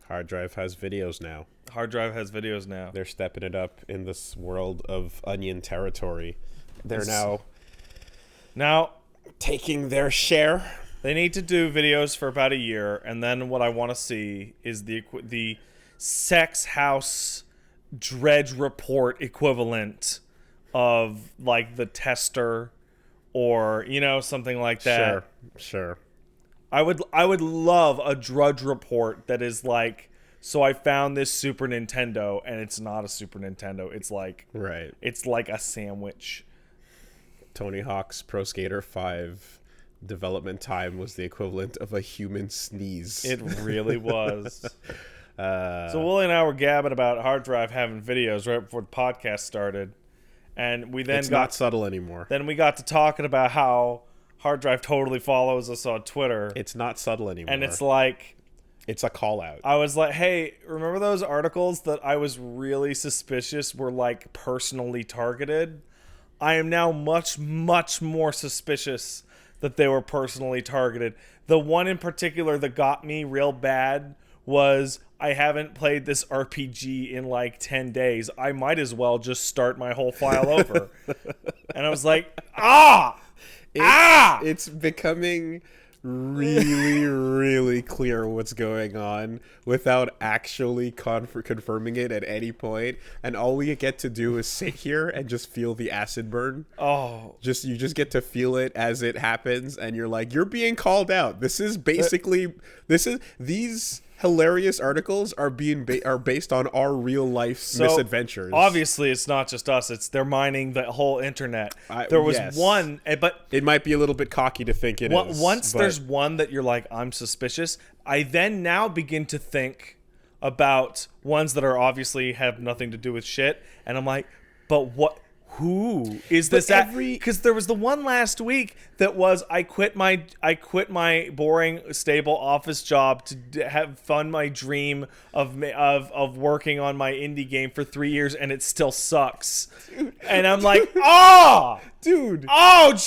Hard drive has videos now. Hard drive has videos now. They're stepping it up in this world of onion territory. They're now taking their share. They need to do videos for about a year, and then what I want to see is the sex house dredge report equivalent of like the tester, or something like that. Sure. I would love a drudge report that is like, so I found this Super Nintendo, and it's not a Super Nintendo. It's like It's like a sandwich. Tony Hawk's Pro Skater 5 development time was the equivalent of a human sneeze. It really was. So Willie and I were gabbing about hard drive having videos right before the podcast started, and we then it's not subtle anymore. Then we got to talking about how hard drive totally follows us on Twitter. It's not subtle anymore, and it's like, it's a call out. I was like, hey, remember those articles that I was really suspicious were like personally targeted? I am now much, much more suspicious that they were personally targeted. The one in particular that got me real bad was, I haven't played this RPG in like 10 days. I might as well just start my whole file over. And I was like, It's becoming really, really clear what's going on without actually confirming it at any point, and all we get to do is sit here and just feel the acid burn. You just get to feel it as it happens, and you're like, you're being called out. This is basically these hilarious articles are based on our real life misadventures. Obviously, it's not just us; they're mining the whole internet. There was one, but it might be a little bit cocky to think it is. Once there's one that you're like, I'm suspicious, I then now begin to think about ones that are obviously have nothing to do with shit, and I'm like, but what? Who is this? Because there was the one last week that was, I quit my boring stable office job to fund my dream of working on my indie game for 3 years, and it still sucks. Dude. And I'm like, dude, fuck.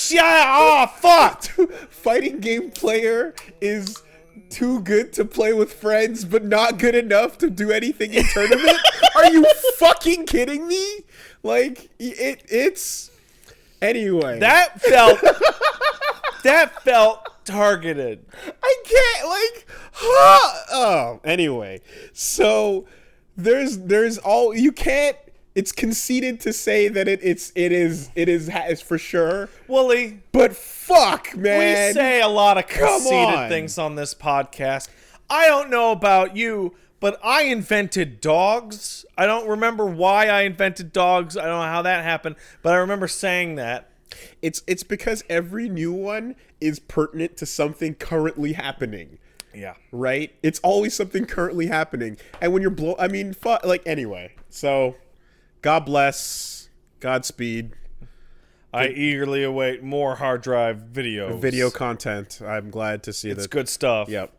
Fighting game player is too good to play with friends, but not good enough to do anything in tournament. Are you fucking kidding me? Like, it's anyway. That felt targeted. I can't anyway. So there's all you can't. It's conceded to say that it is for sure, Wooly. But fuck, man, we say a lot of conceited things on this podcast. I don't know about you, but I invented dogs. I don't remember why I invented dogs. I don't know how that happened, but I remember saying that. It's because every new one is pertinent to something currently happening. Yeah. Right? It's always something currently happening. And when you're anyway. So, God bless. Godspeed. I eagerly await more hard drive videos. Video content. I'm glad to see that. It's good stuff. Yep.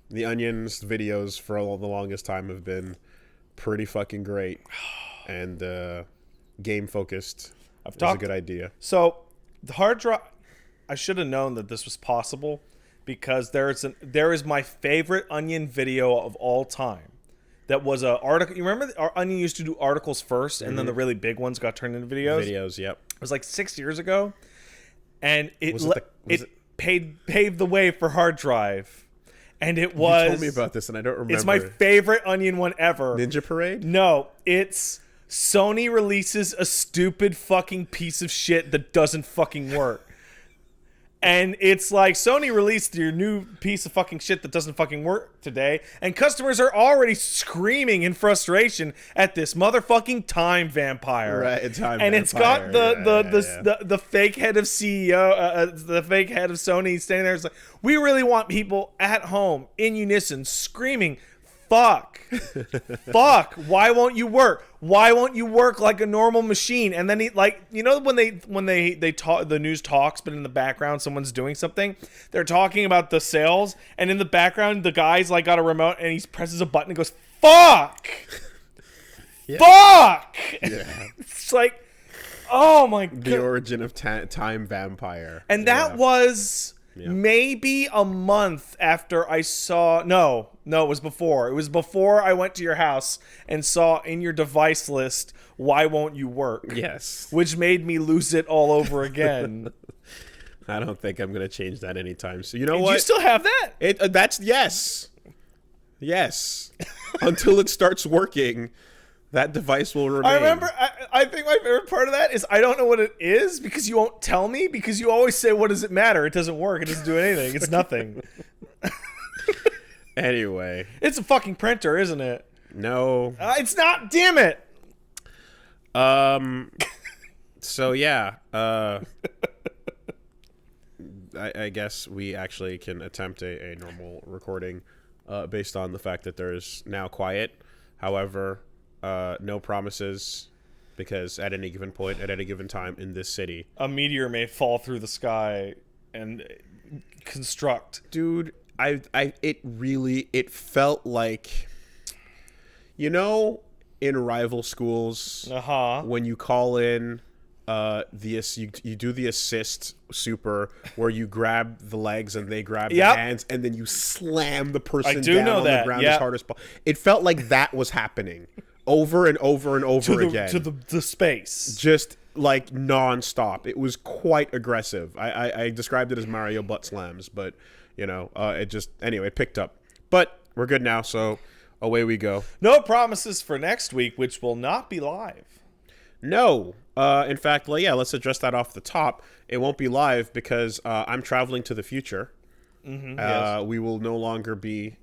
The Onions videos for the longest time have been pretty fucking great, and game focused. It's a good idea. So the hard drive, I should have known that this was possible, because there is my favorite Onion video of all time. That was an article. You remember our Onion used to do articles first, and then the really big ones got turned into videos. Yep. It was like 6 years ago, and it paved the way for hard drive. And it was... You told me about this, and I don't remember. It's my favorite Onion one ever. Ninja Parade? No, it's Sony releases a stupid fucking piece of shit that doesn't fucking work. And it's like, Sony released your new piece of fucking shit that doesn't fucking work today, and customers are already screaming in frustration at this motherfucking time vampire. Right, it's got the fake head of CEO, the fake head of Sony standing there. It's like, we really want people at home in unison screaming, fuck. Fuck. Why won't you work? Why won't you work like a normal machine? And then when they talk, the news talks, but in the background someone's doing something. They're talking about the sales, and in the background the guy's like got a remote and he presses a button and goes, fuck. Yeah. Fuck. Yeah. It's like, oh my god. The origin of time vampire. And that was maybe a month after I saw... No, it was before. It was before I went to your house and saw in your device list, why won't you work? Yes. Which made me lose it all over again. I don't think I'm going to change that anytime. So you know what? Do you still have that? That's yes. Yes. Until it starts working, that device will remain. I remember, I think my favorite part of that is I don't know what it is because you won't tell me, because you always say, what does it matter? It doesn't work. It doesn't do anything. It's nothing. Anyway. It's a fucking printer, isn't it? No. It's not, damn it. So yeah, I guess we actually can attempt a normal recording based on the fact that there's now quiet. However, no promises, because at any given point, at any given time in this city, a meteor may fall through the sky and construct. Dude, it felt like, you know, in rival schools, when you call in you do the assist super where you grab the legs and they grab the hands, and then you slam the person down on the ground as hard as possible. It felt like that was happening over and over and over again to the space, just like non-stop. It was quite aggressive. I described it as Mario butt slams, but you know, it picked up. But we're good now, so away we go. No promises for next week, which will not be live. No. In fact, let's address that off the top. It won't be live because I'm traveling to the future. Yes. We will no longer be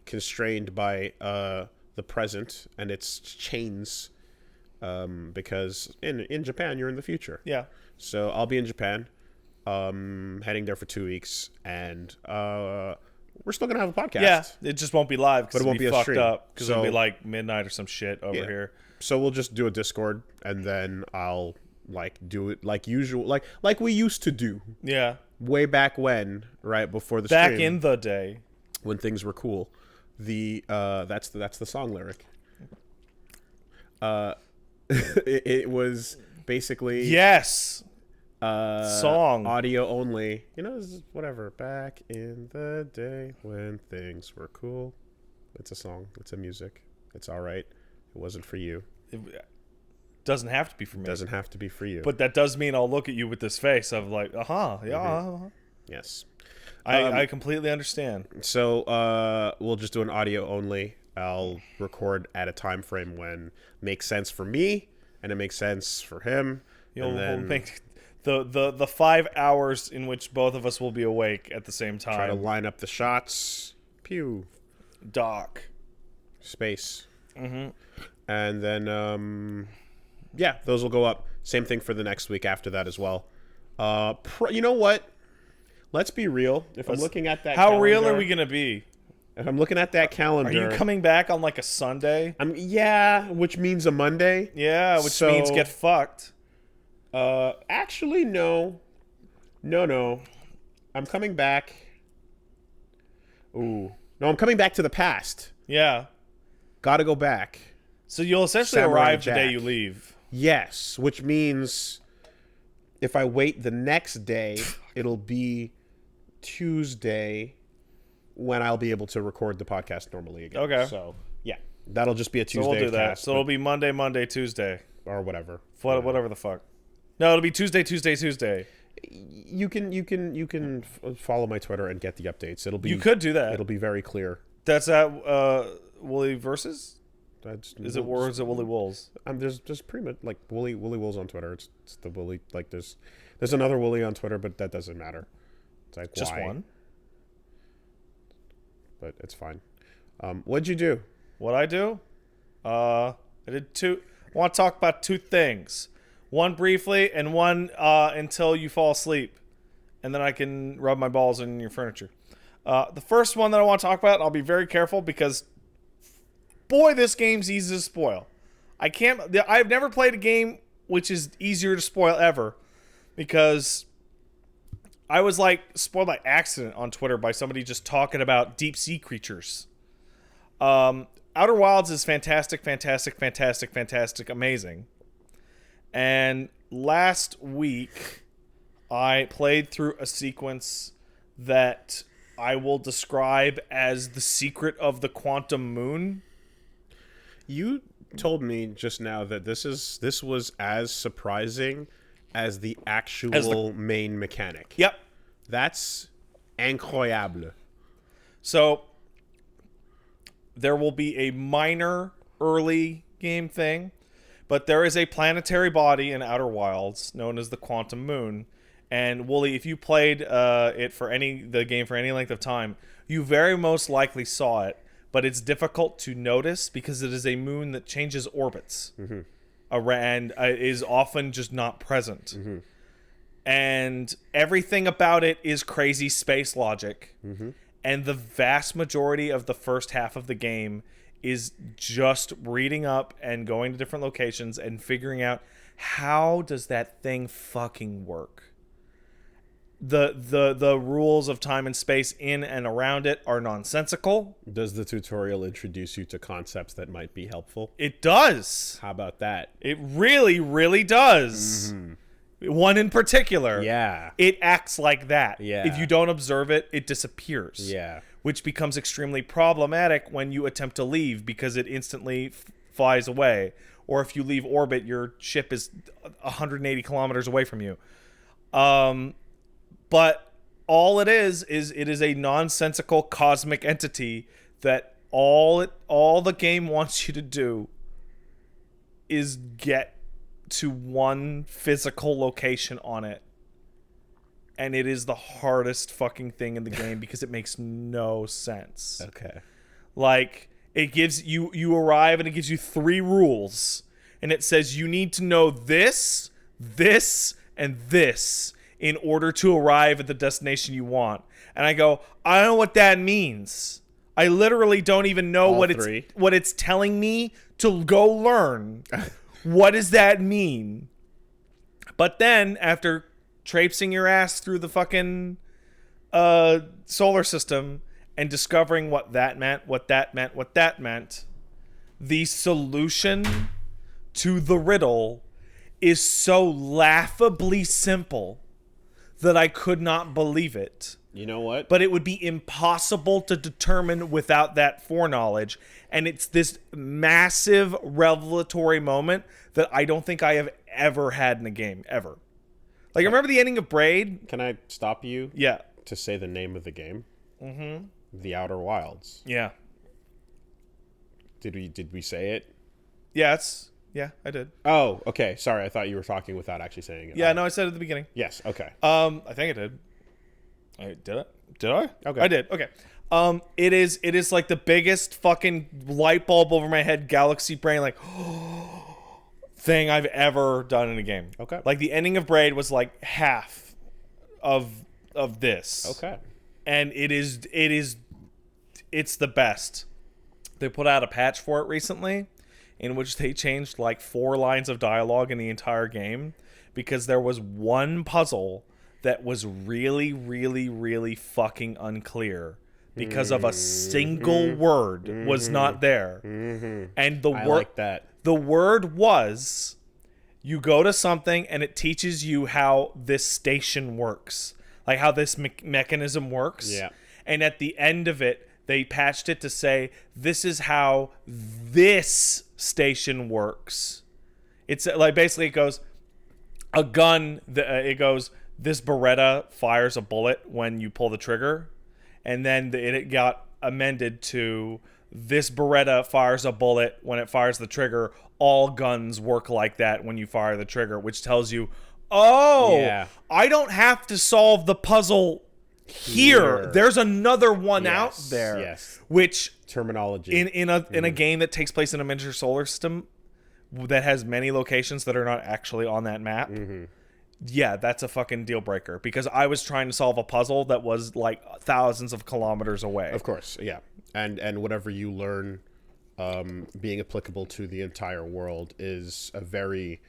constrained by the present and its chains, because in Japan, you're in the future. Yeah. So I'll be in Japan, heading there for 2 weeks, and we're still going to have a podcast. Yeah, it just won't be live because it won't be fucked stream. up, because it'll be like midnight or some shit over here. So we'll just do a Discord, and then I'll do it like usual, like we used to do. Yeah. Way back when, right before the back stream, in the day when things were cool. That's the song lyric. It was basically song audio only. You know, whatever. Back in the day when things were cool. It's a song. It's a music. It's all right. It wasn't for you. It doesn't have to be for me. Doesn't have to be for you. But that does mean I'll look at you with this face of like, Yes. I completely understand. So we'll just do an audio only. I'll record at a time frame when makes sense for me and it makes sense for him. We'll make the 5 hours in which both of us will be awake at the same time. Try to line up the shots. Pew. Dock. Space. Mm-hmm. And then, those will go up. Same thing for the next week after that as well. You know what? Let's be real. If I'm looking at that calendar, real are we going to be? If I'm looking at that calendar... Are you coming back on like a Sunday? Which means a Monday. Yeah, which means get fucked. Actually, no. No. I'm coming back... Ooh. No, I'm coming back to the past. Yeah. Gotta go back. So you'll essentially arrive the day you leave. Yes, which means if I wait the next day, it'll be Tuesday when I'll be able to record the podcast normally again. Okay. So, yeah, that'll just be a Tuesday. So we'll do that. So it'll be Monday, Tuesday. Or whatever. Whatever the fuck. No, it'll be Tuesday. You can follow my Twitter and get the updates. It'll be. You could do that. It'll be very clear. That's at Wooly Versus? Is it Wooly Wolves? There's just pretty much like Wooly Wolves on Twitter. It's the Wooly, like there's another Wooly on Twitter, but that doesn't matter. It's like just one. But it's fine. What'd you do? What I do? I did two. I want to talk about two things. One briefly, and one until you fall asleep, and then I can rub my balls in your furniture. The first one that I want to talk about, I'll be very careful because, boy, this game's easy to spoil. I've never played a game which is easier to spoil ever, because I was like spoiled by accident on Twitter by somebody just talking about deep sea creatures. Outer Wilds is fantastic, amazing. And last week, I played through a sequence that I will describe as the secret of the quantum moon. You told me just now that this was as surprising as the actual main mechanic. Yep. That's incroyable. So there will be a minor early game thing, but there is a planetary body in Outer Wilds known as the Quantum Moon. And Wooly, if you played the game for any length of time, you very most likely saw it, but it's difficult to notice because it is a moon that changes orbits and is often just not present. And everything about it is crazy space logic. And the vast majority of the first half of the game is just reading up and going to different locations and figuring out, how does that thing fucking work? The rules of time and space in and around it are nonsensical. Does the tutorial introduce you to concepts that might be helpful? It does. How about that? It really, really does. One in particular. Yeah. It acts like that. Yeah. If you don't observe it, it disappears. Yeah. Which becomes extremely problematic when you attempt to leave because it instantly flies away. Or if you leave orbit, your ship is 180 kilometers away from you. But all it is it is a nonsensical cosmic entity that all the game wants you to do is get to one physical location on it. And it is the hardest fucking thing in the game because it makes no sense. Okay. Like, it gives you arrive and it gives you 3 rules. And it says you need to know this, this, and this in order to arrive at the destination you want. And I go, I don't know what that means. I literally don't even know what it's telling me to go learn. What does that mean? But then, after traipsing your ass through the fucking solar system and discovering what that meant, the solution to the riddle is so laughably simple that I could not believe it. You know what? But it would be impossible to determine without that foreknowledge. And it's this massive revelatory moment that I don't think I have ever had in a game, ever. Like, remember the ending of Braid? Can I stop you? Yeah. To say the name of the game? The Outer Wilds. Yeah. Did we say it? Yeah, I did. Oh, okay. Sorry, I thought you were talking without actually saying it. Yeah, no, I said it at the beginning. Yes, okay. I think I did. Did I? Did I? Okay. I did. Okay. It is like the biggest fucking light bulb over my head, galaxy brain, like thing I've ever done in a game. Okay. Like, the ending of Braid was like half of this. Okay. And it's the best. They put out a patch for it recently, in which they changed like 4 lines of dialogue in the entire game because there was one puzzle that was really, really, really fucking unclear because of a single word was not there. And the word, like that. The word was, you go to something and it teaches you how this station works, like how this mechanism works. Yeah. And at the end of it, they patched it to say, this is how this station works. It's like, basically it goes, a gun, it goes, this Beretta fires a bullet when you pull the trigger. And then it got amended to, this Beretta fires a bullet when it fires the trigger. All guns work like that when you fire the trigger, which tells you, I don't have to solve the puzzle here. There's another one out there. Yes. Which terminology in a game that takes place in a miniature solar system that has many locations that are not actually on that map. Yeah, that's a fucking deal breaker because I was trying to solve a puzzle that was like thousands of kilometers away. Of course, yeah. And whatever you learn being applicable to the entire world is a very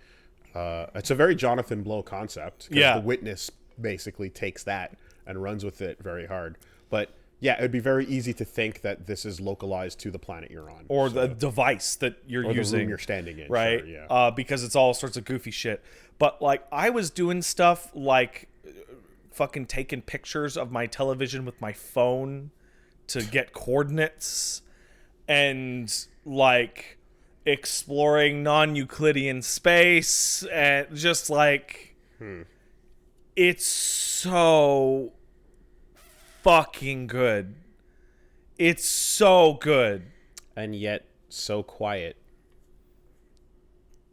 it's a very Jonathan Blow concept. Yeah. The Witness basically takes that and runs with it very hard. But yeah, it would be very easy to think that this is localized to the planet you're on. Or the device that you're using. The room you're standing in. Right? Sure, yeah. Because it's all sorts of goofy shit. But, like, I was doing stuff like fucking taken pictures of my television with my phone to get coordinates, and like exploring non-Euclidean space, and just like it's so fucking good. It's so good. And yet so quiet.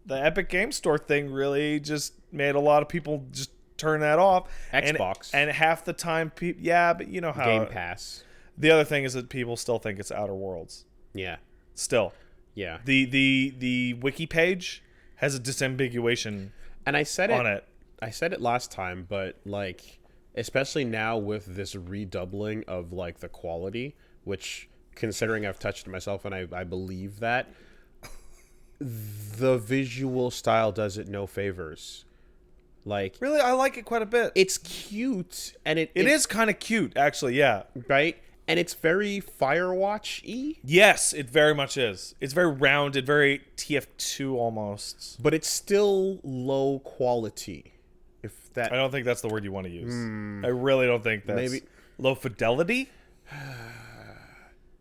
The Epic Game Store thing really just made a lot of people just turn that off. Xbox. And half the time, yeah, but you know how... Game Pass. The other thing is that people still think it's Outer Worlds. Yeah. Still. Yeah. The wiki page has a disambiguation and I said on it. I said it last time, but like, especially now with this redoubling of like the quality, which, considering I've touched it myself and I believe that, the visual style does it no favors. Like, really, I like it quite a bit. It's cute, and it is kind of cute, actually. Yeah, right. And it's very Firewatch-y. Yes, it very much is. It's very rounded, very TF2 almost. But it's still low quality. If that, I don't think that's the word you want to use. I really don't think that's maybe low fidelity.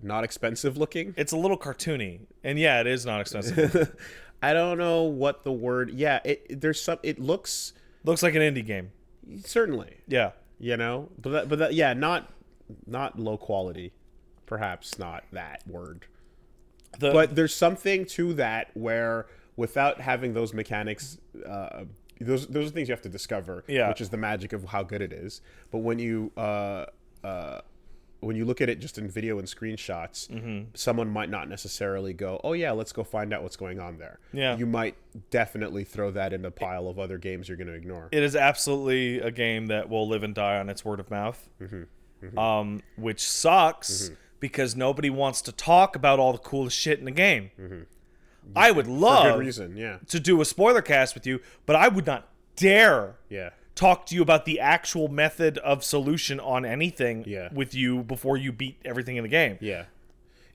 Not expensive looking. It's a little cartoony, and yeah, it is not expensive. I don't know what the word. Yeah, there's some. It looks like an indie game. Certainly. Yeah. You know, but that, yeah, not low quality. Perhaps not that word. But there's something to that where, without having those mechanics, those are things you have to discover. Yeah. Which is the magic of how good it is. But when you look at it just in video and screenshots, someone might not necessarily go, oh yeah, let's go find out what's going on there. Yeah. You might definitely throw that in a pile of other games you're going to ignore. It is absolutely a game that will live and die on its word of mouth, which sucks because nobody wants to talk about all the coolest shit in the game. I would love for good reason, yeah, to do a spoiler cast with you, but I would not dare talk to you about the actual method of solution on anything with you before you beat everything in the game. Yeah.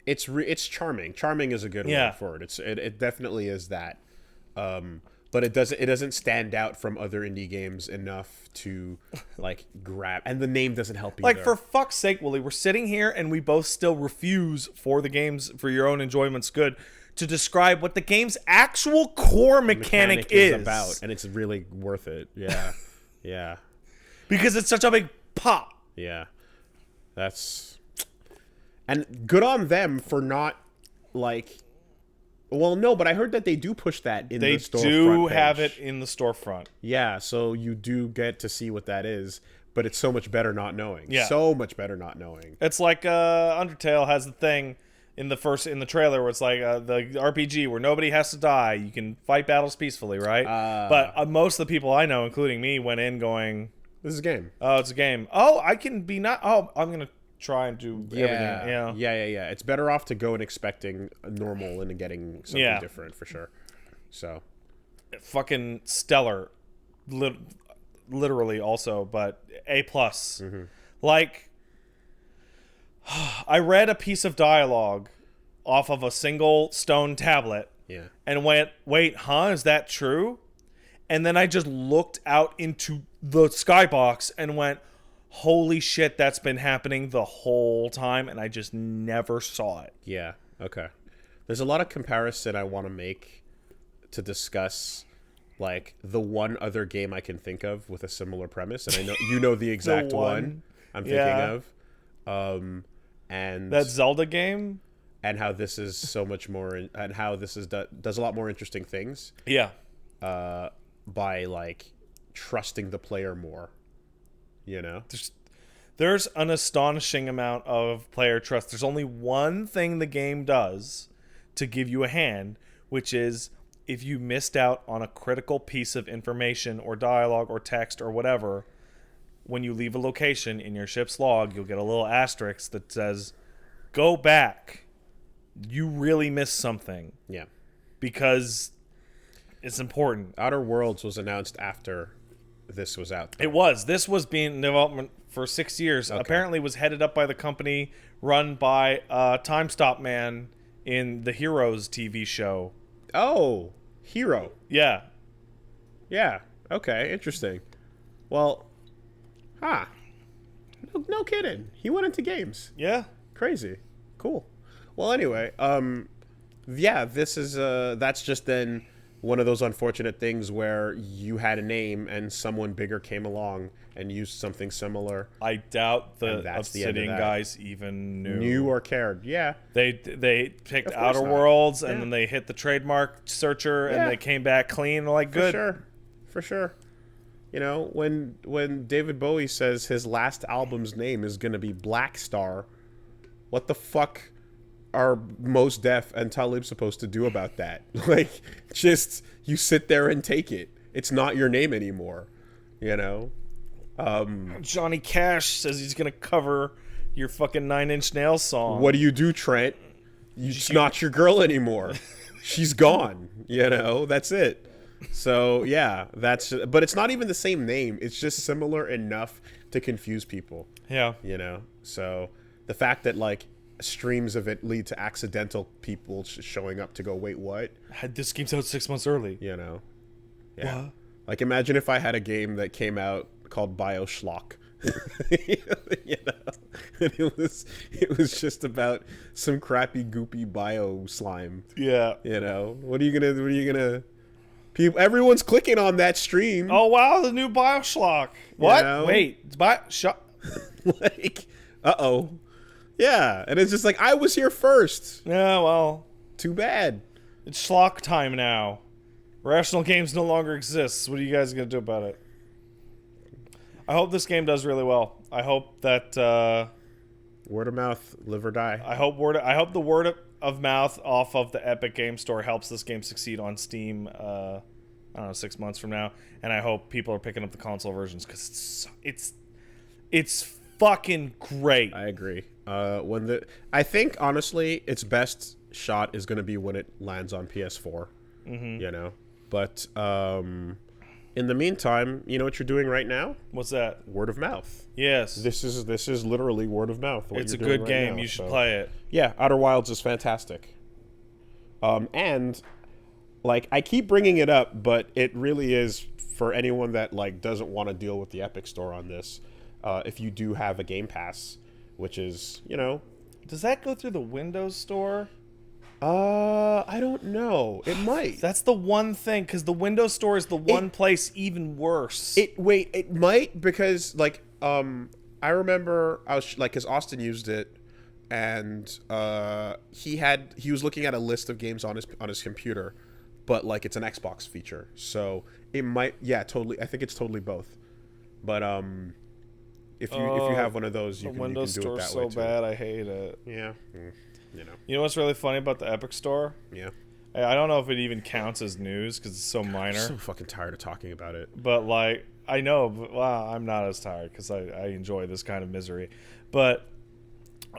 It's charming. Charming is a good word for it. It definitely is that. But it doesn't stand out from other indie games enough to like grab, and the name doesn't help either. Like, for fuck's sake, Willie, we're sitting here and we both still refuse, for the game's, for your own enjoyment's good, to describe what the game's actual core mechanic is about, and it's really worth it. Yeah. Yeah. Because it's such a big pop. Yeah. And good on them for not, like... Well, no, but I heard that they do push that in the storefront. They do have it in the storefront. Yeah, so you do get to see what that is, but it's so much better not knowing. Yeah. So much better not knowing. It's like Undertale has the thing in the trailer where it's like the RPG where nobody has to die. You can fight battles peacefully, right? But most of the people I know, including me, went in going, "This is a game. Oh, it's a game. Oh, I can be not. Oh, I'm gonna try and do everything." Yeah. It's better off to go in expecting normal and getting something different for sure. So, fucking stellar, literally also, but A+. Like, I read a piece of dialogue off of a single stone tablet and went, wait, is that true? And then I just looked out into the skybox and went, holy shit, that's been happening the whole time, and I just never saw it. Yeah, okay. There's a lot of comparison I want to make to discuss, like, the one other game I can think of with a similar premise, and I know you know the exact one I'm thinking of. And that Zelda game, and how this is so much more, and how this is does a lot more interesting things. Yeah. By like trusting the player more, you know. There's an astonishing amount of player trust. There's only one thing the game does to give you a hand, which is if you missed out on a critical piece of information or dialogue or text or whatever. When you leave a location in your ship's log, you'll get a little asterisk that says, go back. You really missed something. Yeah. Because it's important. Outer Worlds was announced after this was out, though. It was. This was being in development for 6 years. Okay. Apparently was headed up by the company run by Time Stop Man in the Heroes TV show. Oh, Hero. Yeah. Yeah. Okay, interesting. Well... Huh. No kidding. He went into games. Yeah. Crazy. Cool. Well, anyway, yeah, this is that's just then one of those unfortunate things where you had a name and someone bigger came along and used something similar. I doubt the that's the Obsidian end of that. guys even Knew or cared. Yeah. They picked Of course Outer not. Worlds, and Yeah. then they hit the trademark searcher, Yeah. and they came back clean, like, good. For sure. You know, when David Bowie says his last album's name is going to be Black Star, what the fuck are Mos Def and Talib supposed to do about that? Like, just, you sit there and take it. It's not your name anymore, you know? Johnny Cash says he's gonna cover your fucking Nine Inch Nails song. What do you do, Trent? It's not your girl anymore. She's gone, you know? That's it. So, yeah, but it's not even the same name. It's just similar enough to confuse people. Yeah. You know, so the fact that like streams of it lead to accidental people showing up to go, wait, what? This game's out 6 months early. You know, yeah. What? Like imagine if I had a game that came out called Bioshlock. You know, and it was just about some crappy goopy bio slime. Yeah. You know, what are you gonna? People, everyone's clicking on that stream. Oh wow, the new Bioshlock. What? know? Wait, it's Bioshlock. Like, yeah, and it's just like I was here first. Yeah, well, Too bad. it's schlock time now. Rational Games no longer exists. What are you guys gonna do about it? I hope this game does really well. I hope that Word of mouth, live or die. I hope the word of mouth off of the Epic Game Store helps this game succeed on Steam. I don't know, 6 months from now, and I hope people are picking up the console versions because it's fucking great. I agree. I think honestly, its best shot is going to be when it lands on PS4. Mm-hmm. You know, but in the meantime, you know what you're doing right now? What's that? Word of mouth. Yes, This is literally word of mouth. it's a good game. You should play it. Yeah, Outer Wilds is fantastic. And like I keep bringing it up, but it really is for anyone that like doesn't want to deal with the Epic Store on this. If you do have a Game Pass, which is, you know, Does that go through the Windows Store? I don't know. It might. That's the one thing, because the Windows Store is the one place even worse. It might, because like I remember I was like, because Austin used it, and he was looking at a list of games on his computer, but like it's an Xbox feature, so it might, yeah, totally. I think it's totally both, but if you have one of those, you can do it that way too. Windows Store's so bad, I hate it. Yeah, You know what's really funny about the Epic Store? yeah. I don't know if it even counts as news because it's so minor. I'm so fucking tired of talking about it. But like, I know, but well, I'm not as tired because I enjoy this kind of misery. But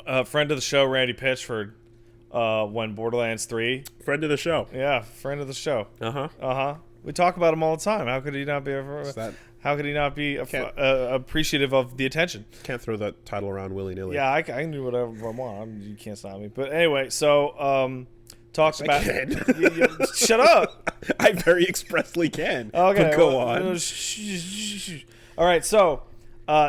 a friend of the show, Randy Pitchford, when Borderlands 3, Friend of the show. yeah, friend of the show. Uh-huh. We talk about him all the time. How could he not be? How could he not be appreciative of the attention? Can't throw that title around willy-nilly. Yeah, I can do whatever I want. You can't stop me. But anyway, so talks about. Shut up. I very expressly can. Okay, but go on. All right, so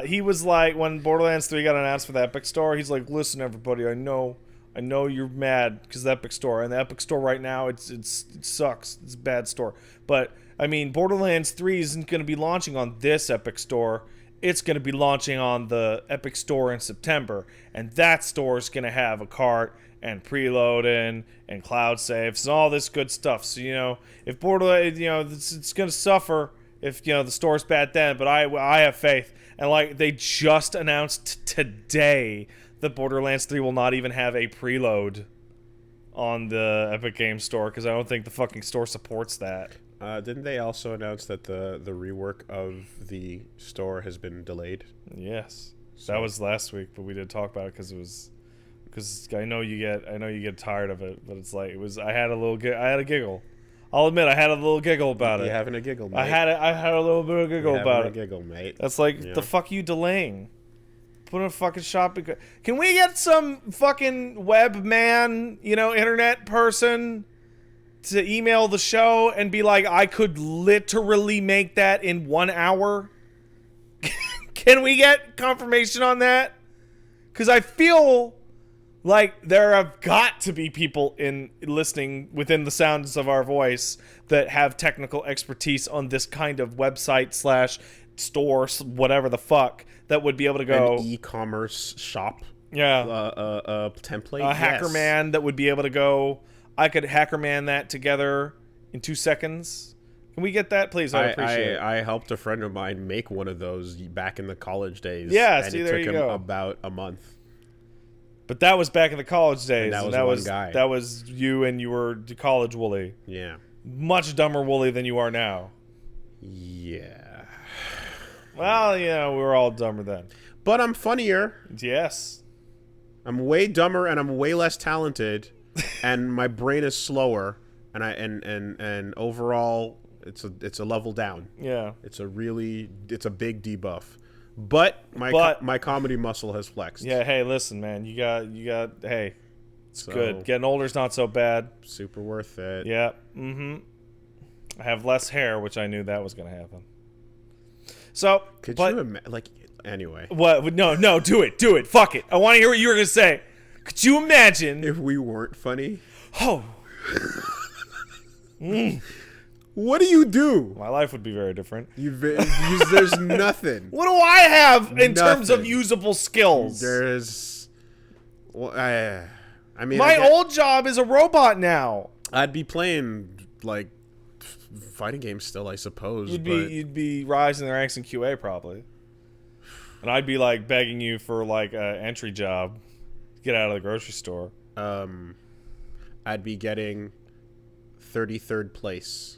he was like, when Borderlands 3 got announced for the Epic Store, he's like, listen, everybody, I know you're mad because the Epic Store, and the Epic Store right now, it sucks. It's a bad store. But I mean, Borderlands 3 isn't going to be launching on this Epic Store. It's going to be launching on the Epic Store in September, and that store is going to have a cart and preloading and cloud saves and all this good stuff. So, you know, if Borderlands, you know, it's going to suffer if, you know, the store's bad then, but I have faith. And like, they just announced today that Borderlands 3 will not even have a preload on the Epic Games Store because I don't think the fucking store supports that. Didn't they also announce that the rework of the store has been delayed? Yes, that was last week, but we did talk about it because I know you get tired of it, but it's like I had a giggle. I'll admit I had a little giggle about it. You having a giggle, mate? I had a little bit of giggle about it. Giggle, mate. That's like, the fuck you delaying? Put in a fucking shop. Can we get some fucking webman, you know, internet person to email the show and be like, I could literally make that in 1 hour? Can we get confirmation on that? Because I feel like there have got to be people in listening within the sounds of our voice that have technical expertise on this kind of website / store, whatever the fuck, that would be able to go an e-commerce shop. Yeah. Template. A hacker man that would be able to go, I could hacker man that together in 2 seconds. Can we get that, please? I'd appreciate it. I helped a friend of mine make one of those back in the college days. Yeah, and see, it there took you him go. about a month. But that was back in the college days. And that was one guy. That was you, and you were college Wooly. Yeah. Much dumber Wooly than you are now. Yeah. Well, yeah, we were all dumber then. But I'm funnier. Yes. I'm way dumber and I'm way less talented, and my brain is slower, and overall it's a level down. Yeah. It's a big debuff. But my comedy muscle has flexed. Yeah, hey, listen, man. You got hey. It's good. Getting older's not so bad. Super worth it. Yeah. Mm-hmm. I have less hair, which I knew that was going to happen. So, Could you anyway. What? No, do it. Fuck it. I want to hear what you were going to say. Could you imagine if we weren't funny? Oh. What do you do? My life would be very different. There's nothing. What do I have in terms of usable skills? There's... Well, I mean... My old job is a robot now. I'd be playing, like, fighting games still, I suppose. You'd be rising the ranks in QA, probably. And I'd be, like, begging you for, like, an entry job. Get out of the grocery store. I'd be getting 33rd place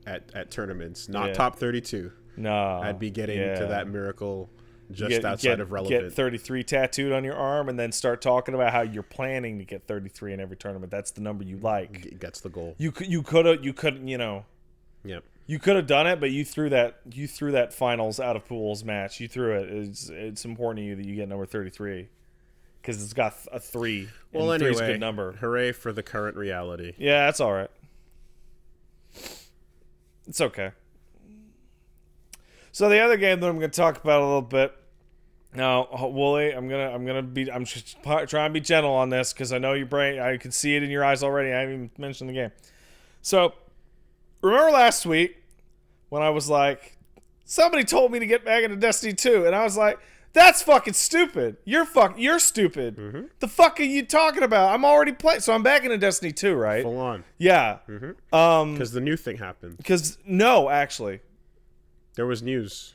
at tournaments, not top 32. No. I'd be getting to that miracle just outside of relevant. Get 33 tattooed on your arm and then start talking about how you're planning to get 33 in every tournament. That's the number you like. That's the goal. You could you know. Yep. You could have done it, but you threw that finals out of pools match. You threw it. It's important to you that you get number 33 because it's got a 3. Well, and anyway, 3's a good number. Hooray for the current reality. Yeah, that's all right. It's okay. So the other game that I'm going to talk about a little bit now, Wooly, I'm just trying to be gentle on this because I know your brain. I can see it in your eyes already. I haven't even mentioned the game. So remember last week when I was like, somebody told me to get back into Destiny 2, and I was like, that's fucking stupid. You're stupid. Mm-hmm. The fuck are you talking about? I'm already playing, so I'm back into Destiny 2, right? Full on. Yeah. Mm-hmm. Because the new thing happened. No, actually, there was news.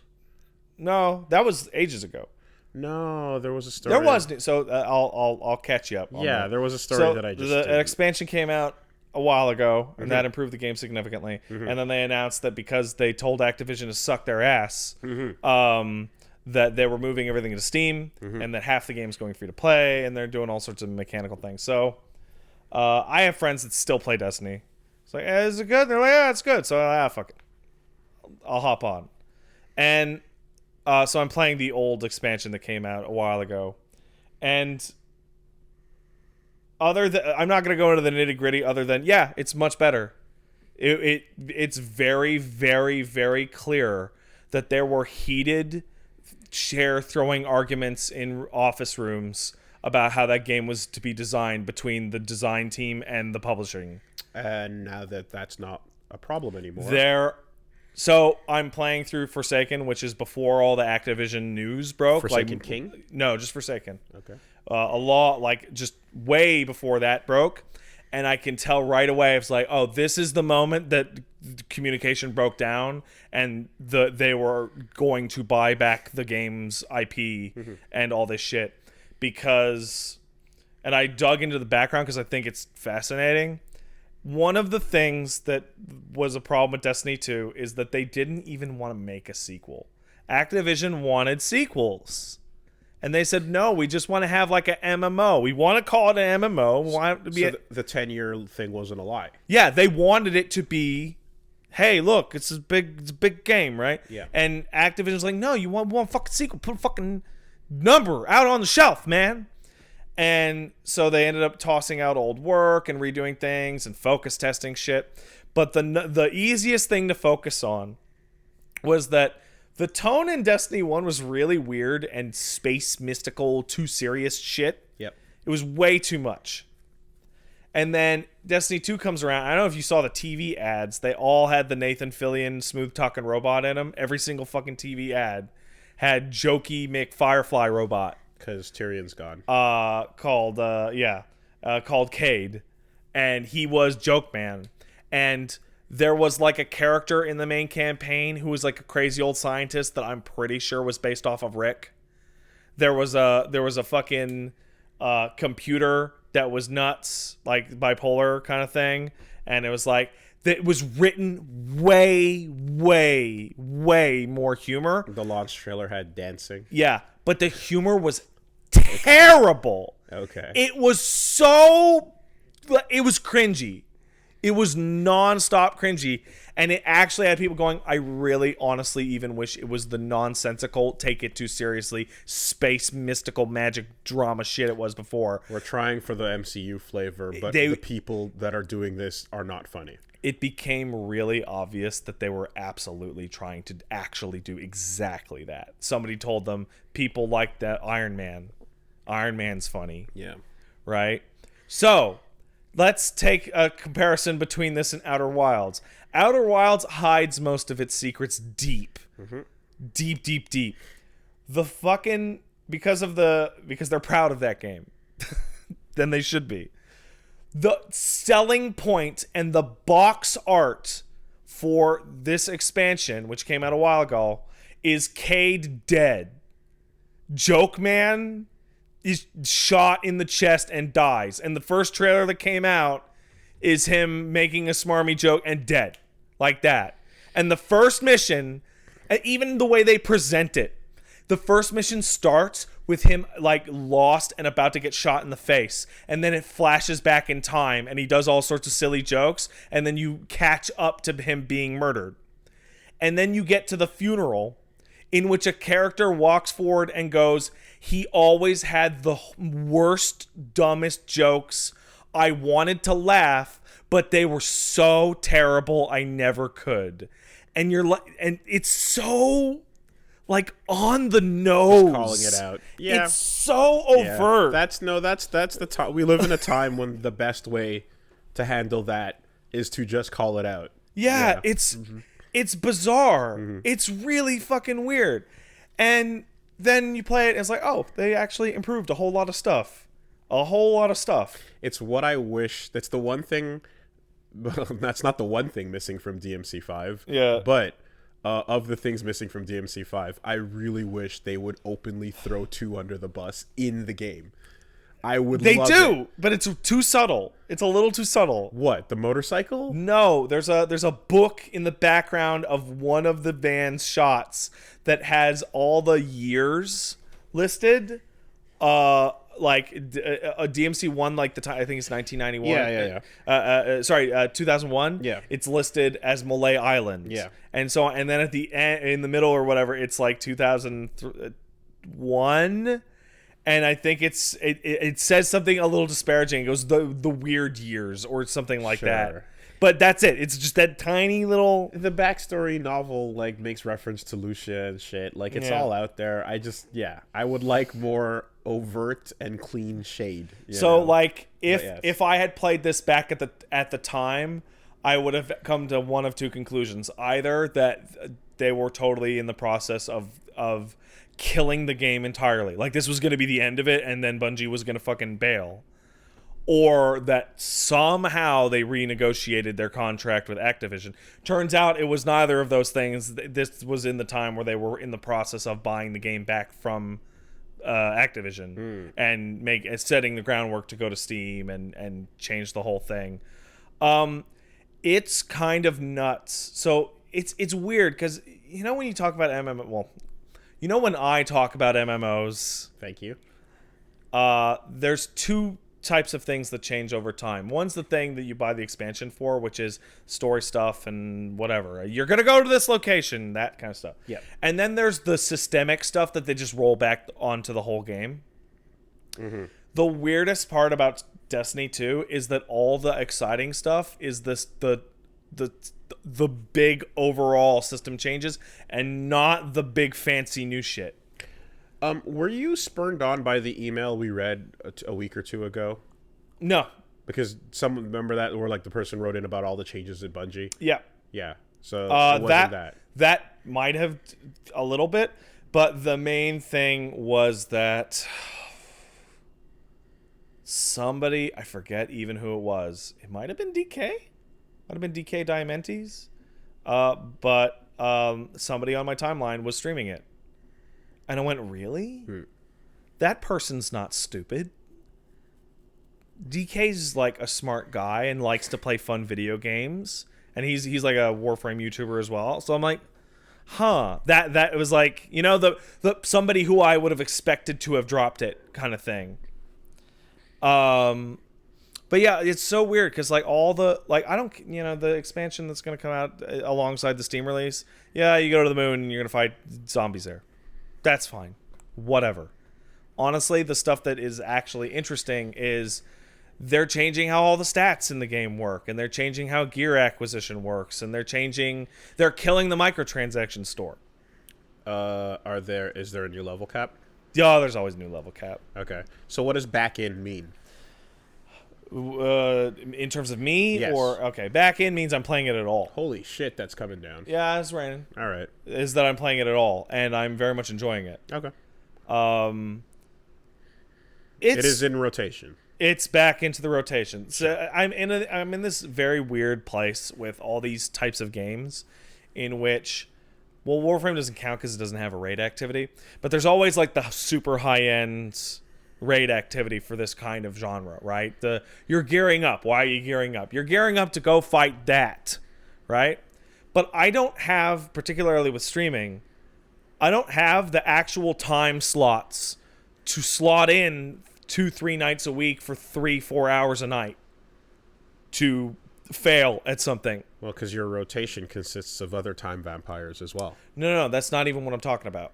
No, that was ages ago. No, there was a story. There was so I'll catch you up. Yeah, there was a story that I just. An expansion came out a while ago, and that improved the game significantly. Mm-hmm. And then they announced that because they told Activision to suck their ass, that they were moving everything into Steam, and that half the game's going free to play, and they're doing all sorts of mechanical things. So I have friends that still play Destiny. It's like, is it good? They're like, yeah, it's good. So fuck it, I'll hop on. And so I'm playing the old expansion that came out a while ago, and I'm not going to go into the nitty gritty. Other than it's much better. It's very, very, very clear that there were heated chair throwing arguments in office rooms about how that game was to be designed between the design team and the publishing. And now that's not a problem anymore. So I'm playing through Forsaken, which is before all the Activision news broke. Forsaken King? No, just Forsaken. Okay. Just way before that broke. And I can tell right away, it's like, oh, this is the moment that communication broke down, and they were going to buy back the game's IP and all this shit. And I dug into the background because I think it's fascinating. One of the things that was a problem with Destiny 2 is that they didn't even want to make a sequel. Activision wanted sequels. And they said, no, we just want to have like an MMO. We want to call it an MMO. We want it to be the 10-year thing wasn't a lie. Yeah, they wanted it to be, hey, look, it's a big game, right? Yeah. And Activision's like, no, you want a fucking sequel. Put a fucking number out on the shelf, man. And so they ended up tossing out old work and redoing things and focus testing shit. But the easiest thing to focus on was that The tone in Destiny 1 was really weird and space mystical, too serious shit. Yep. It was way too much. And then Destiny 2 comes around. I don't know if you saw the TV ads. They all had the Nathan Fillion smooth talking robot in them. Every single fucking TV ad had jokey McFirefly robot. Because Tyrion's gone. Called Cade. And he was Joke Man. And there was like a character in the main campaign who was like a crazy old scientist that I'm pretty sure was based off of Rick. There was a fucking computer that was nuts, like bipolar kind of thing, and it was like it was written way more humor. The launch trailer had dancing. Yeah, but the humor was terrible. Okay. It was cringy. It was nonstop cringy, and it actually had people going, I really honestly even wish it was the nonsensical, take it too seriously, space mystical magic drama shit it was before. We're trying for the MCU flavor, but the people that are doing this are not funny. It became really obvious that they were absolutely trying to actually do exactly that. Somebody told them, people like that Iron Man. Iron Man's funny. Yeah. Right? So let's take a comparison between this and Outer Wilds. Outer Wilds hides most of its secrets deep. Mm-hmm. Deep. The fucking... Because they're proud of that game. Then they should be. The selling point and the box art for this expansion, which came out a while ago, is Cade dead. Joke Man is shot in the chest and dies. And the first trailer that came out is him making a smarmy joke and dead. Like that. And the first mission, even the way they present it, the first mission starts with him like lost and about to get shot in the face. And then it flashes back in time and he does all sorts of silly jokes. And then you catch up to him being murdered. And then you get to the funeral in which a character walks forward and goes, he always had the worst, dumbest jokes. I wanted to laugh, but they were so terrible I never could. And you're like, and it's so like on the nose. Just calling it out. Yeah. It's so overt. Yeah. That's the time. We live in a time when the best way to handle that is to just call it out. Yeah. It's bizarre. Mm-hmm. It's really fucking weird. And then you play it and it's like, oh, they actually improved a whole lot of stuff. It's what I wish. That's the one thing. That's not the one thing missing from DMC5. Yeah. But of the things missing from DMC5, I really wish they would openly throw 2 under the bus in the game. I would love it. But it's too subtle. It's a little too subtle. What, the motorcycle? No, there's a book in the background of one of the van's shots that has all the years listed. Like a DMC1, like the time, I think it's 1991. Yeah. 2001. Yeah. It's listed as Malay Island. Yeah. And so, and then at the end, in the middle or whatever, it's like 2001. And I think it says something a little disparaging. It goes the weird years or something like that. But that's it. It's just that tiny little... The backstory novel, like, makes reference to Lucia and shit. Like, it's all out there. I would like more overt and clean shade. So, like, if I had played this back at the time, I would have come to one of two conclusions. Either that they were totally in the process of killing the game entirely. Like, this was going to be the end of it, and then Bungie was going to fucking bail. Or that somehow they renegotiated their contract with Activision. Turns out it was neither of those things. This was in the time where they were in the process of buying the game back from Activision and setting the groundwork to go to Steam and change the whole thing. It's kind of nuts. So it's weird because you know when you talk about MMO, well, you know when I talk about MMOs. Thank you. There's two types of things that change over time. One's the thing that you buy the expansion for, which is story stuff and whatever. You're gonna go to this location, that kind of stuff. Yeah. And then there's the systemic stuff that they just roll back onto the whole game. Mm-hmm. The weirdest part about Destiny 2 is that all the exciting stuff is the the big overall system changes and not the big fancy new shit. Were you spurned on by the email we read a week or two ago? No. Because remember that, where like the person wrote in about all the changes at Bungie? Yeah. Yeah. So it wasn't that. That might have a little bit, but the main thing was that somebody, I forget even who it was. It might have been DK. Might have been DK Diamentes. But somebody on my timeline was streaming it. And I went, really? That person's not stupid. DK's like a smart guy and likes to play fun video games. And he's like a Warframe YouTuber as well. So I'm like, huh. That was like, you know, the somebody who I would have expected to have dropped it kind of thing. But yeah, it's so weird because like all the, like, I don't, you know, the expansion that's going to come out alongside the Steam release. Yeah, you go to the moon and you're going to fight zombies there. That's fine. Whatever. Honestly, the stuff that is actually interesting is they're changing how all the stats in the game work, and they're changing how gear acquisition works, and they're killing the microtransaction store. Is there a new level cap? Yeah, there's always a new level cap. Okay. So what does back in mean? In terms of me? Yes. Or, okay, back in means I'm playing it at all. Holy shit, that's coming down. Yeah, it's raining. All right. Is that I'm playing it at all, and I'm very much enjoying it. Okay. It is in rotation. It's back into the rotation. So I'm in this very weird place with all these types of games in which, well, Warframe doesn't count because it doesn't have a raid activity, but there's always like the super high-end raid activity for this kind of genre, right? You're gearing up. Why are you gearing up? You're gearing up to go fight that, right? But I don't have, particularly with streaming, I don't have the actual time slots to slot in 2-3 nights a week for 3-4 hours a night to fail at something. Well, because your rotation consists of other time vampires as well. No, that's not even what I'm talking about.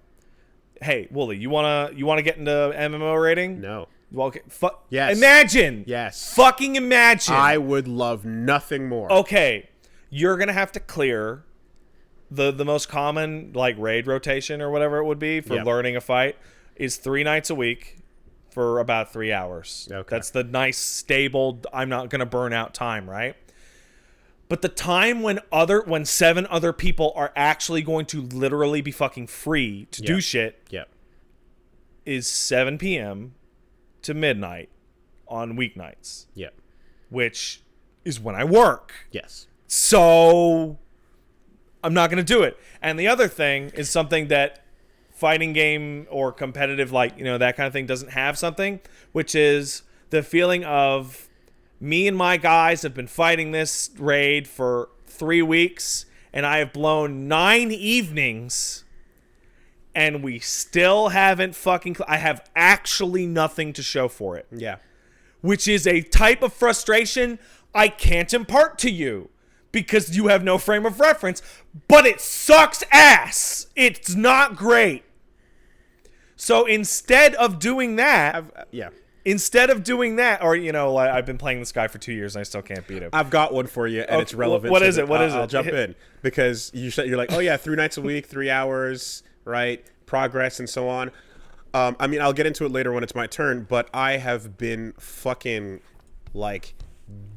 Hey, Wooly, you wanna get into MMO rating? No. Well, okay, yes. Imagine. Yes. Fucking imagine. I would love nothing more. Okay, you're gonna have to clear the most common like raid rotation or whatever it would be for learning a fight is 3 nights a week for about 3 hours. Okay. That's the nice, stable, I'm not going to burn out time, right? But the time when 7 other people are actually going to literally be fucking free to do shit is 7 p.m. to midnight on weeknights. Yeah. Which is when I work. Yes. So I'm not going to do it. And the other thing is something that fighting game or competitive, like, you know, that kind of thing doesn't have something, which is the feeling of me and my guys have been fighting this raid for 3 weeks and I have blown 9 evenings and we still haven't fucking I have actually nothing to show for it. Yeah. Which is a type of frustration I can't impart to you because you have no frame of reference, but it sucks ass. It's not great. So instead of doing that, or, you know, like, I've been playing this guy for 2 years and I still can't beat him. I've got one for you, and it's relevant. What is it? I'll jump in because you're like, oh yeah, 3 nights a week, 3 hours, right? Progress and so on. I mean, I'll get into it later when it's my turn, but I have been fucking like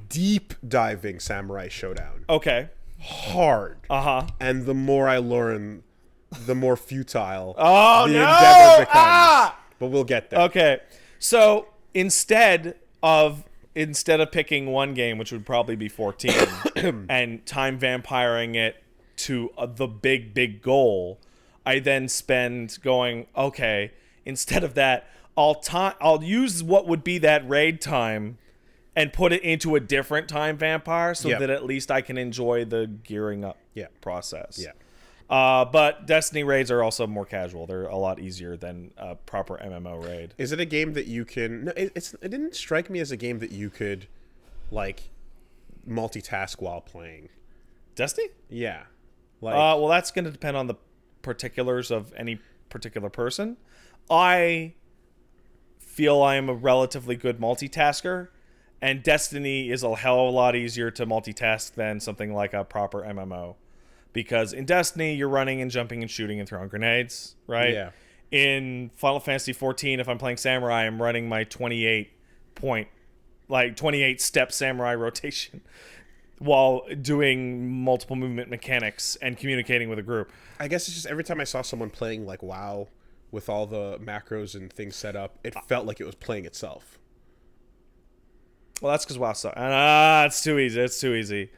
deep diving Samurai Showdown. Okay. Hard. And the more I learn, the more futile the endeavor becomes. But we'll get there. Okay. So instead of picking one game, which would probably be 14, and time vampiring it to the big goal, I then spend going, okay, instead of that, I'll use what would be that raid time and put it into a different time vampire so that at least I can enjoy the gearing up process. Yeah. But Destiny raids are also more casual. They're a lot easier than a proper MMO raid. Is it a game that you can... No, it didn't strike me as a game that you could, like, multitask while playing. Destiny? Yeah. Like, well, that's going to depend on the particulars of any particular person. I feel I am a relatively good multitasker, And Destiny is a hell of a lot easier to multitask than something like a proper MMO. Because in Destiny, you're running and jumping and shooting and throwing grenades, right? Yeah. In Final Fantasy XIV, if I'm playing Samurai, I'm running my 28 step Samurai rotation while doing multiple movement mechanics and communicating with a group. I guess it's just every time I saw someone playing like WoW with all the macros and things set up, it felt like it was playing itself. Well, that's because WoW sucks. It's too easy. It's too easy.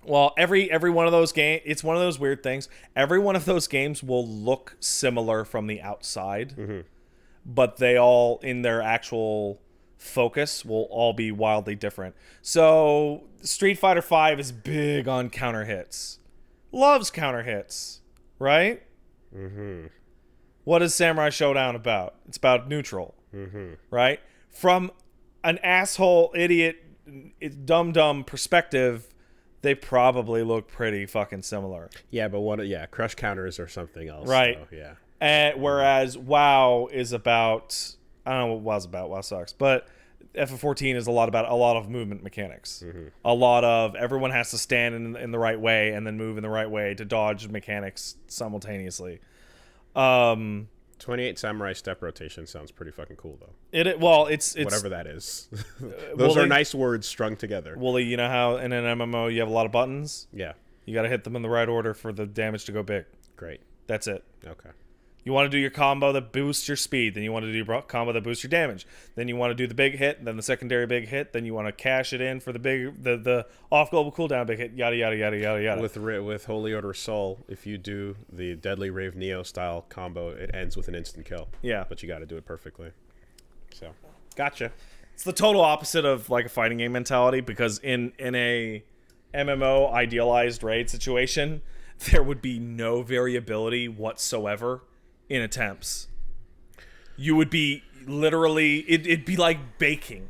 Well, every one of those games, it's one of those weird things. Every one of those games will look similar from the outside, but they all, in their actual focus, will all be wildly different. So, Street Fighter V is big on counter hits. Loves counter hits, right? Mm-hmm. What is Samurai Showdown about? It's about neutral, right? From an asshole, idiot, dumb perspective, they probably look pretty fucking similar. Yeah, but crush counters or something else. Right. So, yeah. And whereas WoW is about, I don't know what WoW's about. WoW sucks. But FF14 is a lot of movement mechanics. A lot of everyone has to stand in the right way and then move in the right way to dodge mechanics simultaneously. 28 samurai step rotation sounds pretty fucking cool though. It's whatever that is. Those are nice words strung together. Wooly, you know how in an MMO you have a lot of buttons? Yeah. You got to hit them in the right order for the damage to go big. Great. That's it. Okay. You want to do your combo that boosts your speed, then you want to do your combo that boosts your damage. Then you want to do the big hit, then the secondary big hit, then you want to cash it in for the off global cooldown big hit, yada yada yada yada yada. With Holy Order Soul, if you do the Deadly Rave Neo style combo, it ends with an instant kill. Yeah. But you got to do it perfectly. So, gotcha. It's the total opposite of like a fighting game mentality, because in a MMO idealized raid situation, there would be no variability whatsoever in attempts. You would be literally, it'd be like baking.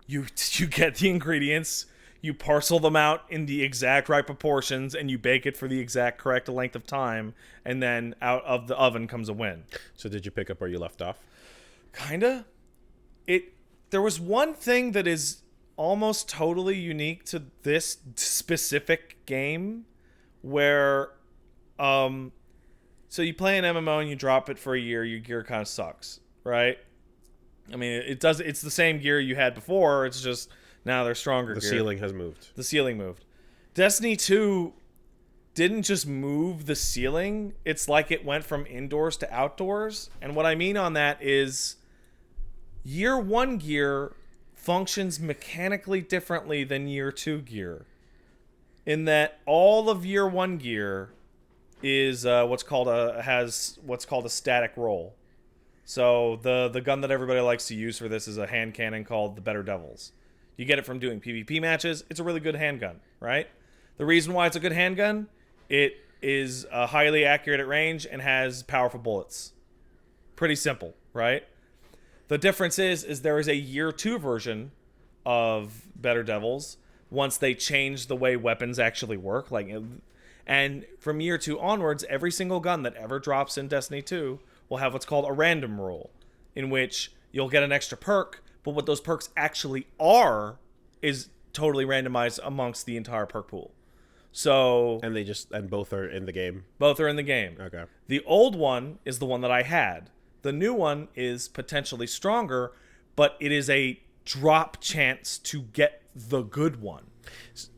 You get the ingredients, you parcel them out in the exact right proportions, and you bake it for the exact correct length of time, and then out of the oven comes a win. So did you pick up where you left off? Kinda. There was one thing that is almost totally unique to this specific game, where so you play an MMO and you drop it for a year, your gear kind of sucks, right? I mean, it's the same gear you had before, it's just now they're stronger. The ceiling has moved. The ceiling moved. Destiny 2 didn't just move the ceiling, it's like it went from indoors to outdoors. And what I mean on that is year 1 gear functions mechanically differently than year 2 gear. In that all of year 1 gear is what's called a static roll. So the gun that everybody likes to use for this is a hand cannon called the Better Devils. You get it from doing PvP matches. It's a really good handgun, right? The reason why it's a good handgun, it is highly accurate at range and has powerful bullets. Pretty simple, right? The difference is there is a year 2 version of Better Devils once they change the way weapons actually work, and from year 2 onwards, every single gun that ever drops in Destiny 2 will have what's called a random roll, in which you'll get an extra perk, but what those perks actually are is totally randomized amongst the entire perk pool. So and both are in the game. Both are in the game. Okay. The old one is the one that I had. The new one is potentially stronger, but it is a drop chance to get the good one.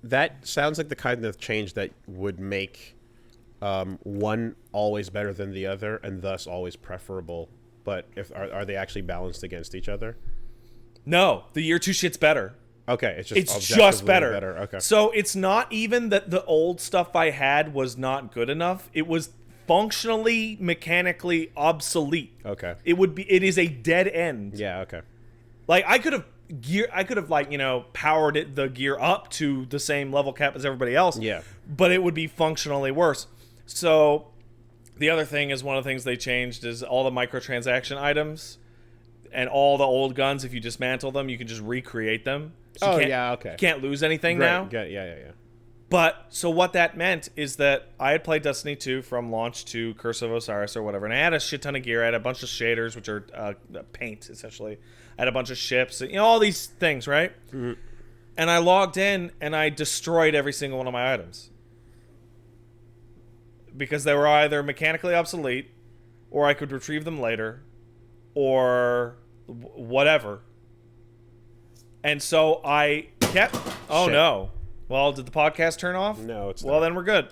That sounds like the kind of change that would make one always better than the other and thus always preferable. But are they actually balanced against each other? No, the year 2 shit's better. Okay, it's just better. Okay. So it's not even that the old stuff I had was not good enough. It was functionally, mechanically obsolete. Okay. It is a dead end. Yeah, okay. Like I could have powered the gear up to the same level cap as everybody else. Yeah. But it would be functionally worse. So the other thing is, one of the things they changed is all the microtransaction items and all the old guns, if you dismantle them, you can just recreate them. So okay. You can't lose anything now. Yeah. But so what that meant is that I had played Destiny 2 from launch to Curse of Osiris or whatever, and I had a shit ton of gear. I had a bunch of shaders, which are paint, essentially. I had a bunch of ships, all these things, right? Mm-hmm. And I logged in, and I destroyed every single one of my items. Because they were either mechanically obsolete, or I could retrieve them later, or whatever. And so I kept... Oh, Shit. No. Well, did the podcast turn off? No, it's Well, not. then we're good.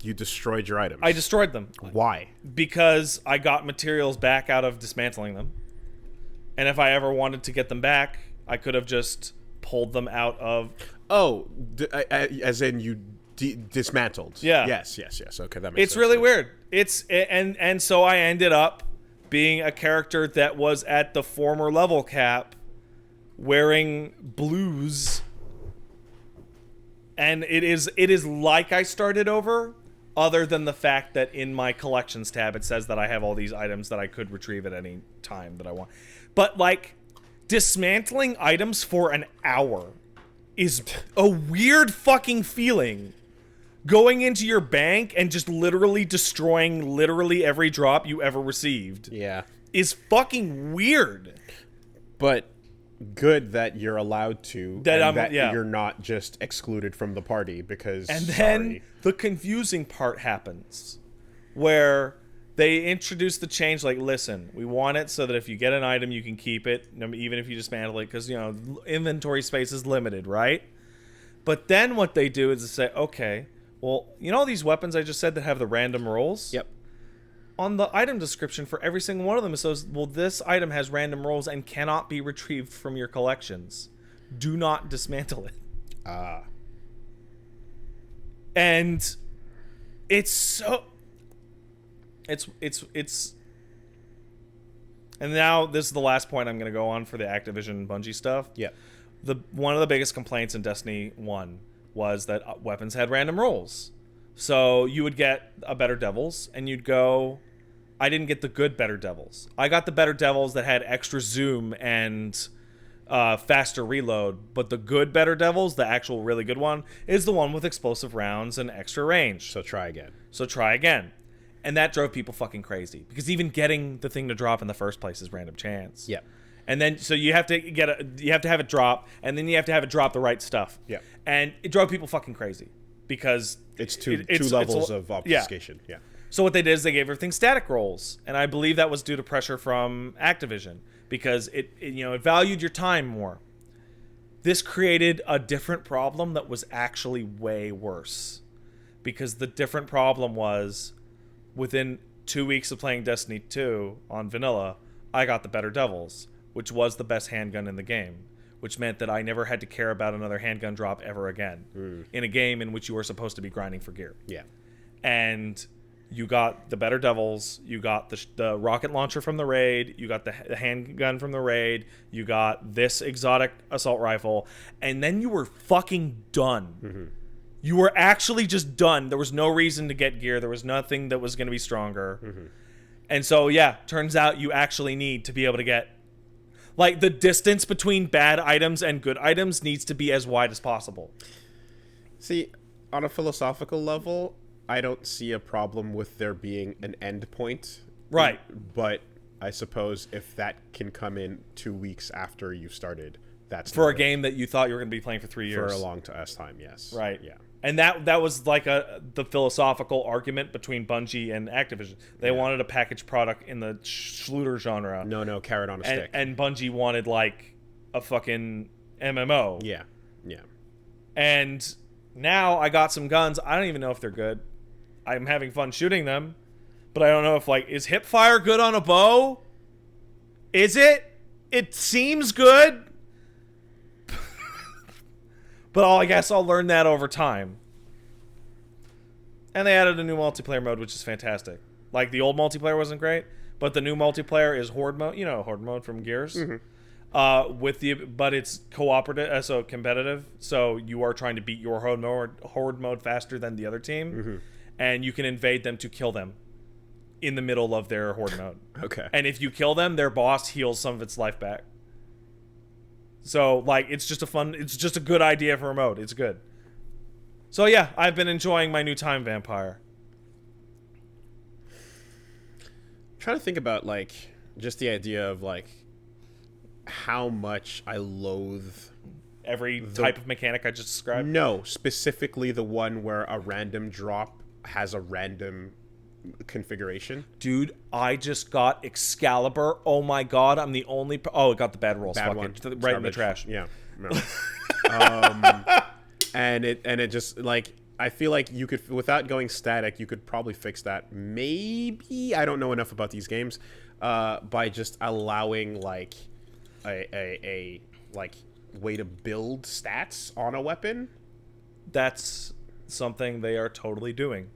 You destroyed your items. I destroyed them. Why? Because I got materials back out of dismantling them. And if I ever wanted to get them back, I could have just pulled them out of... Oh, as in you dismantled. Yeah. Yes. Okay, that makes sense. It's really weird. And so I ended up being a character that was at the former level cap, wearing blues... And it is like I started over, other than the fact that in my collections tab it says that I have all these items that I could retrieve at any time that I want. But like dismantling items for an hour is a weird fucking feeling. Going into your bank and just literally destroying literally every drop you ever received. Yeah. Is fucking weird. But good that you're allowed to, you're not just excluded from the party because. And then the confusing part happens, where they introduce the change. Like, listen, we want it so that if you get an item, you can keep it, even if you dismantle it, because inventory space is limited, right? But then what they do is they say, okay, well, these weapons I just said that have the random rolls. Yep. On the item description for every single one of them, it says, well, this item has random rolls and cannot be retrieved from your collections. Do not dismantle it. And it's so... It's... And now, this is the last point I'm going to go on for the Activision Bungie stuff. Yeah. One of the biggest complaints in Destiny 1 was that weapons had random rolls. So you would get a Better Devils, and you'd go... I didn't get the good Better Devils. I got the Better Devils that had extra zoom and faster reload, but the good Better Devils, the actual really good one, is the one with explosive rounds and extra range. So try again. And that drove people fucking crazy, because even getting the thing to drop in the first place is random chance. Yeah. And then so you have to have it drop, and then you have to have it drop the right stuff. Yeah. And it drove people fucking crazy, because it's two levels of obfuscation. Yeah. So what they did is they gave everything static rolls, and I believe that was due to pressure from Activision, because it valued your time more. This created a different problem that was actually way worse, because the different problem was, within 2 weeks of playing Destiny 2 on vanilla, I got the Better Devils, which was the best handgun in the game, which meant that I never had to care about another handgun drop ever again in a game in which you were supposed to be grinding for gear. Yeah. And you got the Better Devils, you got the rocket launcher from the raid, you got the handgun from the raid, you got this exotic assault rifle, and then you were fucking done. Mm-hmm. You were actually just done. There was no reason to get gear. There was nothing that was going to be stronger. Mm-hmm. And so, yeah, turns out you actually need to be able to get... Like, the distance between bad items and good items needs to be as wide as possible. See, on a philosophical level, I don't see a problem with there being an end point. Right. But I suppose if that can come in 2 weeks after you've started, that's... For a game that you thought you were going to be playing for 3 years. For a long time, yes. Right. Yeah. And that was like the philosophical argument between Bungie and Activision. They wanted a packaged product in the Schluter genre. No, carrot on a stick. And Bungie wanted like a fucking MMO. Yeah. And now I got some guns. I don't even know if they're good. I'm having fun shooting them, but I don't know if is hip fire good on a bow? Is it? It seems good. But I guess I'll learn that over time. And they added a new multiplayer mode, which is fantastic. Like, the old multiplayer wasn't great, but the new multiplayer is Horde mode. You know, Horde mode from Gears. Mm-hmm. But it's cooperative, so competitive. So you are trying to beat your Horde mode faster than the other team. Mm-hmm. And you can invade them to kill them in the middle of their Horde mode. Okay. And if you kill them, their boss heals some of its life back. So, it's just a good idea for a mode. It's good. So yeah, I've been enjoying my new time vampire. I'm trying to think about like just the idea of like how much I loathe Every type of mechanic I just described. No, specifically the one where a random drop has a random configuration. Dude, I just got Excalibur. Oh my god, I'm the only... it got the bad rolls. Bad Fuck one. it. Right in the trash. Yeah. No. And it just like I feel like you could, without going static, you could probably fix that. Maybe, I don't know enough about these games, by just allowing like a like way to build stats on a weapon. That's something they are totally doing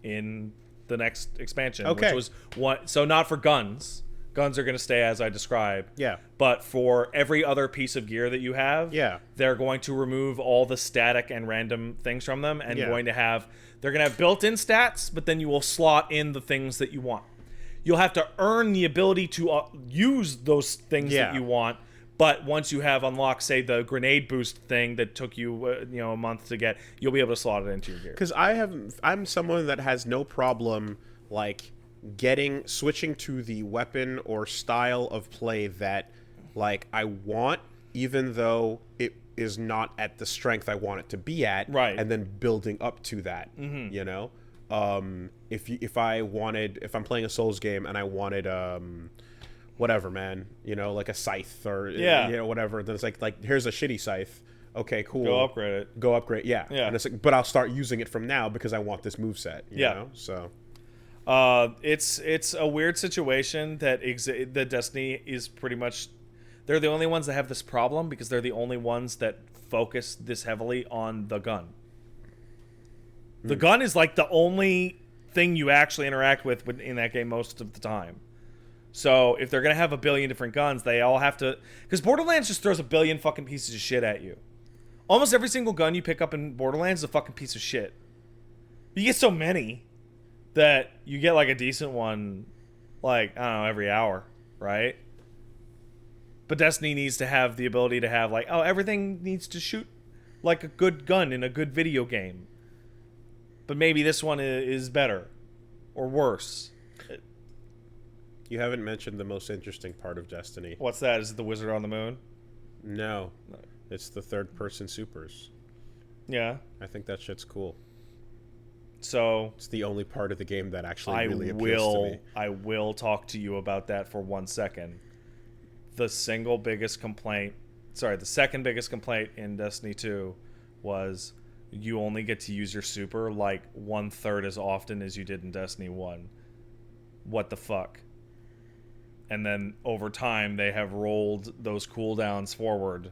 in the next expansion. Okay. Which was one. So not for guns. Guns are going to stay as I described. Yeah. But for every other piece of gear that you have, Yeah. they're going to remove all the static and random things from them, and Yeah. they're going to have built-in stats, but then you will slot in the things that you want. You'll have to earn the ability to use those things that you want. But once you have unlocked, say, the grenade boost thing that took you, a month to get, you'll be able to slot it into your gear. Because I'm someone that has no problem like switching to the weapon or style of play that like I want, even though it is not at the strength I want it to be at, right? And then building up to that, you know. If I'm playing a Souls game and I wanted whatever, man, like a scythe or whatever, then it's like here's a shitty scythe. Okay, cool. Go upgrade it. Go upgrade, yeah. And it's like, but I'll start using it from now because I want this moveset. You know? So it's a weird situation that that Destiny is pretty much, they're the only ones that have this problem because they're the only ones that focus this heavily on the gun. The gun is like the only thing you actually interact with in that game most of the time. So if they're going to have a billion different guns, they all have to... Because Borderlands just throws a billion fucking pieces of shit at you. Almost every single gun you pick up in Borderlands is a fucking piece of shit. You get so many that you get like a decent one, like, I don't know, every hour, right? But Destiny needs to have the ability to have like, everything needs to shoot like a good gun in a good video game. But maybe this one is better or worse. You haven't mentioned the most interesting part of Destiny. What's that? Is it the Wizard on the Moon? No. It's the third-person supers. Yeah. I think that shit's cool. So... It's the only part of the game that actually really appeals to me. I will talk to you about that for 1 second. The second biggest complaint in Destiny 2 was you only get to use your super like 1/3 as often as you did in Destiny 1. What the fuck? And then over time they have rolled those cooldowns forward.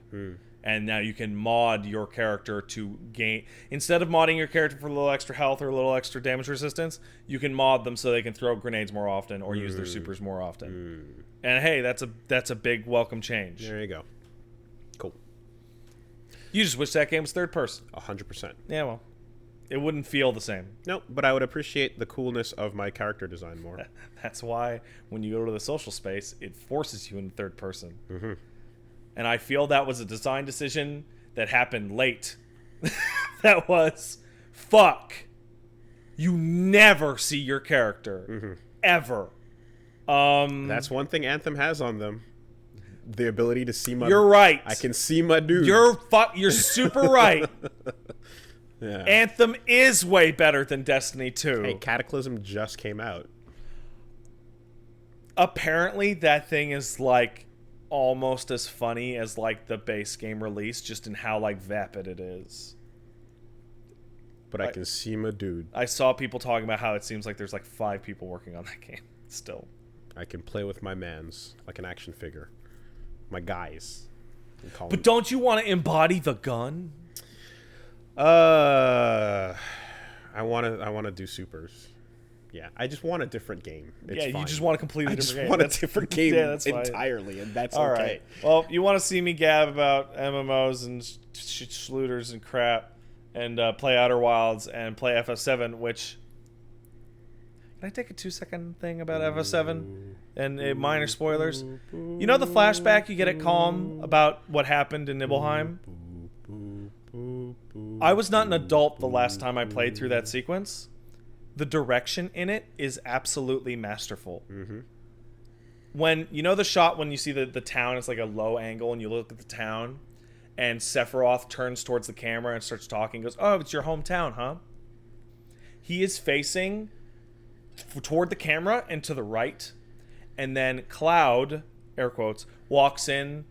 And now you can mod your character to gain, instead of modding your character for a little extra health or a little extra damage resistance, you can mod them so they can throw grenades more often or use their supers more often. And hey, that's a big welcome change. There you go. Cool. You just wish that game was third person. 100%. Yeah, well, it wouldn't feel the same. Nope, but I would appreciate the coolness of my character design more. That's why when you go to the social space, it forces you in third person. And I feel that was a design decision that happened late. That was, fuck. You never see your character. Ever. That's one thing Anthem has on them. The ability to see my... You're right. I can see my dude. You're super right. Yeah. Anthem is way better than Destiny 2. Hey, Cataclysm just came out. Apparently, that thing is like almost as funny as like the base game release, just in how like vapid it is. But I can see my dude. I saw people talking about how it seems like there's like 5 people working on that game still. I can play with my mans like an action figure. My guys. But don't you want to embody the gun? I want to do supers. Yeah, I just want a different game. It's fine. You just want a completely different game. I just want a different game entirely, and that's all okay. Right. Well, you want to see me gab about MMOs and schlooters and crap, and play Outer Wilds and play FF7, which... Can I take a 2-second thing about FF7? And minor spoilers. You know the flashback you get at Calm about what happened in Nibelheim? I was not an adult the last time I played through that sequence. The direction in it is absolutely masterful. Mm-hmm. When you know the shot when you see the town, it's like a low angle, and you look at the town, and Sephiroth turns towards the camera and starts talking. Goes, "Oh, it's your hometown, huh?" He is facing toward the camera and to the right, and then Cloud, air quotes, walks in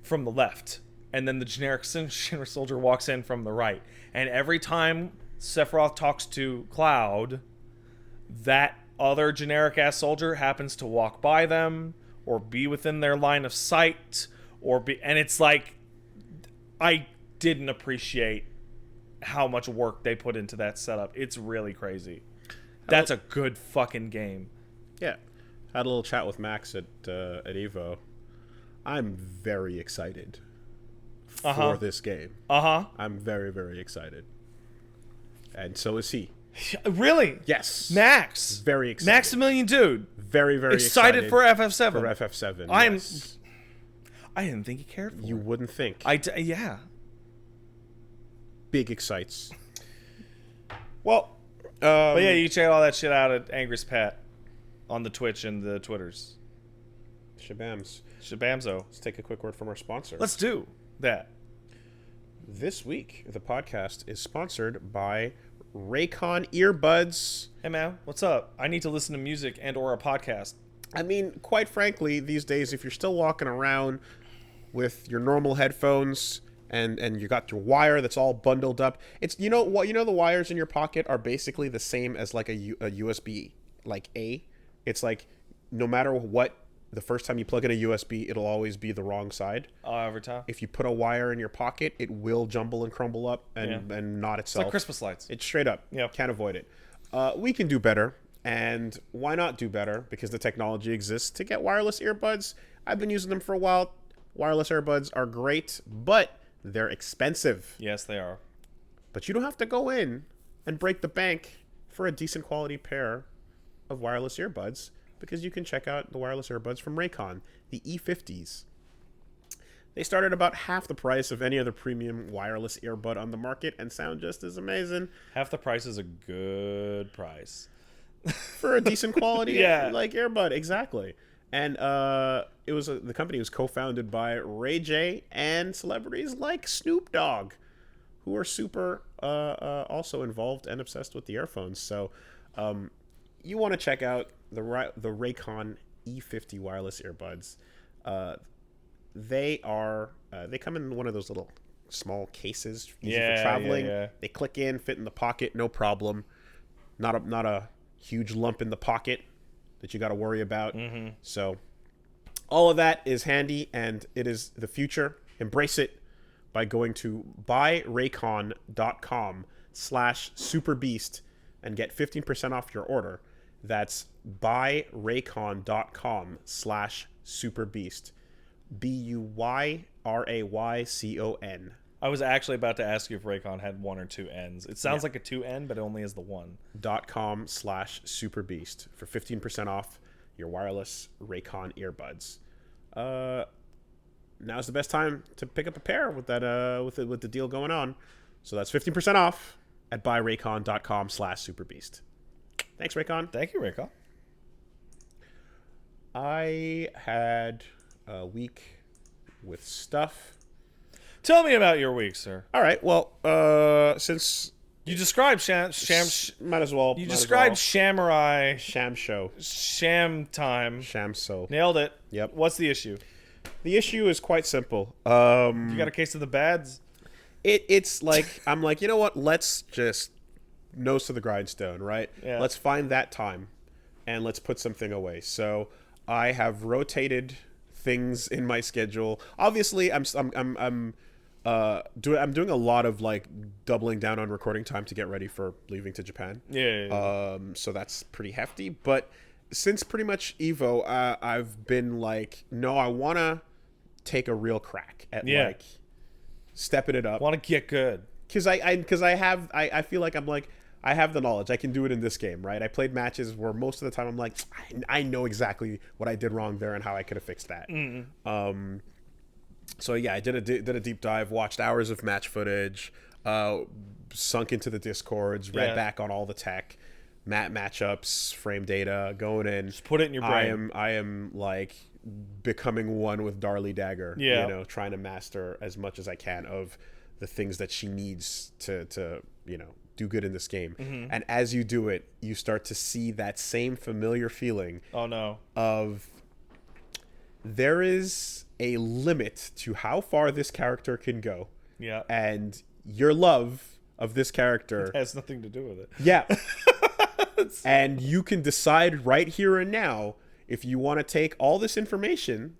from the left, and then the generic Shinra soldier walks in from the right. And every time Sephiroth talks to Cloud, that other generic ass soldier happens to walk by them or be within their line of sight, and it's like, I didn't appreciate how much work they put into that setup. It's really crazy. That's a good fucking game. Yeah. Had a little chat with Max at Evo. I'm very excited for this game. I'm very, very excited. And so is he. Really? Yes. Max. Very excited. Maximilian dude. Very, very excited for FF7. For FF7. Yes. I didn't think he cared for You it. wouldn't think. Yeah. Big excites. Well, but yeah, you check all that shit out at Angry's Pat on the Twitch and the Twitters. Shabams. Shabamzo. Let's take a quick word from our sponsor. Let's do that. This week, the podcast is sponsored by Raycon earbuds. Hey man, what's up? I need to listen to music and or a podcast. I mean, quite frankly, these days, if you're still walking around with your normal headphones and you got your wire that's all bundled up, it's the wires in your pocket are basically the same as like a USB like A. It's like no matter what, the first time you plug in a USB, it'll always be the wrong side. Every time. If you put a wire in your pocket, it will jumble and crumble up and knot itself. It's like Christmas lights. It's straight up. Yeah. Can't avoid it. We can do better. And why not do better? Because the technology exists to get wireless earbuds. I've been using them for a while. Wireless earbuds are great, but they're expensive. Yes, they are. But you don't have to go in and break the bank for a decent quality pair of wireless earbuds, because you can check out the wireless earbuds from Raycon, the E50s. They start at about half the price of any other premium wireless earbud on the market and sound just as amazing. Half the price is a good price. For a decent quality like earbud, exactly. And the company was co-founded by Ray J and celebrities like Snoop Dogg, who are super also involved and obsessed with the earphones. So you want to check out the Raycon E50 wireless earbuds. They come in one of those little small cases, easy for traveling. They click in, fit in the pocket, no problem. Not a huge lump in the pocket that you got to worry about. Mm-hmm. So all of that is handy, and it is the future. Embrace it by going to buyraycon.com/superbeast and get 15% off your order. That's buyraycon.com/superbeast. BUYRAYCON. I was actually about to ask you if Raycon had one or two N's. It sounds like a 2N, but it only is the one. .com/superbeast for 15% off your wireless Raycon earbuds. Now's the best time to pick up a pair with that with the deal going on. So that's 15% off at buyraycon.com/superbeast. Thanks, Raycon. Thank you, Raycon. I had a week with stuff. Tell me about your week, sir. All right. Well, since you described might as well. You described Shamurai. Sham show. Sham time. Sham so. Nailed it. Yep. What's the issue? The issue is quite simple. You got a case of the bads? It's like, I'm like, you know what? Let's just nose to the grindstone, right? Yeah. Let's find that time, and let's put something away. So I have rotated things in my schedule. Obviously, I'm doing a lot of like doubling down on recording time to get ready for leaving to Japan. Yeah. So that's pretty hefty. But since pretty much Evo, I've been like, no, I want to take a real crack at like stepping it up. Want to get good? Because I feel like I have the knowledge. I can do it in this game, right? I played matches where most of the time I'm like, I know exactly what I did wrong there and how I could have fixed that. Mm-hmm. So yeah, I did a deep dive, watched hours of match footage. sunk into the discords, read back on all the tech, matchups, frame data, going in. Just put it in your brain. I am like becoming one with Darlie Dagger. Yeah. You know, trying to master as much as I can of the things that she needs to you know, do good in this game. And as you do it, you start to see that same familiar feeling. Oh no. Of there is a limit to how far this character can go. Yeah. And your love of this character it has nothing to do with it. Yeah. And you can decide right here and now if you want to take all this information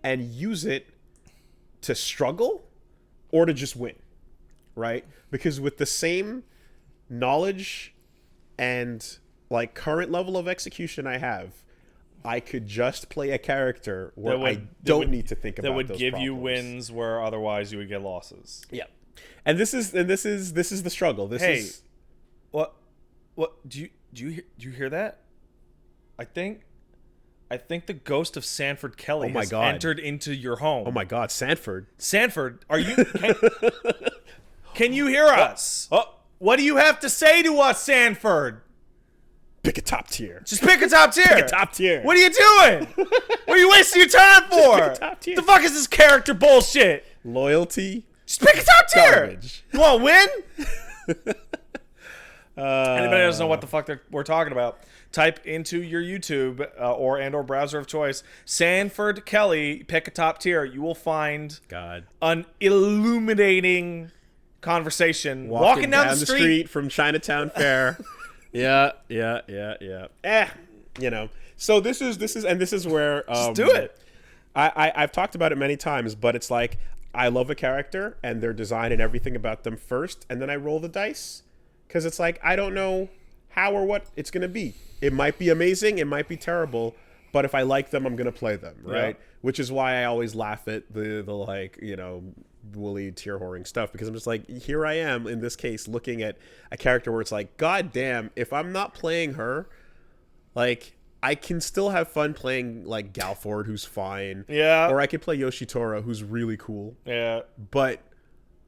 and use it to struggle or to just win, right? Because with the same knowledge and like current level of execution I have, I could just play a character where I don't need to think about those that would give problems. you wins where otherwise you would get losses. Yeah. And this is the struggle. This is what do you hear that? I think the ghost of Sanford Kelly has entered into your home. Oh my God, Sanford, are you? Can you hear us? What do you have to say to us, Sanford? Pick a top tier. Just pick a top tier. Pick a top tier. What are you doing? What are you wasting your time for? Just pick a top tier. The fuck is this character bullshit? Loyalty. Just pick a top tier. Garbage. You want to win? Anybody doesn't know what the fuck we're talking about, type into your YouTube or browser of choice Sanford Kelly, pick a top tier. You will find an illuminating conversation walking down the street from Chinatown Fair. Yeah. You know. So this is where just do it. I've talked about it many times, but it's like I love a character and their design and everything about them first, and then I roll the dice. Because it's like, I don't know how or what it's going to be. It might be amazing. It might be terrible. But if I like them, I'm going to play them, right? Yeah. Which is why I always laugh at the like, you know, woolly tier whoring stuff. Because I'm just like, here I am, in this case, looking at a character where it's like, God damn, if I'm not playing her, like, I can still have fun playing, like, Galford, who's fine. Yeah. Or I could play Yoshitora, who's really cool. Yeah. But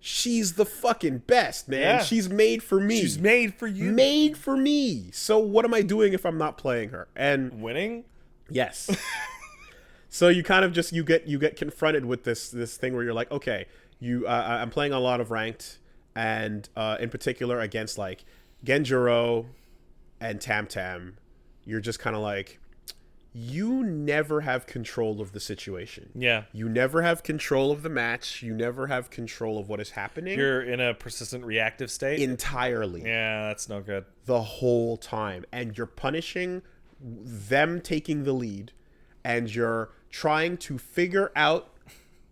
she's the fucking best, man. Yeah. She's made for me. She's made for you. Made for me. So what am I doing if I'm not playing her? And winning? Yes. So you kind of just you get confronted with this thing where you're like, okay, I'm playing a lot of ranked, and in particular against like Genjuro and Tam Tam. You're just kind of like, you never have control of the situation. Yeah. You never have control of the match. You never have control of what is happening. You're in a persistent reactive state? Entirely. Yeah, that's no good. The whole time. And you're punishing them taking the lead, and you're trying to figure out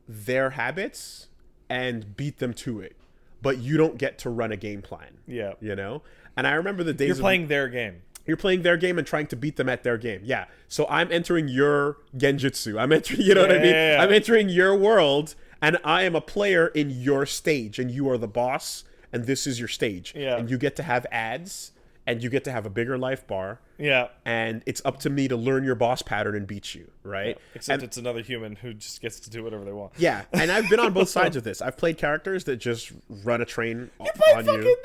their habits and beat them to it. But you don't get to run a game plan. Yeah. You know? And I remember the days You're playing their game. You're playing their game and trying to beat them at their game. Yeah. So I'm entering your genjutsu. I'm entering, you know what I mean? Yeah. I'm entering your world, and I am a player in your stage, and you are the boss, and this is your stage. Yeah. And you get to have ads, and you get to have a bigger life bar. Yeah. And it's up to me to learn your boss pattern and beat you, right? Yeah. Except it's another human who just gets to do whatever they want. Yeah. And I've been on both sides of this. I've played characters that just run a train on you. You played fucking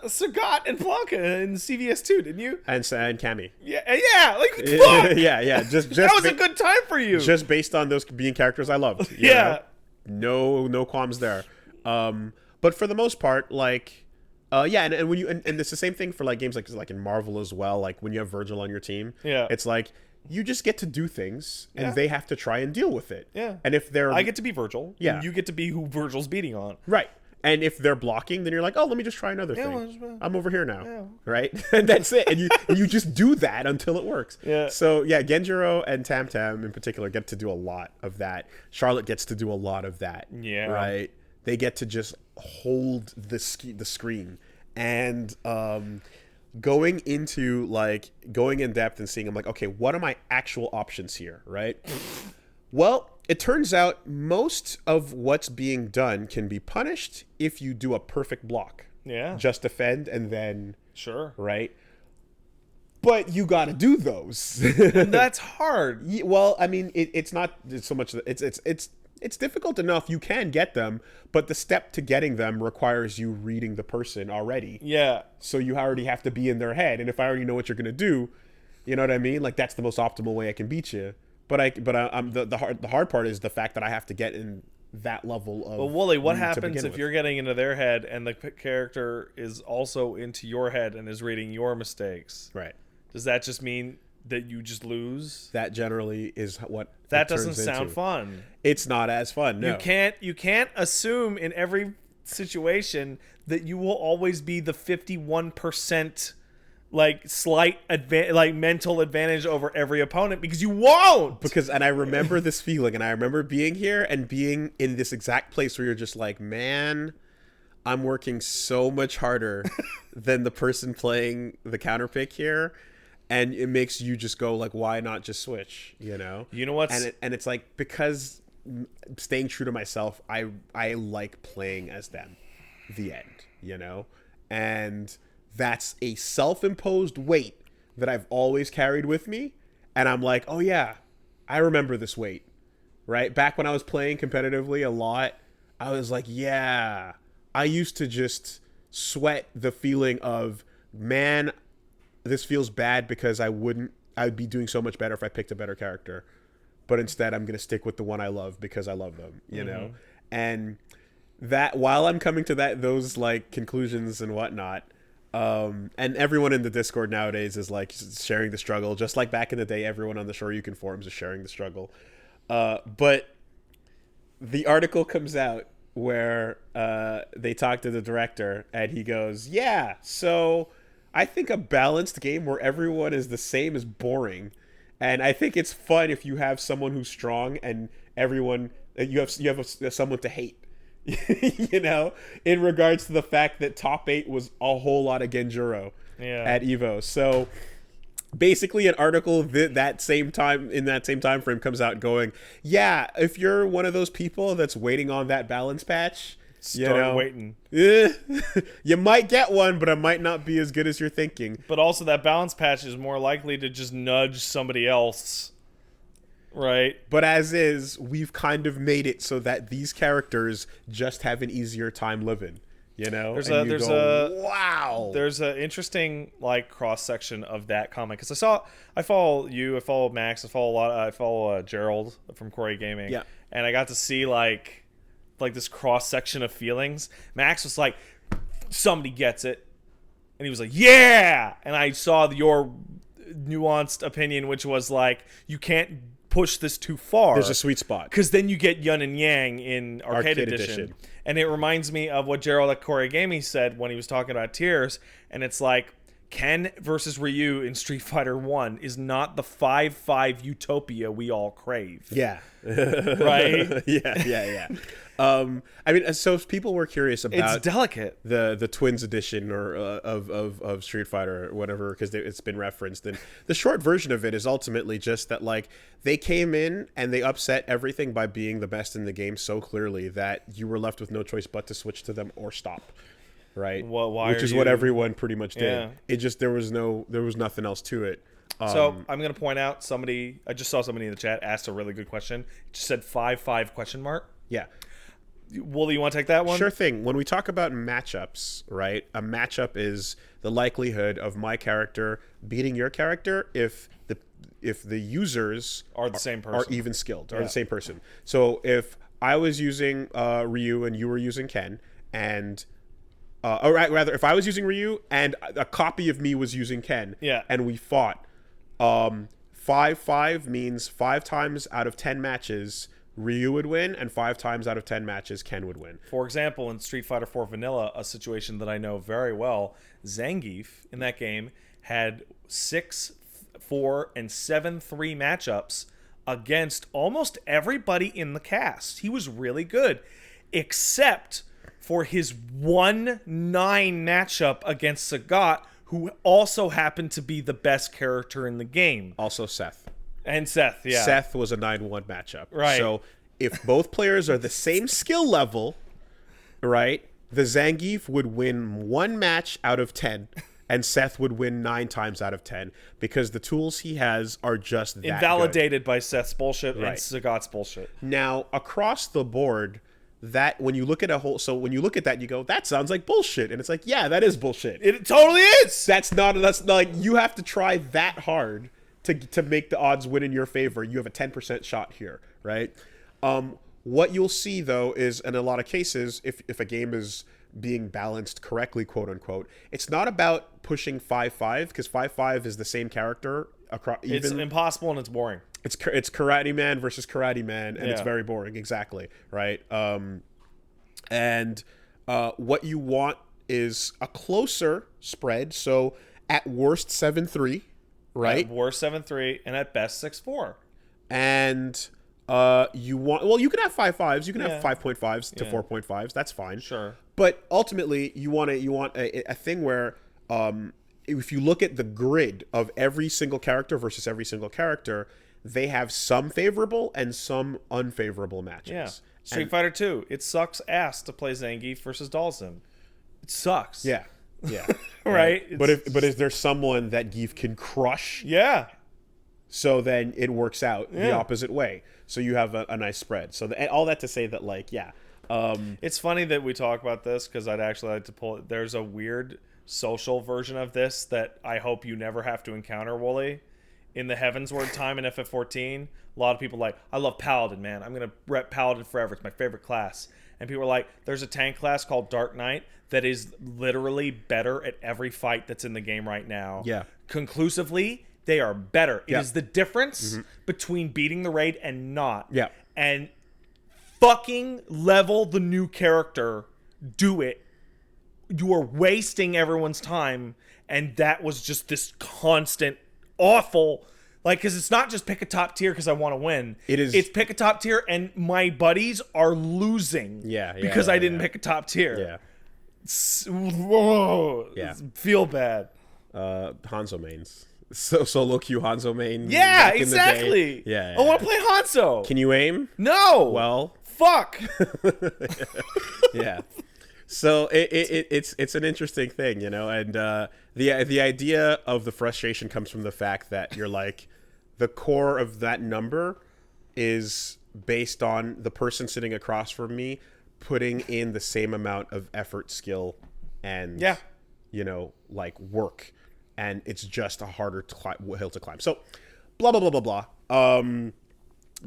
Sagat and Blanca in CVS2, didn't you? And Cammy. Yeah. Like, fuck! yeah. Just that was a good time for you. Just based on those being characters I loved. Yeah. No qualms there. But for the most part, like... and when you and it's the same thing for like games like in Marvel as well. Like when you have Virgil on your team, it's like you just get to do things, and they have to try and deal with it. Yeah, and if they're I get to be Virgil, and you get to be who Virgil's beating on. Right, and if they're blocking, then you're like, oh, let me just try another thing. I'm over here now, right? And that's it. And you just do that until it works. Yeah. So yeah, Genjuro and Tam Tam in particular get to do a lot of that. Charlotte gets to do a lot of that. Yeah. Right. They get to just hold the screen, and going in depth and seeing, I'm like, okay, what are my actual options here, right? Well, it turns out most of what's being done can be punished if you do a perfect block. Yeah. Just defend and then... Sure. Right? But you got to do those. And that's hard. Well, I mean, it's not so much... it's difficult enough. You can get them, but the step to getting them requires you reading the person already. Yeah. So you already have to be in their head. And if I already know what you're going to do, you know what I mean? Like, that's the most optimal way I can beat you. I'm the hard part is the fact that I have to get in that level of. Well, Wooly, what happens if you're getting into their head and the character is also into your head and is reading your mistakes? Right. Does that just mean that you just lose? That generally is what that doesn't sound fun. It's not as fun. No. You can't assume in every situation that you will always be the 51% like slight mental advantage over every opponent, because you won't. And I remember this feeling, and I remember being here and being in this exact place where you're just like, man, I'm working so much harder than the person playing the counterpick here. And it makes you just go like, why not just switch? You know what? And it's like, because staying true to myself, I like playing as them, the end. You know, and that's a self-imposed weight that I've always carried with me. And I'm like, oh yeah, I remember this weight. Right back when I was playing competitively a lot, I was like, yeah, I used to just sweat the feeling of, man, this feels bad because I'd be doing so much better if I picked a better character. But instead, I'm going to stick with the one I love because I love them, you know? And that, while I'm coming to those like conclusions and whatnot, and everyone in the Discord nowadays is like sharing the struggle, just like back in the day, everyone on the Shoryuken forums is sharing the struggle. But the article comes out where they talk to the director and he goes, yeah, so I think a balanced game where everyone is the same is boring, and I think it's fun if you have someone who's strong and everyone you have someone to hate. You know, in regards to the fact that top 8 was a whole lot of Genjuro at Evo. So basically, an article that same time frame comes out going, yeah, if you're one of those people that's waiting on that balance patch, Start waiting. You might get one, but it might not be as good as you're thinking. But also, that balance patch is more likely to just nudge somebody else, right? But as is, we've kind of made it so that these characters just have an easier time living. You know, there's an interesting like cross section of that comic, because I follow you, I follow Max, I follow Gerald from Corey Gaming, and I got to see like this cross section of feelings. Max was like, somebody gets it, and he was like, yeah, and I saw your nuanced opinion, which was like, you can't push this too far. There's a sweet spot, because then you get Yun and Yang in Arcade Edition. And it reminds me of what Gerald at Corey Gaming said when he was talking about tiers, and it's like, Ken versus Ryu in Street Fighter 1 is not the 5-5 utopia we all crave. Yeah. Right? Yeah. I mean, so people were curious about it's delicate, the Twins edition or of Street Fighter or whatever, because it's been referenced, and the short version of it is ultimately just that like they came in and they upset everything by being the best in the game so clearly that you were left with no choice but to switch to them or stop. Right, well, which is what everyone pretty much did. Yeah. It just there was nothing else to it. So I'm gonna point out I just saw somebody in the chat asked a really good question. It just said 5-5 ? Yeah. Wooly, you want to take that one? Sure thing. When we talk about matchups, right? A matchup is the likelihood of my character beating your character if the users are the same person, are even skilled, are the same person. So if I was using Ryu and you were using Ken, and or rather, if I was using Ryu and a copy of me was using Ken, and we fought, 5-5 means 5 times out of 10 matches Ryu would win, and 5 times out of 10 matches Ken would win. For example, in Street Fighter 4 Vanilla, a situation that I know very well, Zangief in that game had 6-4 and 7-3 matchups against almost everybody in the cast. He was really good, except for his 1-9 matchup against Sagat, who also happened to be the best character in the game. Also Seth. And Seth, yeah. Seth was a 9-1 matchup. Right. So if both players are the same skill level, right, the Zangief would win 1 match out of 10, and Seth would win 9 times out of 10 because the tools he has are just that invalidated by Seth's bullshit and Right. Sagat's bullshit. Now, across the board, that when you look at when you look at that, you go, that sounds like bullshit. And it's like, yeah, that is bullshit. It totally is. That's not like, you have to try that hard to make the odds win in your favor. You have a 10% shot here, right? What you'll see, though, is in a lot of cases, if a game is being balanced correctly, quote unquote, it's not about pushing 5-5, because 5-5 is the same character across. It's impossible and it's boring. It's Karate Man versus Karate Man, and it's very boring. Exactly, right? What you want is a closer spread. So at worst 7-3, right? At worst 7-3, and at best 6-4. And you want, you can have 5-5s, you can have 5.5s to 4.5s. That's fine. Sure. But ultimately, you want a thing where if you look at the grid of every single character versus every single character, they have some favorable and some unfavorable matches. Yeah. Street Fighter 2, it sucks ass to play Zangief versus Dalsim. It sucks. Yeah. Yeah. Right? But is there someone that Geef can crush? Yeah. So then it works out the opposite way. So you have a nice spread. So all that to say that, like, it's funny that we talk about this because I'd actually like to pull. There's a weird social version of this that I hope you never have to encounter, Wooly. In the Heavensward time in FF14, a lot of people are like, I love Paladin, man. I'm going to rep Paladin forever. It's my favorite class. And people are like, there's a tank class called Dark Knight that is literally better at every fight that's in the game right now. Yeah. Conclusively, they are better. It is the difference between beating the raid and not. Yeah. And fucking level the new character. Do it. You are wasting everyone's time. And that was just this constant awful, like, because it's not just pick a top tier because I want to win. It's pick a top tier and my buddies are losing. Because I didn't pick a top tier. Whoa. Feel bad. Hanzo mains. Solo queue Hanzo main. Yeah, exactly. Yeah. I want to play Hanzo. Can you aim? No. Well, fuck. Yeah. So it's an interesting thing, and the idea of the frustration comes from the fact that you're like, the core of that number is based on the person sitting across from me putting in the same amount of effort, skill, and like work, and it's just a harder hill to climb. So, blah blah blah blah blah. A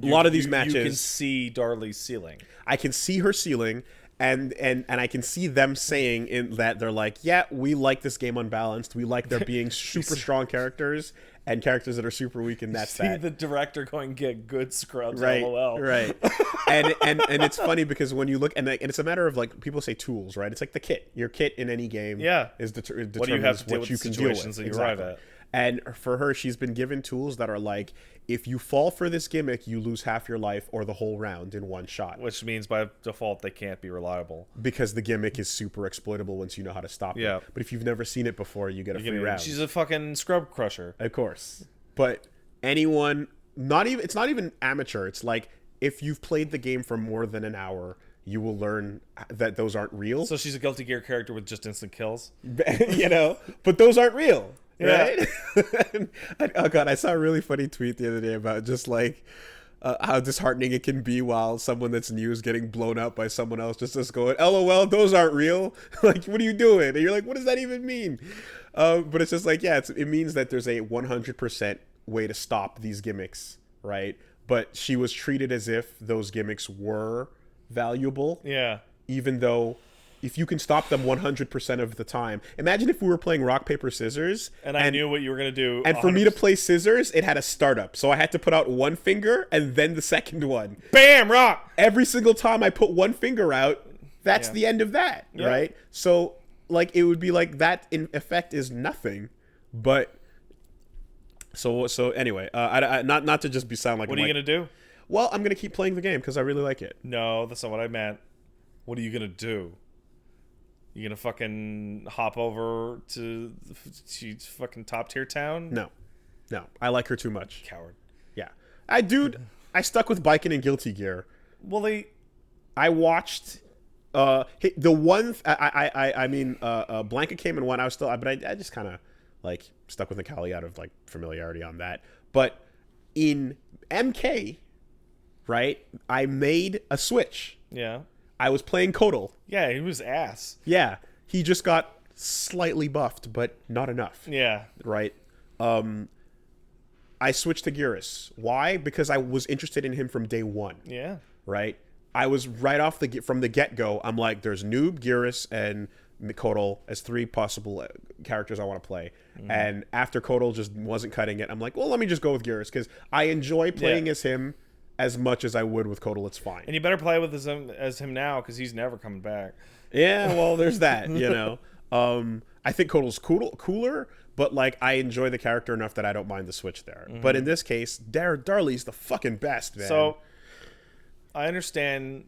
lot of these matches, you can see Darley's ceiling. I can see her ceiling. And I can see them saying in that they're like, yeah, we like this game unbalanced. We like there being super strong characters and characters that are super weak, and that's that. See the director going, get good scrubs, right, LOL. Right. and it's funny because when you look, and it's a matter of, like, people say tools, right? It's like the kit. Your kit in any game is determines what do you have to deal with you the can deal with. situations that you Exactly. arrive at. And for her, she's been given tools that are like, if you fall for this gimmick, you lose half your life or the whole round in one shot. Which means by default they can't be reliable. Because the gimmick is super exploitable once you know how to stop it. But if you've never seen it before, you get a free round. She's a fucking scrub crusher. Of course. But anyone, it's not even amateur. It's like, if you've played the game for more than an hour, you will learn that those aren't real. So she's a Guilty Gear character with just instant kills? But those aren't real. Right? Oh god, I saw a really funny tweet the other day about just like how disheartening it can be while someone that's new is getting blown up by someone else, just going, LOL, those aren't real. Like, what are you doing? And you're like, what does that even mean? But it's just like, it means that there's a 100% way to stop these gimmicks, right? But she was treated as if those gimmicks were valuable. Yeah. Even though, if you can stop them 100% of the time. Imagine if we were playing rock, paper, scissors. And I knew what you were going to do. And 100%. For me to play scissors, it had a startup. So I had to put out one finger and then the second one. Bam, rock! Every single time I put one finger out, that's the end of that, right? So, like, it would be like that in effect is nothing. But, so anyway, not to just sound like... What are you going to do? Well, I'm going to keep playing the game because I really like it. No, that's not what I meant. What are you going to do? You gonna fucking hop over to fucking top tier town? No, I like her too much. Coward. Yeah, I stuck with Biking and Guilty Gear. Well, I watched The one I mean, Blanca came in one. I was still, but I just kind of like stuck with the caveat of like familiarity on that. But in MK, right, I made a switch. Yeah. I was playing Kotal. Yeah, he was ass. Yeah, he just got slightly buffed, but not enough. Yeah. Right. I switched to Geras. Why? Because I was interested in him from day one. Yeah. Right. I was right off from the get go. I'm like, there's Noob, Geras, and Kotal as three possible characters I want to play. And after Kotal just wasn't cutting it, I'm like, well, let me just go with Geras because I enjoy playing as him as much as I would with Kotal. It's fine. And you better play with as him now because he's never coming back. Yeah, well, there's that, you know. I think Kotal's cooler, but like I enjoy the character enough that I don't mind the switch there. But in this case, Darley's the fucking best, man. So I understand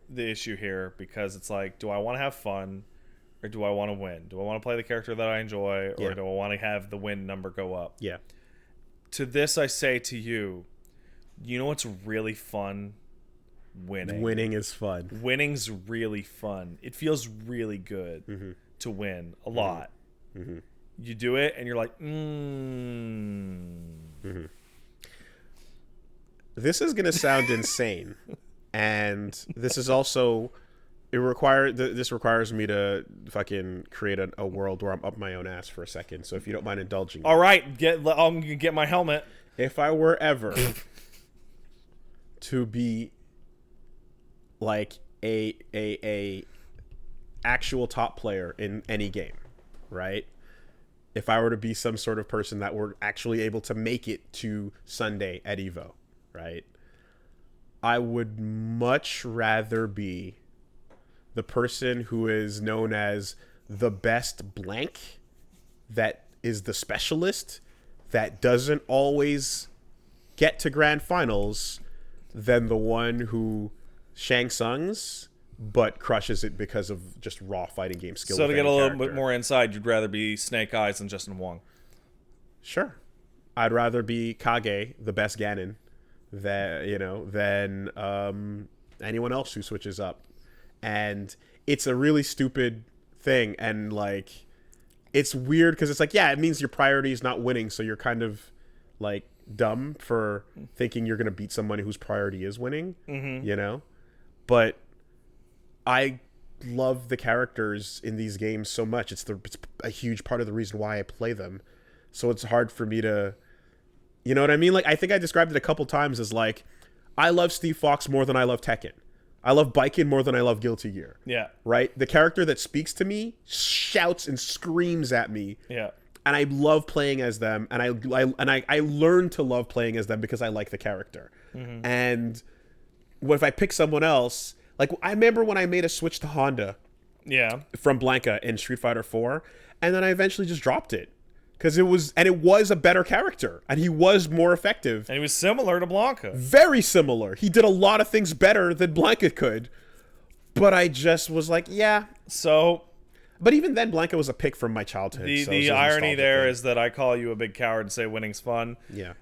the issue here because it's like, do I want to have fun or do I want to win? Do I want to play the character that I enjoy or do I want to have the win number go up? Yeah. To this, I say to you, you know what's really fun? Winning. Winning is fun. Winning's really fun. It feels really good to win a lot. You do it and you're like, This is gonna sound insane, and this is also this requires me to fucking create a world where I'm up my own ass for a second. So if you don't mind indulging me. All right, I'll get my helmet. If I were ever to be like a actual top player in any game, right? If I were to be some sort of person that were actually able to make it to Sunday at Evo, right? I would much rather be the person who is known as the best blank, that is the specialist, that doesn't always get to grand finals, than the one who Shang Tsung's but crushes it because of just raw fighting game skill. So to get a little bit more inside, you'd rather be Snake Eyes than Justin Wong. Sure. I'd rather be Kage, the best Ganon, than anyone else who switches up. And it's a really stupid thing, and like it's weird because it's like, yeah, it means your priority is not winning, so you're kind of like dumb for thinking you're gonna beat someone whose priority is winning, you know? But I love the characters in these games so much. It's a huge part of the reason why I play them. So it's hard for me to, you know what I mean? Like, I think I described it a couple times as like, I love Steve Fox more than I love Tekken. I love Biken more than I love Guilty Gear. Yeah. Right? The character that speaks to me shouts and screams at me. Yeah. And I love playing as them, and I learned to love playing as them because I like the character. And what if I pick someone else? Like, I remember when I made a switch to Honda, from Blanca in Street Fighter 4, and then I eventually just dropped it because it was a better character, and he was more effective, and he was similar to Blanca. Very similar. He did a lot of things better than Blanca could, but I just was like, yeah. So. But even then, Blanca was a pick from my childhood. The irony there is that I call you a big coward and say winning's fun. Yeah.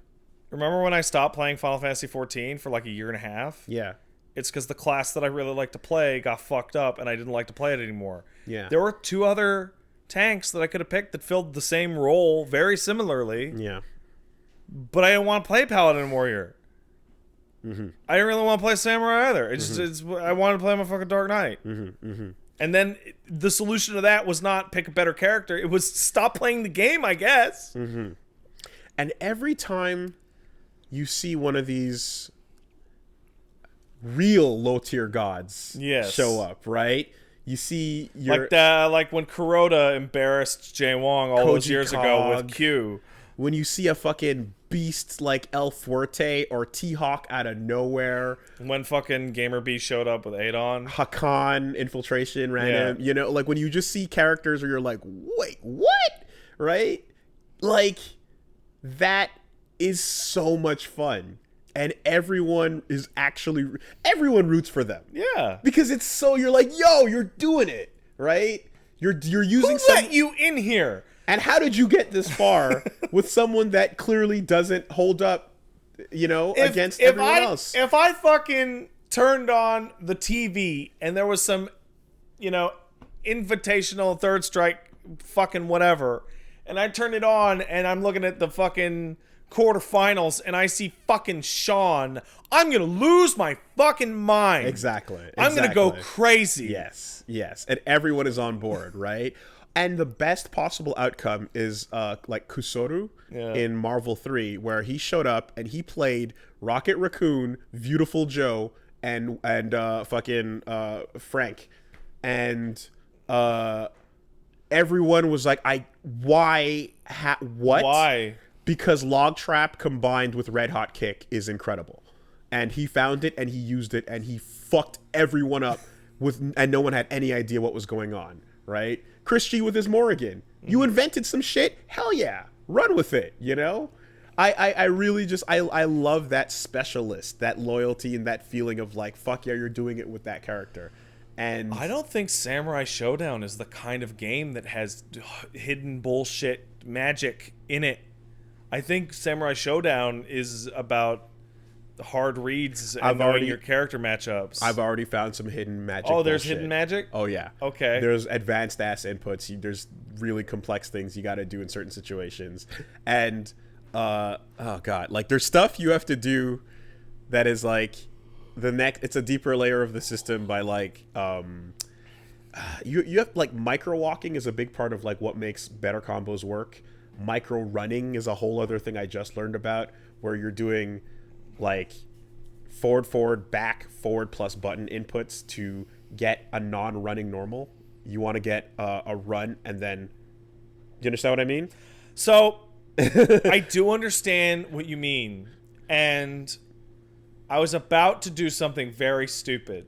Remember when I stopped playing Final Fantasy XIV for like a year and a half? Yeah. It's because the class that I really like to play got fucked up and I didn't like to play it anymore. Yeah. There were two other tanks that I could have picked that filled the same role very similarly. Yeah. But I didn't want to play Paladin and Warrior. I didn't really want to play Samurai either. I wanted to play my fucking Dark Knight. And then the solution to that was not pick a better character. It was stop playing the game, I guess. And every time you see one of these real low-tier gods show up, right? You see like when Kuroda embarrassed Jay Wong all those years ago with Q. When you see a fucking beast like El Fuerte or T-Hawk out of nowhere. When fucking Gamer B showed up with Adon. Hakan infiltration random. You know, like when you just see characters where you're like, wait, what? Right? Like, that is so much fun. And everyone roots for them. Yeah. Because it's so, you're like, yo, you're doing it, right? You're using Who let you in here? And how did you get this far with someone that clearly doesn't hold up, against everyone else? If I fucking turned on the TV and there was some invitational, third strike, fucking whatever. And I turn it on and I'm looking at the fucking quarterfinals and I see fucking Sean. I'm going to lose my fucking mind. Exactly. I'm going to go crazy. Yes. And everyone is on board, right? And the best possible outcome is like Kusoru in Marvel 3, where he showed up and he played Rocket Raccoon, Beautiful Joe, and fucking Frank. And everyone was like, what? Why? Because Log Trap combined with Red Hot Kick is incredible. And he found it and he used it and he fucked everyone up and no one had any idea what was going on, right? Chris G with his Morrigan. You invented some shit? Hell yeah. Run with it, I really just I love that specialist, that loyalty and that feeling of like, fuck yeah, you're doing it with that character. And I don't think Samurai Showdown is the kind of game that has hidden bullshit magic in it. I think Samurai Showdown is about hard reads and knowing your character matchups. I've already found some hidden magic. Oh, there's bullshit. hidden magic? Oh, yeah. Okay. There's advanced ass inputs. There's really complex things you got to do in certain situations. And, oh, God. Like, there's stuff you have to do that is, like, it's a deeper layer of the system by, like, you have, like, micro walking is a big part of, like, what makes better combos work. Micro running is a whole other thing I just learned about, where you're doing like forward, back, forward plus button inputs to get a non-running normal. You want to get a run and then, you understand what I mean? So I do understand what you mean. And I was about to do something very stupid.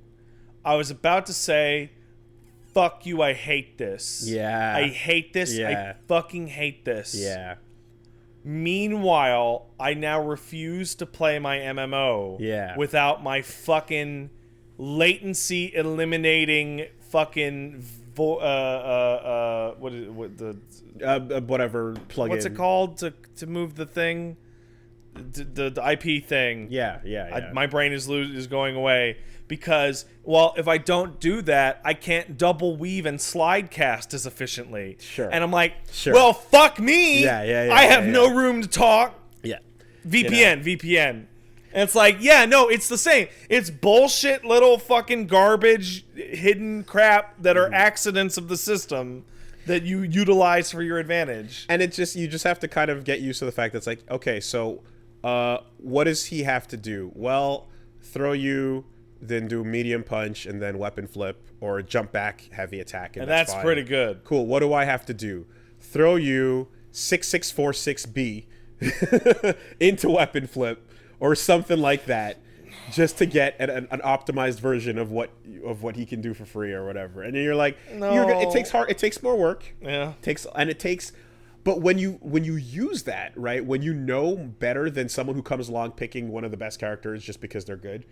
I was about to say, fuck you, I hate this. Yeah. I hate this. Yeah. I fucking hate this. Yeah. Meanwhile, I now refuse to play my MMO without my fucking latency eliminating fucking whatever plugin. What's it called to move the thing? The IP thing. Yeah. My brain is going away because, well, if I don't do that, I can't double weave and slide cast as efficiently. Sure. And I'm like, well, fuck me. Yeah. I have no room to talk. Yeah. VPN. And it's like, yeah, no, it's the same. It's bullshit little fucking garbage hidden crap that are accidents of the system that you utilize for your advantage. And you just have to kind of get used to the fact that it's like, okay, so what does he have to do? Well, throw you, then do medium punch and then weapon flip, or jump back, heavy attack, and that's fine. Pretty good. Cool. What do I have to do? Throw you 6646B into weapon flip or something like that, just to get an optimized version of what he can do for free or whatever. And you're like, no. It takes more work. Yeah. But when you use that, right, when you know better than someone who comes along picking one of the best characters just because they're good,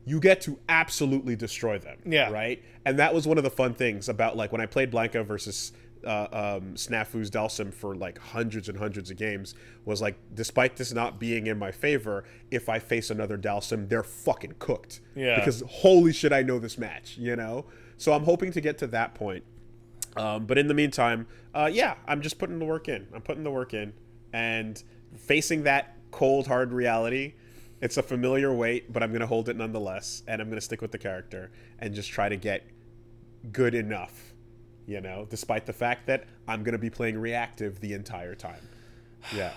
you get to absolutely destroy them. Yeah. Right? And that was one of the fun things about, like, when I played Blanca versus Snafu's Dhalsim for, like, hundreds and hundreds of games, was like, despite this not being in my favor, if I face another Dhalsim, they're fucking cooked. Yeah. Because holy shit, I know this match, So I'm hoping to get to that point. But in the meantime, I'm just putting the work in. I'm putting the work in. And facing that cold, hard reality, it's a familiar weight, but I'm going to hold it nonetheless. And I'm going to stick with the character and just try to get good enough, despite the fact that I'm going to be playing reactive the entire time. Yeah.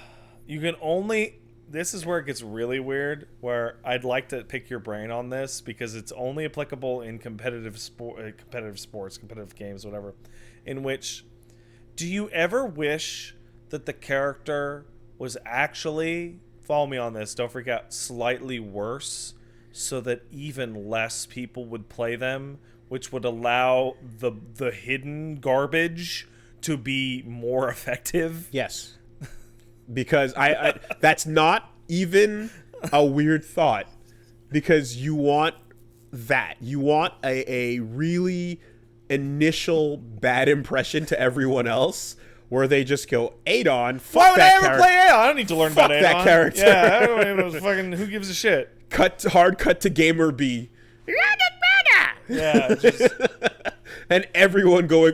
You can only... This is where it gets really weird, where I'd like to pick your brain on this, because it's only applicable in competitive sports, competitive games, whatever, in which, do you ever wish that the character was actually, follow me on this, don't freak out, slightly worse, so that even less people would play them, which would allow the hidden garbage to be more effective? Yes. Because I that's not even a weird thought, because you want that. You want a really initial bad impression to everyone else, where they just go, Adon, fuck Why would that I ever play Adon? I don't need to learn about Adon. That character. Yeah, I don't even fucking, who gives a shit? Hard cut to Gamer B. Yeah, just... and everyone going,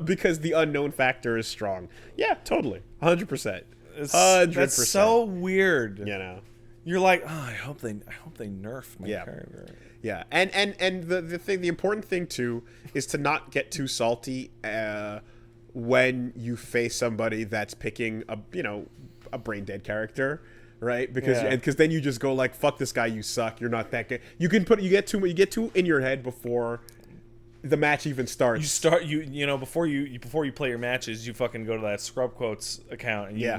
because the unknown factor is strong. Yeah, totally. 100%. 100%. That's so weird. You know. You're like, oh, I hope they nerf my character. Yeah, and the important thing too is to not get too salty when you face somebody that's picking a brain dead character, right? Because then you just go like, fuck this guy, you suck, you're not that good. You get too in your head before the match even starts. Before you play your matches, you fucking go to that Scrub Quotes account and you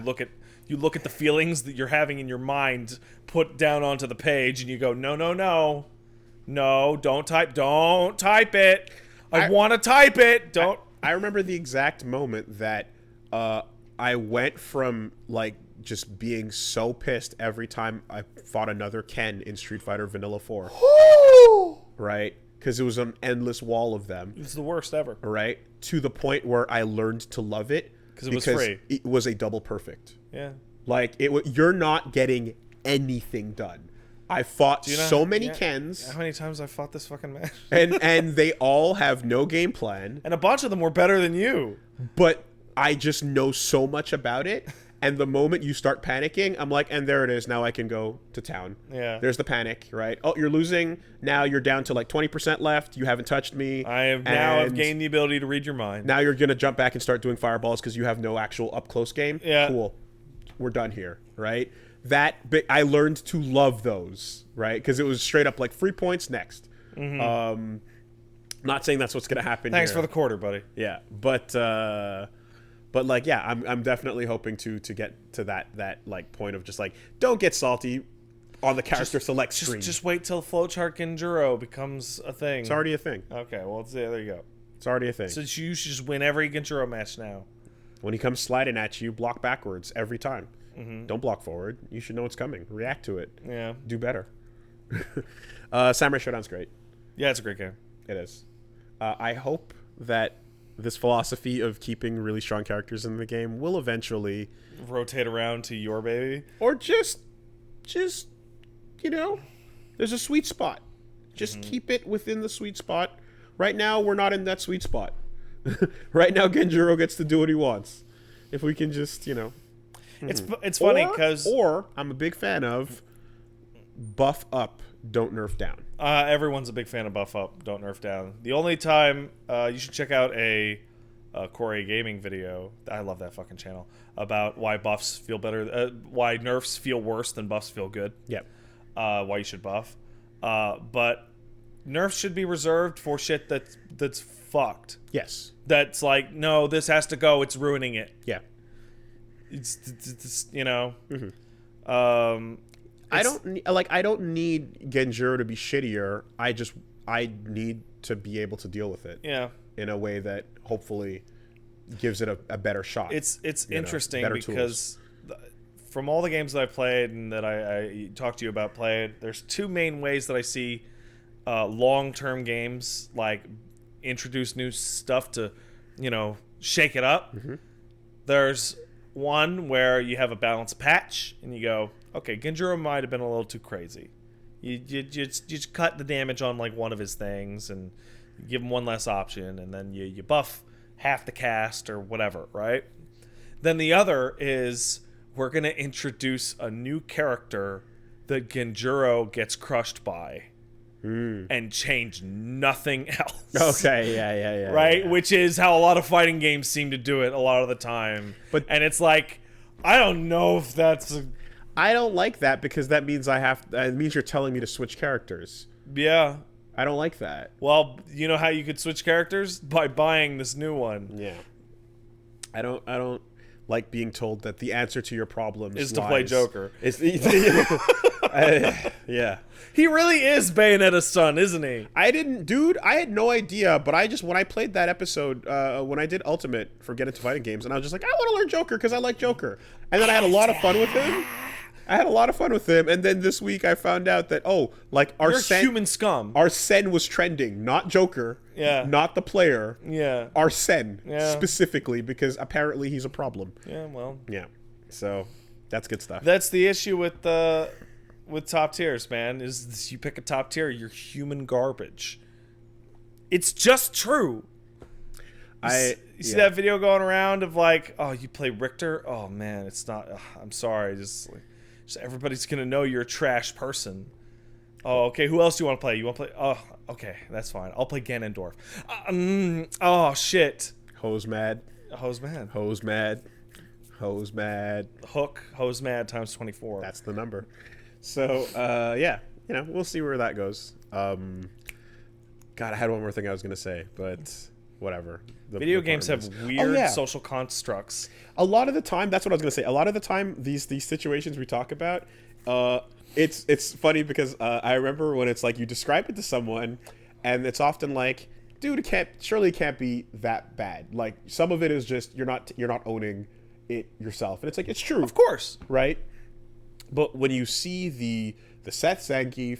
look at the feelings that you're having in your mind put down onto the page, and you go, no, don't type it. I want to type it. Don't. I remember the exact moment that I went from like just being so pissed every time I fought another Ken in Street Fighter Vanilla 4. Right? Because it was an endless wall of them. It was the worst ever. Right? To the point where I learned to love it. Because it was free. It was a double perfect. Yeah. Like, you're not getting anything done. I fought so many Kens. How many times I fought this fucking match? and they all have no game plan. And a bunch of them were better than you. But I just know so much about it. And the moment you start panicking, I'm like, and there it is. Now I can go to town. Yeah. There's the panic, right? Oh, you're losing. Now you're down to like 20% left. You haven't touched me. I've gained the ability to read your mind. Now you're going to jump back and start doing fireballs because you have no actual up-close game. Yeah. Cool. We're done here, right? I learned to love those, right? Because it was straight up like free points next. Mm-hmm. Not saying that's what's going to happen. Thanks here. for the quarter, buddy. Yeah, but like, yeah, I'm definitely hoping to get to that like point of just like, don't get salty on the character select screen. Just wait till Flowchart Genjuro becomes a thing. It's already a thing. Okay, well, there you go. It's already a thing. So you should just win every Genjuro match now. When he comes sliding at you, block backwards every time. Mm-hmm. Don't block forward. You should know it's coming. React to it. Yeah. Do better. Samurai Showdown's great. Yeah, it's a great game. It is. I hope that this philosophy of keeping really strong characters in the game will eventually rotate around to your baby, or just there's a sweet spot. Just keep it within the sweet spot. Right now, we're not in that sweet spot. Right now, Genjuro gets to do what he wants. If we can just, It's funny because... Or, I'm a big fan of buff up, don't nerf down. Everyone's a big fan of buff up, don't nerf down. The only time... you should check out a Corey Gaming video. I love that fucking channel. About why buffs feel better... why nerfs feel worse than buffs feel good. Yep. Why you should buff. But nerfs should be reserved for shit that's fucked. Yes. That's like, no, this has to go. It's ruining it. Yeah. It's Mm-hmm. I don't need Genjuro to be shittier. I need to be able to deal with it. Yeah. In a way that hopefully gives it a better shot. It's interesting because from all the games that I played and that I talked to you about playing, there's two main ways that I see long-term games like introduce new stuff to, shake it up. Mm-hmm. There's one where you have a balanced patch and you go, okay, Genjuro might have been a little too crazy. You just cut the damage on like one of his things and give him one less option, and then you buff half the cast or whatever, right? Then the other is we're going to introduce a new character that Genjuro gets crushed by. And change nothing else. Okay, yeah. Right? Yeah. Which is how a lot of fighting games seem to do it a lot of the time. And it's like, I don't know if that's... I don't like that because that means it means you're telling me to switch characters. Yeah. I don't like that. Well, you know how you could switch characters? By buying this new one. Yeah. I don't like being told that the answer to your problem is to play Joker. Yeah. He really is Bayonetta's son, isn't he? I had no idea, but when I played that episode, when I did Ultimate for Get Into Fighting Games, and I was just like, I want to learn Joker because I like Joker. And then I had a lot of fun with him. And then this week I found out that, You're human scum. Arsene was trending, not Joker. Yeah. Not the player. Yeah. Arsene, specifically, because apparently he's a problem. Yeah, well. Yeah. So, that's good stuff. That's the issue with top tiers, man, is you pick a top tier, you're human garbage. It's just true. You see that video going around of like, oh, you play Richter? Oh man, it's not. I'm sorry. Just everybody's gonna know you're a trash person. Oh, okay. Who else do you want to play? You want to play? Oh, okay. That's fine. I'll play Ganondorf. Oh shit. Hose mad. Hose mad. Hose mad. Hose mad. Hook. Hose mad times 24. That's the number. So yeah, we'll see where that goes. God, I had one more thing I was gonna say, but whatever. Video games have weird social constructs. A lot of the time, that's what I was gonna say. A lot of the time, these situations we talk about, it's funny because I remember when it's like you describe it to someone, and it's often like, dude, surely it can't be that bad. Like some of it is just you're not owning it yourself, and it's like it's true, of course, right? But when you see the Seth Zangief,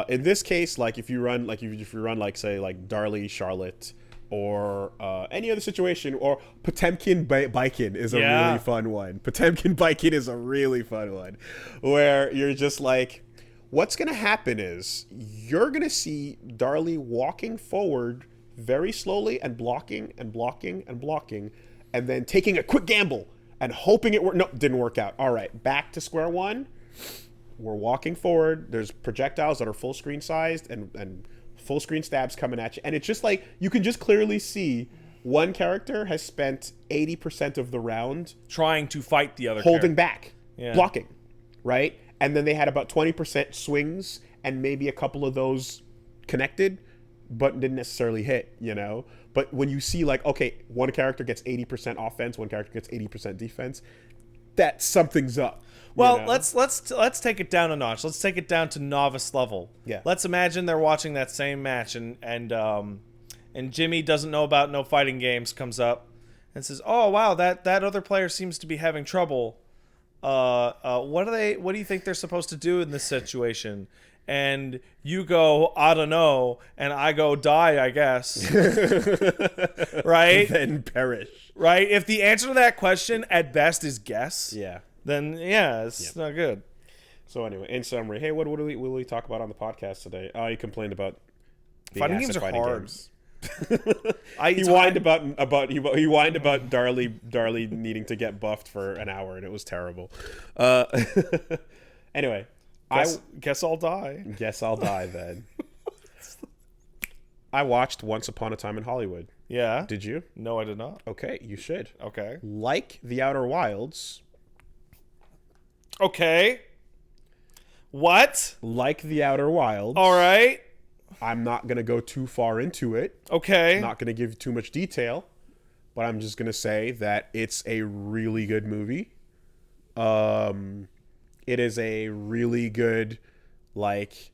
in this case, like if you run like say like Darlie Charlotte. Or any other situation, or Potemkin Bikin is a really fun one. Potemkin Bikin is a really fun one, where you're just like, what's going to happen is you're going to see Darlie walking forward very slowly and blocking and blocking and blocking, and then taking a quick gamble and hoping it worked. No, didn't work out. All right, back to square one. We're walking forward. There's projectiles that are full screen sized and full screen stabs coming at you, and it's just like you can just clearly see one character has spent 80% of the round trying to fight the other holding back, blocking, right? And then they had about 20% swings, and maybe a couple of those connected but didn't necessarily hit, but when you see like, okay, one character gets 80% offense, one character gets 80% defense, that something's up. Well, let's take it down a notch. Let's take it down to novice level. Yeah. Let's imagine they're watching that same match, and Jimmy doesn't know about no fighting games, comes up and says, "Oh wow, that other player seems to be having trouble. What do you think they're supposed to do in this situation?" And you go, "I don't know," and I go, "Die, I guess." Right? Then perish. Right? If the answer to that question at best is guess. Yeah. Then it's not good. So anyway, in summary, hey, what will we talk about on the podcast today? Oh, you complained about fighting games are hard. He whined about Darlie needing to get buffed for an hour, and it was terrible. Anyway, guess I'll die. Guess I'll die then. I watched Once Upon a Time in Hollywood. Yeah. Did you? No, I did not. Okay, you should. Okay. Like The Outer Wilds. Okay. What? Like The Outer Wilds. All right. I'm not going to go too far into it. Okay. I'm not going to give you too much detail, but I'm just going to say that it's a really good movie. It is a really good, like,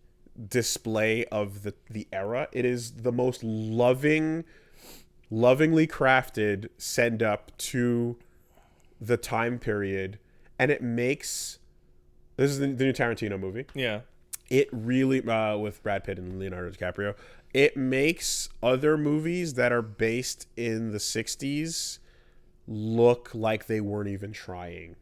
display of the era. It is the most lovingly crafted send up to the time period. And it makes... This is the new Tarantino movie. Yeah. It really... with Brad Pitt and Leonardo DiCaprio. It makes other movies that are based in the 60s look like they weren't even trying.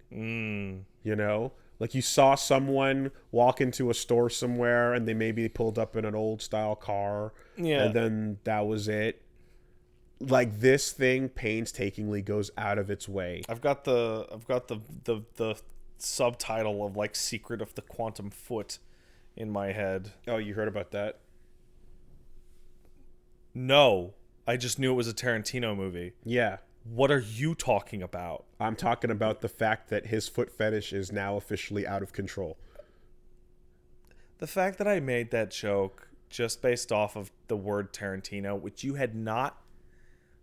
Like you saw someone walk into a store somewhere and they maybe pulled up in an old style car. Yeah. And then that was it. Like this thing painstakingly goes out of its way. I've got the subtitle of like Secret of the Quantum Foot in my head. Oh, you heard about that? No, I just knew it was a Tarantino movie. Yeah. What are you talking about? I'm talking about the fact that his foot fetish is now officially out of control. The fact that I made that joke just based off of the word Tarantino, which you had not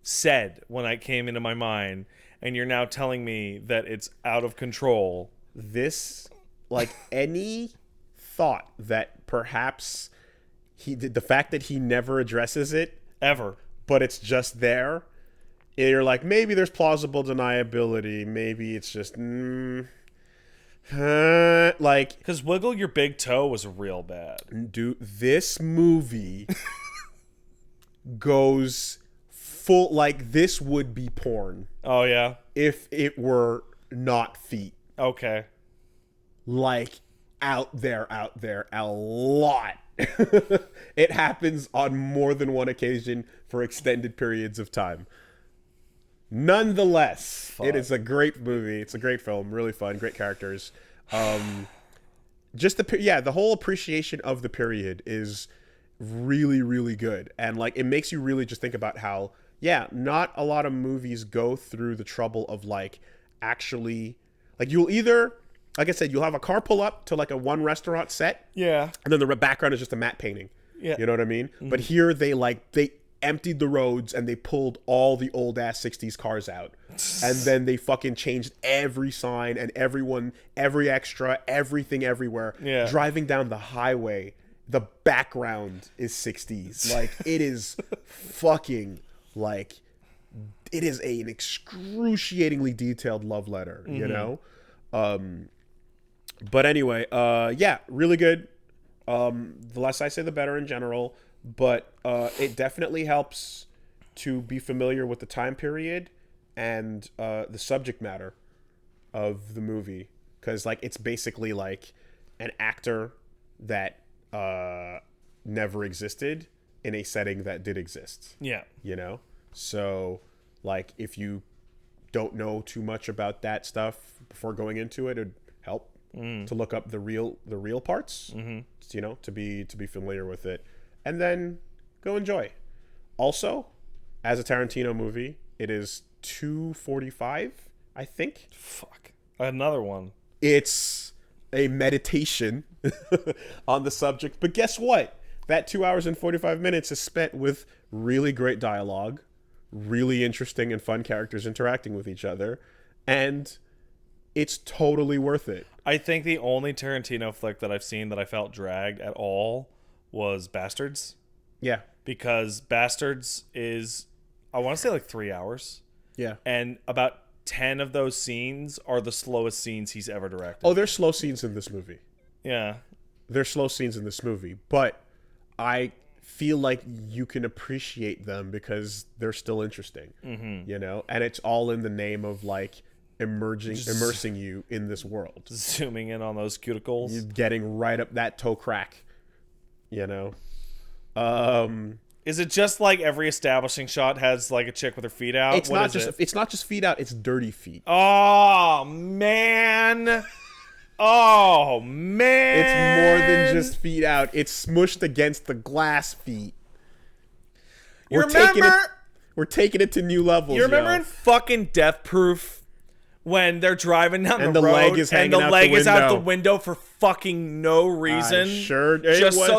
said when I came into my mind, and you're now telling me that it's out of control. This, like any thought that perhaps the fact that he never addresses it ever, but it's just there, you're like, maybe there's plausible deniability, maybe it's just like, because Wiggle Your Big Toe was real bad. Dude, this movie goes full, like, this would be porn. Oh yeah, if it were not feet. Okay. Like, out there a lot. It happens on more than one occasion for extended periods of time. Nonetheless, it is a great movie. It's a great film, really fun, great characters. Just the whole appreciation of the period is really, really good. And like, it makes you really just think about how, not a lot of movies go through the trouble of like actually, like, you'll either, like I said, you'll have a car pull up to like a one restaurant set. Yeah. And then the background is just a matte painting. Yeah. You know what I mean? Mm-hmm. But here they emptied the roads and they pulled all the old ass 60s cars out. And then they fucking changed every sign and every extra, everything everywhere. Yeah. Driving down the highway, the background is 60s. Like, it is fucking, like, it is an excruciatingly detailed love letter, you know? But anyway, really good. The less I say, the better in general. But it definitely helps to be familiar with the time period and the subject matter of the movie. Because, like, it's basically, like, an actor that never existed in a setting that did exist. Yeah. You know? So, like, if you don't know too much about that stuff before going into it, it'd help to look up the real parts, you know, to be familiar with it. And then go enjoy. Also, as a Tarantino movie, it is 2:45, I think. Fuck. Another one. It's a meditation on the subject. But guess what? That 2 hours and 45 minutes is spent with really great dialogue, really interesting and fun characters interacting with each other, and it's totally worth it. I think the only Tarantino flick that I've seen that I felt dragged at all was Bastards. Yeah. Because Bastards is, I want to say, like 3 hours. Yeah. And about 10 of those scenes are the slowest scenes he's ever directed. Oh, there's slow scenes in this movie. Yeah. There's slow scenes in this movie, but I feel like you can appreciate them because they're still interesting, you know? And it's all in the name of, like, immersing you in this world. Zooming in on those cuticles. You're getting right up that toe crack. You know, is it just like every establishing shot has like a chick with her feet out? It's not just feet out. It's dirty feet. Oh man! Oh man! It's more than just feet out. It's smushed against the glass feet. We're taking it to new levels. You remember in fucking Death Proof? When they're driving down the road leg is hanging and the leg is out out the window for fucking no reason. So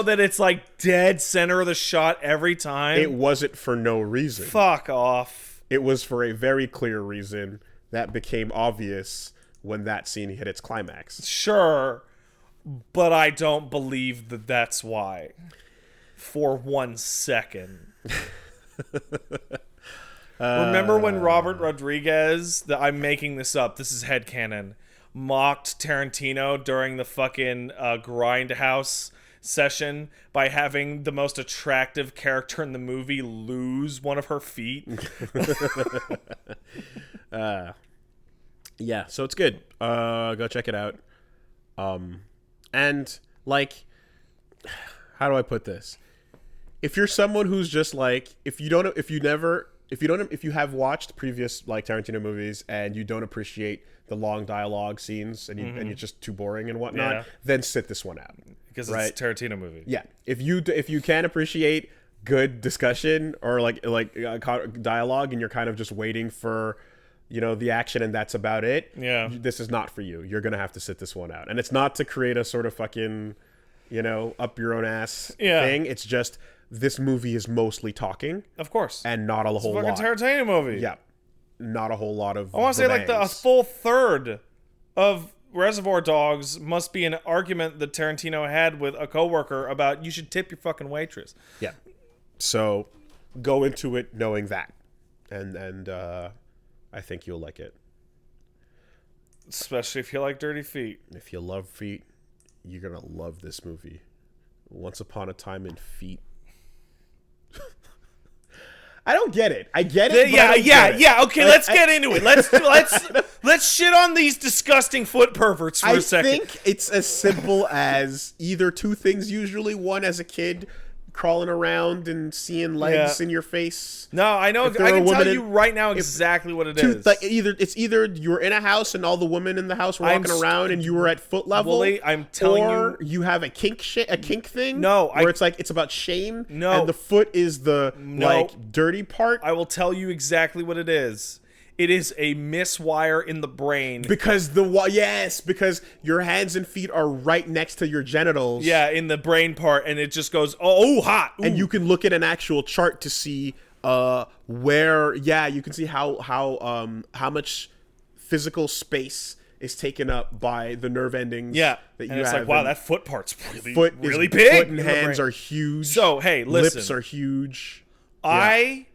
that it's like dead center of the shot every time. It wasn't for no reason. Fuck off. It was for a very clear reason that became obvious when that scene hit its climax. Sure, but I don't believe that that's why. For 1 second. Remember when Robert Rodriguez, I'm making this up, this is headcanon, mocked Tarantino during the fucking Grindhouse session by having the most attractive character in the movie lose one of her feet? Yeah, so it's good. Go check it out. And, like, how do I put this? If you're someone who's just like, if you have watched previous like Tarantino movies and you don't appreciate the long dialogue scenes and and you're just too boring and whatnot, then sit this one out because it's a Tarantino movie. Yeah, if you can appreciate good discussion or like dialogue and you're kind of just waiting for, you know, the action and that's about it. Yeah, this is not for you. You're gonna have to sit this one out, and it's not to create a sort of fucking, you know, up your own ass thing. It's just, this movie is mostly talking, of course, and not a whole lot. It's a fucking Tarantino movie. Yeah, not a whole lot of. I want to say like a full third of Reservoir Dogs must be an argument that Tarantino had with a coworker about you should tip your fucking waitress. Yeah, so go into it knowing that, and I think you'll like it, especially if you like dirty feet. If you love feet, you're gonna love this movie. Once Upon a Time in Feet. I don't get it. I get it. Yeah. Okay, let's get into it. Let's Let's shit on these disgusting foot perverts for a second. I think it's as simple as either two things usually. One, as a kid, crawling around and seeing legs in your face. No, I know. I can tell you right now exactly what it is. Like either you're in a house and all the women in the house were walking around and you were at foot level. Wooly, I'm telling you, or you have a kink thing. No, where it's about shame. No, and the foot is the like dirty part. I will tell you exactly what it is. It is a miswire in the brain. Because because your hands and feet are right next to your genitals. Yeah, in the brain part, and it just goes, oh, hot. Ooh. And you can look at an actual chart to see where, you can see how much physical space is taken up by the nerve endings. Yeah, that you and it's have. Like, wow, that foot part's really big. Foot and hands are huge. So, hey, listen. Lips are huge. I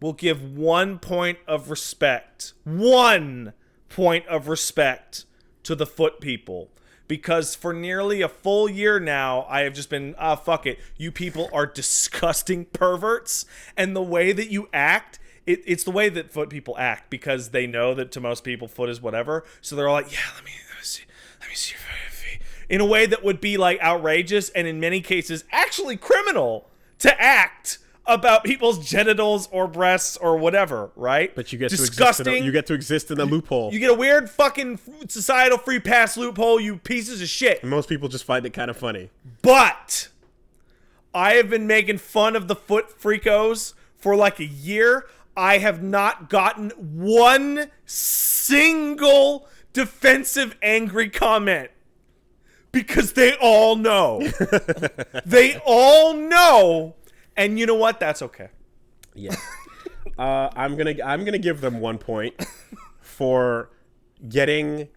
will give 1 point of respect. 1 point of respect to the foot people. Because for nearly a full year now, I have just been, fuck it. You people are disgusting perverts. And the way that you act, it's the way that foot people act. Because they know that to most people, foot is whatever. So they're all like, yeah, let me see your feet. In a way that would be like outrageous and in many cases actually criminal to act about people's genitals or breasts or whatever, right? But you get disgusting. You get to exist in the loophole. You get a weird fucking societal free pass loophole, you pieces of shit. And most people just find it kind of funny. But I have been making fun of the foot freakos for like a year. I have not gotten one single defensive angry comment. Because they all know. They all know. And you know what? That's okay. Yeah. I'm gonna give them 1 point for getting,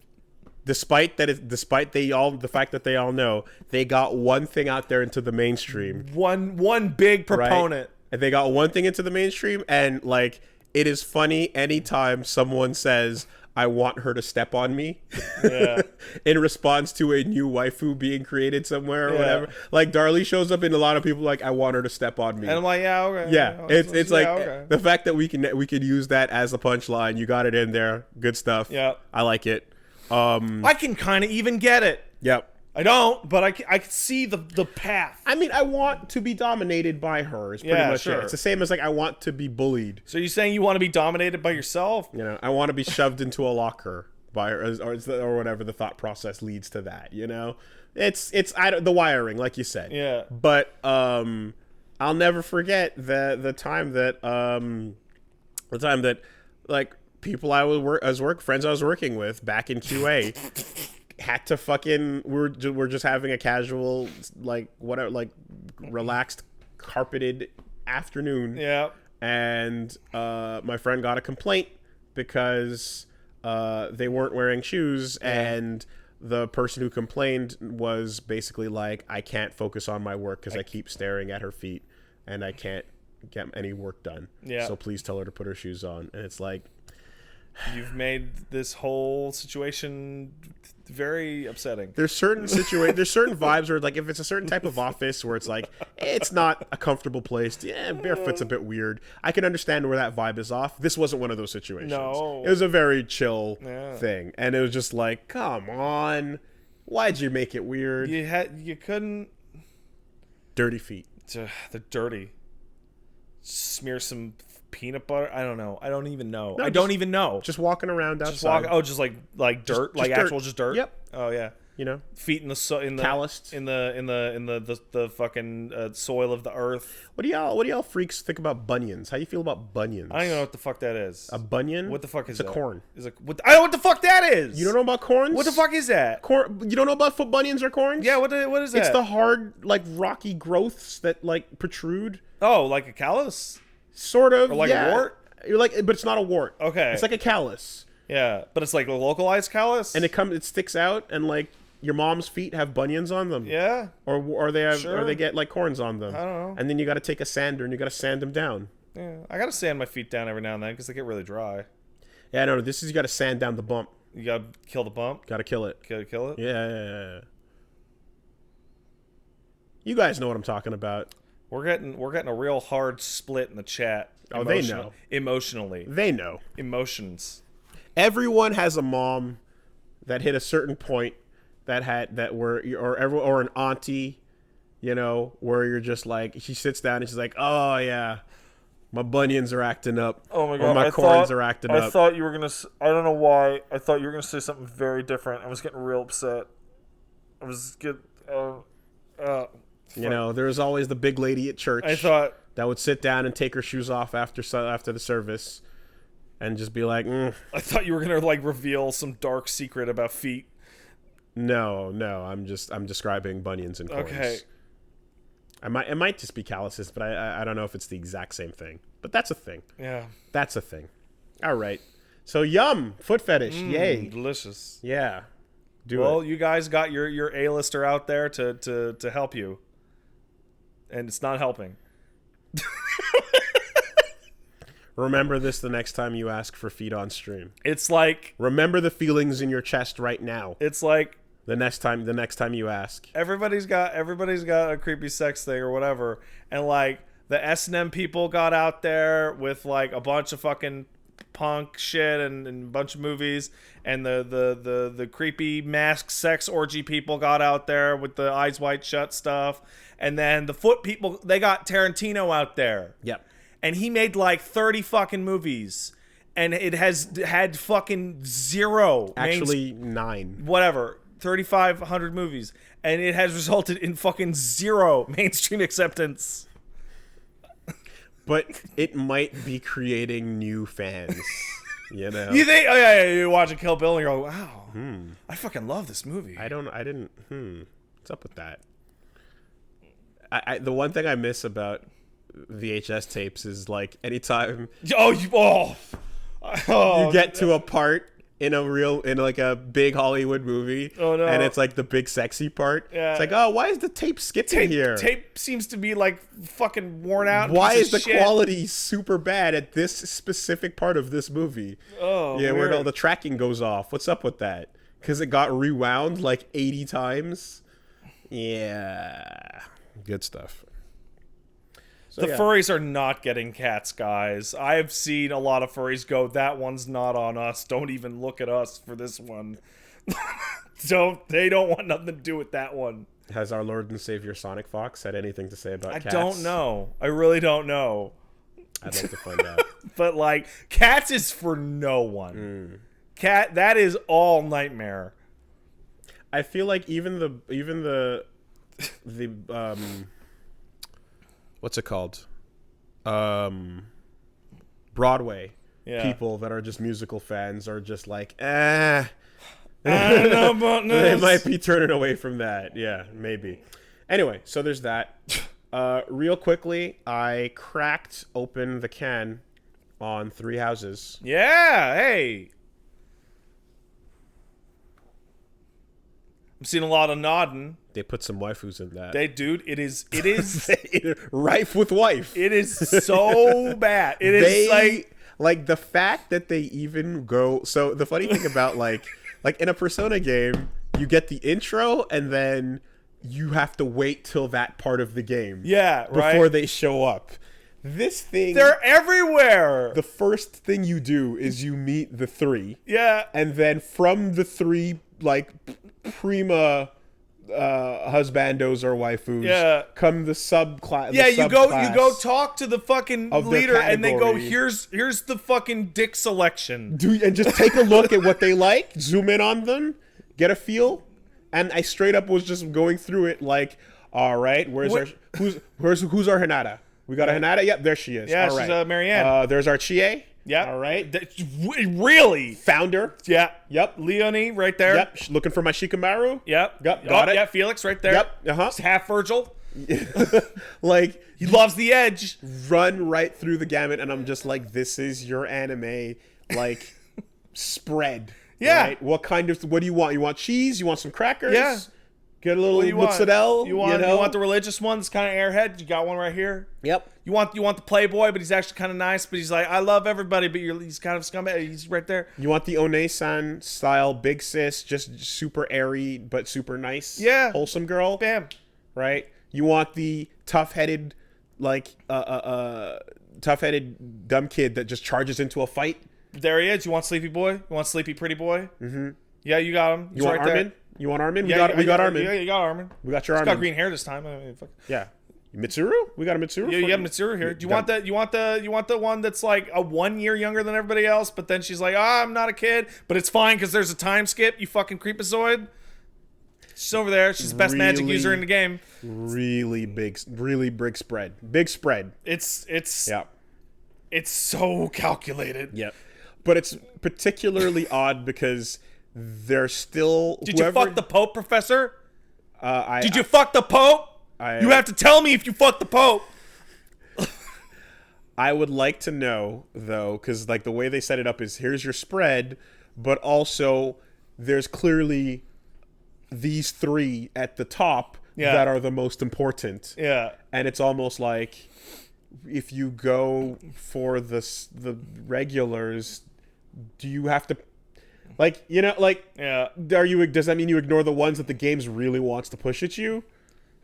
despite the fact that they all know, they got one thing out there into the mainstream. One big proponent. Right? And they got one thing into the mainstream, and like it is funny anytime someone says, I want her to step on me. Yeah. In response to a new waifu being created somewhere or whatever. Like Darlie shows up in a lot of people like, I want her to step on me. And I'm like, yeah, okay. Yeah. It's like the fact that we can use that as a punchline. You got it in there. Good stuff. Yeah. I like it. I can kind of even get it. Yep. I don't, but I can see the path. I mean, I want to be dominated by her is pretty much it. It's the same as like I want to be bullied. So you're saying you want to be dominated by yourself? You know, I want to be shoved into a locker by her, or whatever the thought process leads to that. You know, it's the wiring, like you said. Yeah. But I'll never forget the time that like people friends I was working with back in QA. Had to fucking we're just having a casual relaxed carpeted afternoon. Yeah. And my friend got a complaint because they weren't wearing shoes, and the person who complained was basically like, I can't focus on my work because I keep staring at her feet and I can't get any work done. Yeah. So please tell her to put her shoes on. And it's like, you've made this whole situation very upsetting. There's certain vibes where, like, if it's a certain type of office where it's like it's not a comfortable place, barefoot's a bit weird. I can understand where that vibe is off. This wasn't one of those situations. No, it was a very chill thing, and it was just like, come on, why'd you make it weird? You couldn't. Dirty feet. They're dirty. Smear some peanut butter. I don't know. I don't even know. No, I don't even know. Just walking around outside. Just like dirt, like dirt. actual just dirt. Yep. Oh yeah. You know, feet in the calloused in the fucking soil of the earth. What do y'all freaks think about bunions? How you feel about bunions? I don't even know what the fuck that is. A bunion? What the fuck is that? It's a corn. I know what the fuck that is. You don't know about corns? What the fuck is that? Corn. You don't know about foot bunions or corns? Yeah. What is that? It's the hard, like, rocky growths that like protrude. Oh, like a callus? Sort of. Or like a wart? You're like, but it's not a wart. Okay. It's like a callus. Yeah, but it's like a localized callus. And it sticks out, and like your mom's feet have bunions on them. Yeah. Or they get like corns on them. I don't know. And then you got to take a sander and you got to sand them down. Yeah, I got to sand my feet down every now and then because they get really dry. Yeah, no, this is you got to sand down the bump. You got to kill the bump. Got to kill it. Kill it. Yeah. You guys know what I'm talking about. We're getting a real hard split in the chat. Oh, they know. Emotionally. They know. Emotions. Everyone has a mom that hit a certain point or an auntie, you know, where you're just like, she sits down and she's like, oh yeah, my bunions are acting up. Oh my god, or my corns are acting up. I thought you were gonna. I don't know why. I thought you were gonna say something very different. I was getting real upset. I was getting. You know, there's always the big lady at church. I thought that would sit down and take her shoes off after the service, and just be like, I thought you were gonna like reveal some dark secret about feet. No, I'm describing bunions and corns. Okay. It might just be calluses, but I don't know if it's the exact same thing. But that's a thing. Yeah. That's a thing. All right. So yum, foot fetish. Yay. Delicious. Yeah. Well, you guys got your A-lister out there to help you. And it's not helping. Remember this the next time you ask for feet on stream. It's like, remember the feelings in your chest right now. It's like the next time you ask. Everybody's got a creepy sex thing or whatever, and like the S&M people got out there with like a bunch of fucking punk shit and a bunch of movies, and the creepy masked sex orgy people got out there with the eyes wide shut stuff, and then the foot people, they got Tarantino out there. Yep. And he made like 30 fucking movies, and it has had fucking zero. Actually, 9. Whatever. 3,500 movies, and it has resulted in fucking zero mainstream acceptance. But it might be creating new fans, you know. You think? Oh yeah, you watch a Kill Bill and you're like, wow, I fucking love this movie. What's up with that? The one thing I miss about VHS tapes is like anytime you get to a part in like a big Hollywood movie, and it's like the big sexy part. Yeah. It's like, oh, why is the tape skipping here? Tape seems to be like fucking worn out. Why is the quality super bad at this specific part of this movie? Oh, yeah, weird. where all the tracking goes off. What's up with that? Because it got rewound like 80 times. Yeah, good stuff. So, the furries are not getting cats, guys. I've seen a lot of furries go, that one's not on us. Don't even look at us for this one. They don't want nothing to do with that one. Has our Lord and Savior Sonic Fox had anything to say about cats? I don't know. I really don't know. I'd like to find out. But like, cats is for no one. Cat, that is all nightmare. I feel like even the what's it called? Broadway people that are just musical fans are just like, I don't know about this. They might be turning away from that. Yeah, maybe. Anyway, so there's that. Real quickly, I cracked open the can on Three Houses. Yeah, hey. I'm seeing a lot of nodding. They put some waifus in that. It is rife with wife. It is so bad. It is like the fact that they even go. So the funny thing about like in a Persona game, you get the intro and then you have to wait till that part of the game. Yeah, before they show up. This thing, they're everywhere. The first thing you do is you meet the 3. Yeah, and then from the 3 like prima husbandos or waifus, come the subclass. Yeah, you go talk to the fucking leader, and they go, here's the fucking dick selection. And just take a look at what they like, zoom in on them, get a feel. And I straight up was just going through it like, all right, who's our Hinata? We got a Hinata? Yep, there she is. Yeah, all right. She's Marianne. There's our Chie. Yeah. All right. Really? Founder. Yeah. Yep. Leonie right there. Yep. Looking for my Shikamaru. Yep. Got it. Yeah, Felix right there. Yep. It's half Virgil. Like, he loves the edge. Run right through the gamut, and I'm just like, this is your anime, like, spread. Yeah. Right? What do you want? You want cheese? You want some crackers? Yeah. Get a little mozzarella. You want the religious ones, kind of airhead. You got one right here. Yep. You want the playboy, but he's actually kind of nice. But he's like, I love everybody, but he's kind of scumbag. He's right there. You want the One-san style big sis, just super airy but super nice. Yeah. Wholesome girl. Bam. Right. You want the tough-headed dumb kid that just charges into a fight. There he is. You want Sleepy Boy? You want Sleepy Pretty Boy? Mm-hmm. Yeah, you got him. You want Armin? You want Armin? Yeah, we got Armin. Yeah, you got Armin. We got your He's Armin. got green hair this time. I mean, fuck. Yeah. Mitsuru? We got a Mitsuru? Yeah, you have Mitsuru here. Do you want that? You want the one that's like a 1 year younger than everybody else, but then she's like, I'm not a kid, but it's fine because there's a time skip. You fucking creepazoid. She's over there. She's the best magic user in the game. Really big spread. Big spread. It's yeah. It's so calculated. Yep. But it's particularly odd because they're still. Did you fuck the Pope, Professor? Did you fuck the Pope? You have to tell me if you fuck the Pope. I would like to know though, because like the way they set it up is here's your spread, but also there's clearly these three at the top that are the most important. Yeah. And it's almost like if you go for the regulars, do you have to like, you know, like does that mean you ignore the ones that the games really wants to push at you?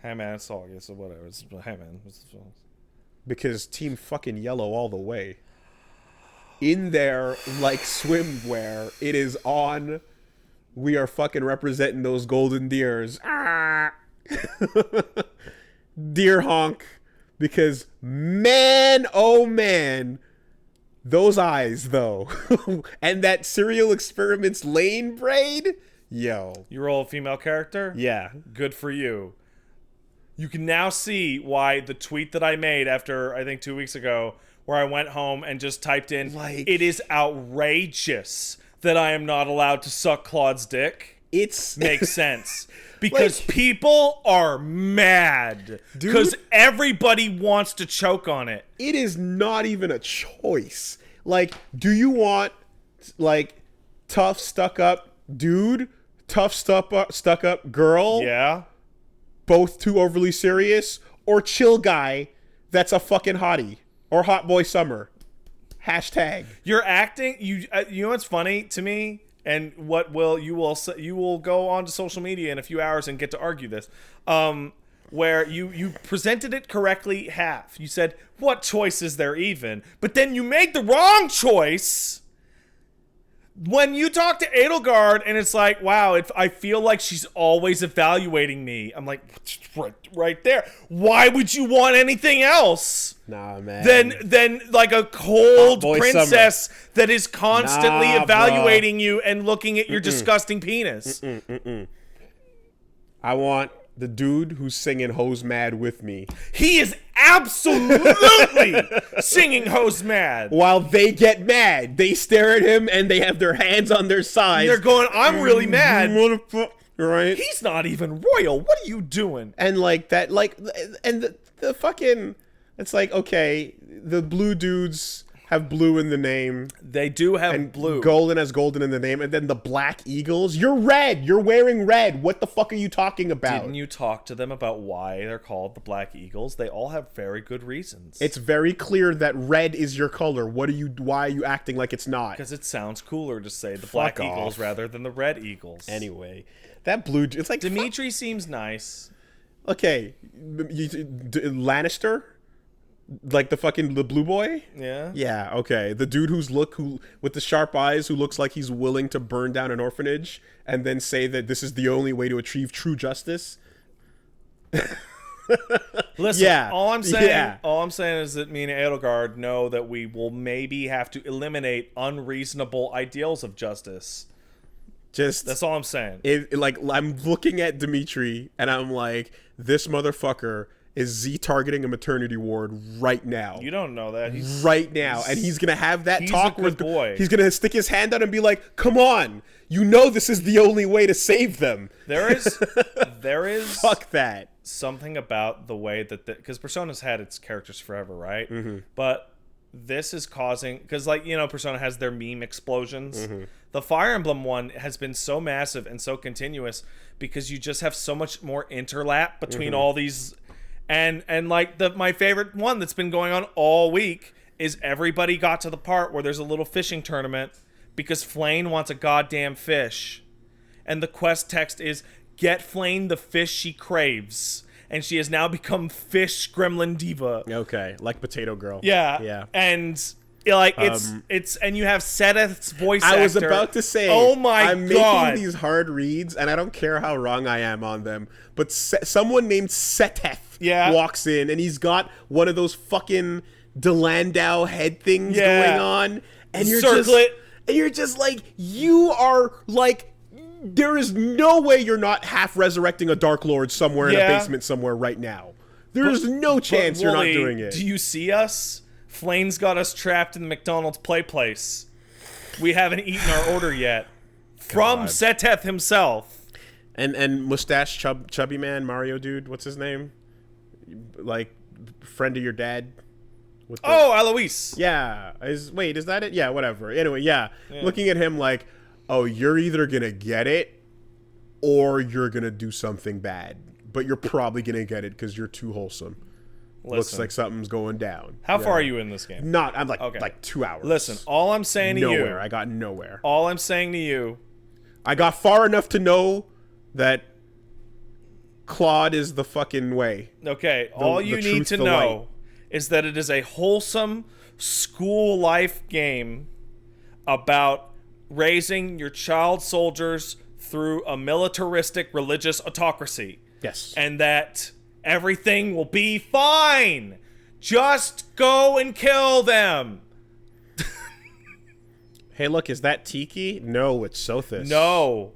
Hey man, it's all so whatever. Hey man, because Team fucking Yellow all the way. In there like swimwear, it is on. We are fucking representing those golden deers. Deer honk. Because man, oh man, those eyes though. And that Serial Experiments Lane braid. Yo. You roll a female character? Yeah. Good for you. You can now see why the tweet that I made after, I think 2 weeks ago, where I went home and just typed in, like, it is outrageous that I am not allowed to suck Claude's dick. It's makes sense. Because like, people are mad. Because everybody wants to choke on it. It is not even a choice. Like, do you want, like, tough, stuck-up dude? Tough, stuck-up girl? Yeah. Both too overly serious? Or chill guy that's a fucking hottie? Or hot boy summer? Hashtag. You're acting. You know what's funny to me, and what you will go onto social media in a few hours and get to argue this. Where you presented it correctly half. You said, what choice is there even? But then you made the wrong choice. When you talk to Edelgard and it's like, wow, I feel like she's always evaluating me. I'm like, right there. Why would you want anything else? Nah, man. Then like a cold princess that is constantly evaluating you and looking at your disgusting penis. I want the dude who's singing Hose Mad with me. He is absolutely singing Hose Mad. While they get mad, they stare at him and they have their hands on their sides. They're going, I'm really mad. Right? He's not even royal. What are you doing? And like that, like, and the fucking, it's like, okay, the blue dudes have blue in the name. They do have and blue. Golden has golden in the name. And then the Black Eagles, you're red. You're wearing red. What the fuck are you talking about? Didn't you talk to them about why they're called the Black Eagles? They all have very good reasons. It's very clear that red is your color. Why are you acting like it's not? Because it sounds cooler to say the Black Eagles rather than the Red Eagles. Anyway, that blue, it's like Dimitri seems nice. Okay, Lannister? Like the blue boy? Yeah. Yeah, okay. The dude who with the sharp eyes who looks like he's willing to burn down an orphanage and then say that this is the only way to achieve true justice. Listen, all I'm saying is that me and Edelgard know that we will maybe have to eliminate unreasonable ideals of justice. That's all I'm saying. Like, I'm looking at Dimitri and I'm like, this motherfucker is Z-targeting a maternity ward right now. You don't know that. Right now. And he's going to have that talk with... boy. He's going to stick his hand out and be like, come on. You know this is the only way to save them. There is... Fuck that. Something about the way that... Because Persona's had its characters forever, right? Mm-hmm. But this is causing... Because, like, you know, Persona has their meme explosions. Mm-hmm. The Fire Emblem one has been so massive and so continuous because you just have so much more interlap between all these... And like my favorite one that's been going on all week is everybody got to the part where there's a little fishing tournament because Flane wants a goddamn fish. And the quest text is, get Flane the fish she craves. And she has now become Fish Gremlin Diva. Okay, like Potato Girl. Yeah. Yeah. And Like it's and you have Seth's voice actor. I was about to say, oh my I'm God. making these hard reads, and I don't care how wrong I am on them. But someone named Seth walks in, and he's got one of those fucking DeLandau head things going on, and you're just like, you are like, there is no way you're not half resurrecting a Dark Lord somewhere in a basement somewhere right now. There's no chance you're not doing it. Do you see us? Flane's got us trapped in the McDonald's place. We haven't eaten our order yet. From Seth himself. And mustache chubby man, Mario dude, what's his name? Like, friend of your dad? Alois. Yeah. Is that it? Yeah, whatever. Anyway, yeah. Looking at him like, oh, you're either going to get it or you're going to do something bad. But you're probably going to get it because you're too wholesome. Looks like something's going down. How far are you in this game? I'm like 2 hours. Listen, all I'm saying to you... Nowhere. I got nowhere. All I'm saying to you... I got far enough to know that Claude is the fucking way. Okay, all you need to know is that it is a wholesome school life game about raising your child soldiers through a militaristic religious autocracy. Yes. And that everything will be fine. Just go and kill them. Hey, look, is that Tiki? No, it's Sothis. No.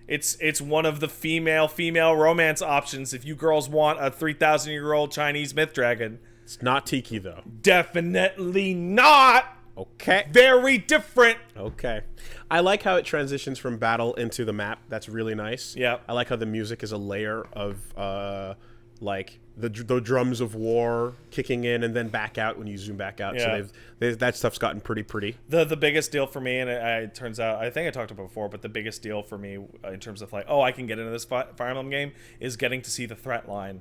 It's one of the female romance options if you girls want a 3,000-year-old Chinese myth dragon. It's not Tiki, though. Definitely not. Okay. Very different. Okay. I like how it transitions from battle into the map. That's really nice. Yeah. I like how the music is a layer of, like, the drums of war kicking in and then back out when you zoom back out. Yeah. So that stuff's gotten pretty. The biggest deal for me, and it turns out, I think I talked about it before, but the biggest deal for me in terms of like, I can get into this Fire Emblem game is getting to see the threat line.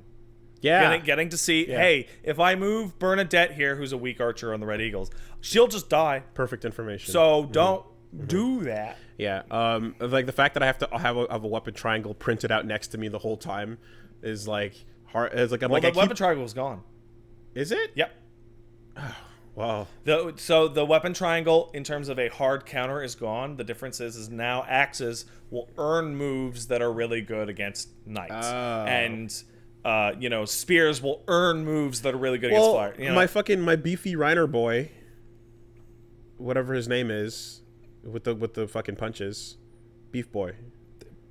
Yeah. Getting to see, hey, if I move Bernadette here, who's a weak archer on the Red Eagles, she'll just die. Perfect information. So don't do that. Yeah. Like the fact that I have to have a weapon triangle printed out next to me the whole time is like hard. It's like the weapon triangle is gone. Is it? Yep. Wow. So the weapon triangle in terms of a hard counter is gone. The difference is now axes will earn moves that are really good against knights. And spears will earn moves that are really good against fire. My beefy Reiner boy, whatever his name is, with the fucking punches, beef boy.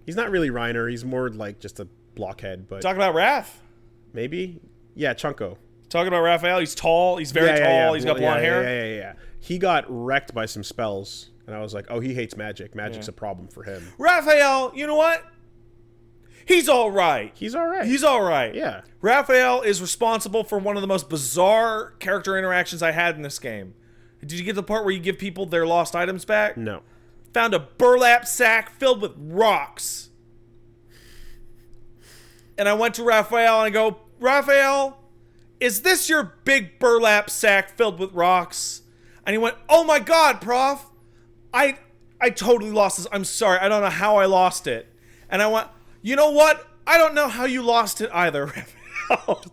He's not really Reiner. He's more like just a blockhead. But talking about Raph, maybe. Yeah, Chunko. Talking about Raphael. He's tall. He's very tall. Yeah. He's got blonde hair. Yeah. He got wrecked by some spells, and I was like, oh, he hates magic. Magic's a problem for him. Raphael, you know what? He's all right. He's all right. Yeah. Raphael is responsible for one of the most bizarre character interactions I had in this game. Did you get to the part where you give people their lost items back? No. Found a burlap sack filled with rocks. And I went to Raphael and I go, Raphael, is this your big burlap sack filled with rocks? And he went, oh my God, Prof. I totally lost this. I'm sorry. I don't know how I lost it. And I went, you know what? I don't know how you lost it either, Raphael.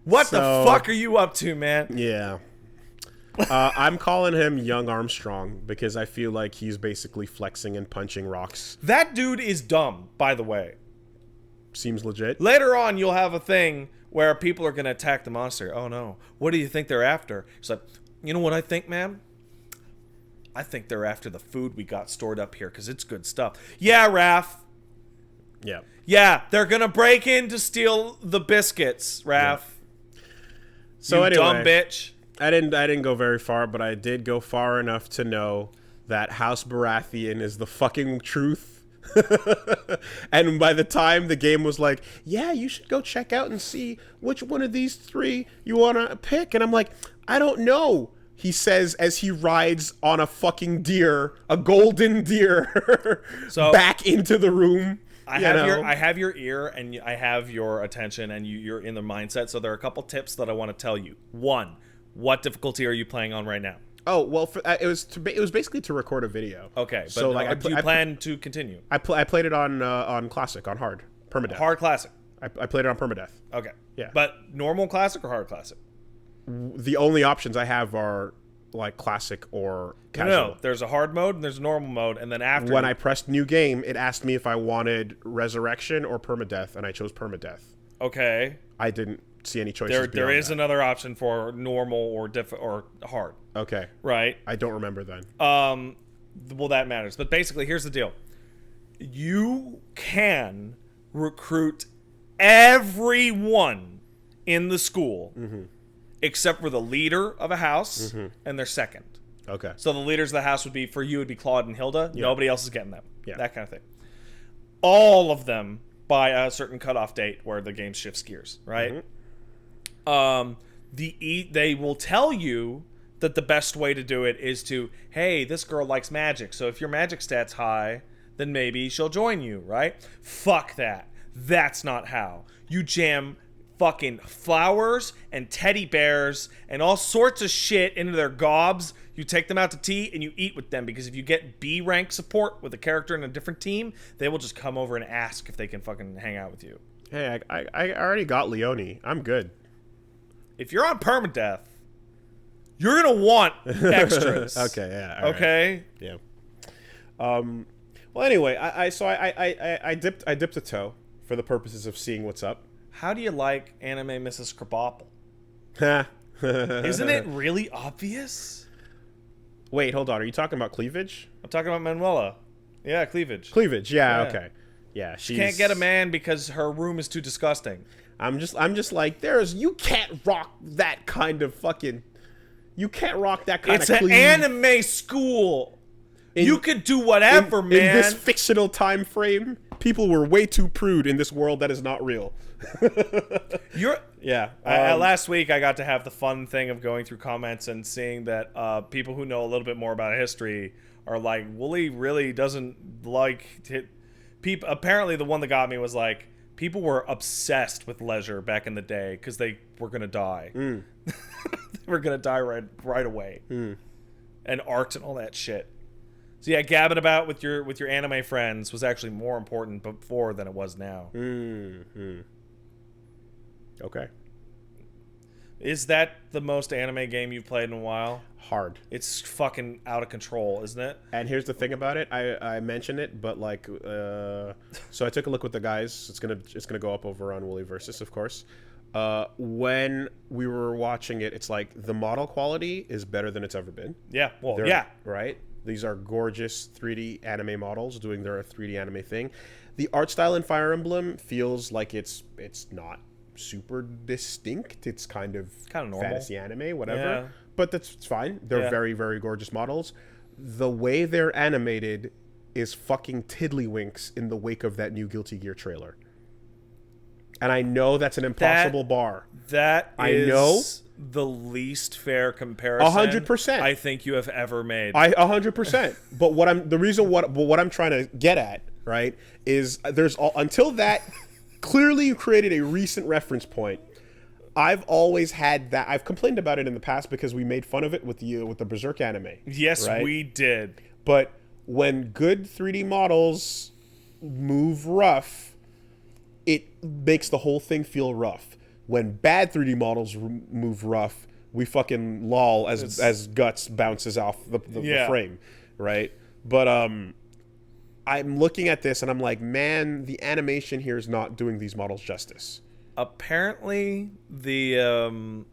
What the fuck are you up to, man? Yeah. I'm calling him Young Armstrong because I feel like he's basically flexing and punching rocks. That dude is dumb, by the way. Seems legit. Later on, you'll have a thing where people are going to attack the monster. Oh, no. What do you think they're after? It's like, you know what I think, man? I think they're after the food we got stored up here because it's good stuff. Yeah, Raph. Yeah. Yeah, they're going to break in to steal the biscuits, Raph. Yeah. So anyway, dumb bitch. I didn't go very far, but I did go far enough to know that House Baratheon is the fucking truth. And by the time the game was like, yeah, you should go check out and see which one of these three you want to pick. And I'm like, I don't know. He says as he rides on a fucking deer, a golden deer, so back into the room. I have your ear and I have your attention and you're in the mindset. So there are a couple tips that I want to tell you. One, what difficulty are you playing on right now? Oh, well, it was basically to record a video. Okay, but so do you plan to continue? I played it on classic, on hard, permadeath. Hard classic. I played it on permadeath. Okay. Yeah. But normal classic or hard classic? The only options I have are like classic or No, casual. there's a hard mode and there's a normal mode, and then after When I pressed new game, it asked me if I wanted resurrection or permadeath, and I chose permadeath. okay, I didn't see any choices. there is that. another option for normal or or hard, Okay, right? I don't remember then. Well, that matters. But basically, here's the deal: you can recruit everyone in the school except for the leader of a house and their second. Okay. So the leaders of the house would be, for you, would be Claude and Hilda. Yeah. Nobody else is getting them. Yeah. That kind of thing. All of them by a certain cutoff date where the game shifts gears, right? They will tell you that the best way to do it is to, hey, this girl likes magic, so if your magic stat's high, then maybe she'll join you, right? Fuck that. That's not how. You jam fucking flowers and teddy bears and all sorts of shit into their gobs. You take them out to tea and you eat with them, because if you get B rank support with a character in a different team, they will just come over and ask if they can fucking hang out with you. Hey, I already got Leone. I'm good. If you're on permadeath, you're gonna want extras. Okay, yeah. Okay. Right. Yeah. Well, anyway, I dipped a toe for the purposes of seeing what's up. How do you like anime Mrs. Krabappel? Isn't it really obvious? Wait, hold on. Are you talking about cleavage? I'm talking about Manuela. Yeah, cleavage. Cleavage. Yeah. Okay. Yeah. She can't get a man because her room is too disgusting. I'm just like, you can't rock that kind of fucking. You can't rock that kind of. It's an anime school. You could do whatever, man. In this fictional time frame, people were way too prude in this world that is not real. Yeah. Last week, I got to have the fun thing of going through comments and seeing that people who know a little bit more about history are like, Wooly really doesn't like people. Apparently, the one that got me was like, people were obsessed with leisure back in the day because they were gonna die. They were gonna die right away, and art and all that shit. So yeah, gabbing about with your anime friends was actually more important before than it was now. Okay. Is that the most anime game you've played in a while? Hard. It's fucking out of control, isn't it? And here's the thing about it. I mentioned it, but like, so I took a look with the guys. It's gonna go up over on Wooly Versus, of course. When we were watching it, it's like the model quality is better than it's ever been. Yeah. Well, yeah. Right. These are gorgeous 3D anime models doing their 3D anime thing. The art style in Fire Emblem feels like it's not super distinct. It's kind of normal fantasy anime, whatever. Yeah. But that's fine. They're very, very gorgeous models. The way they're animated is fucking tiddlywinks in the wake of that new Guilty Gear trailer. And I know that's an impossible bar. I know the least fair comparison 100% I think you have ever made. 100%. But what I'm trying to get at, right, is until that clearly you created a recent reference point. I've always had that. I've complained about it in the past because we made fun of it with the Berserk anime. Yes, right? we did. But when good 3D models move rough, it makes the whole thing feel rough. When bad 3D models move rough, we fucking lol as guts bounces off the frame, right? But I'm looking at this and I'm like, man, the animation here is not doing these models justice. Apparently, the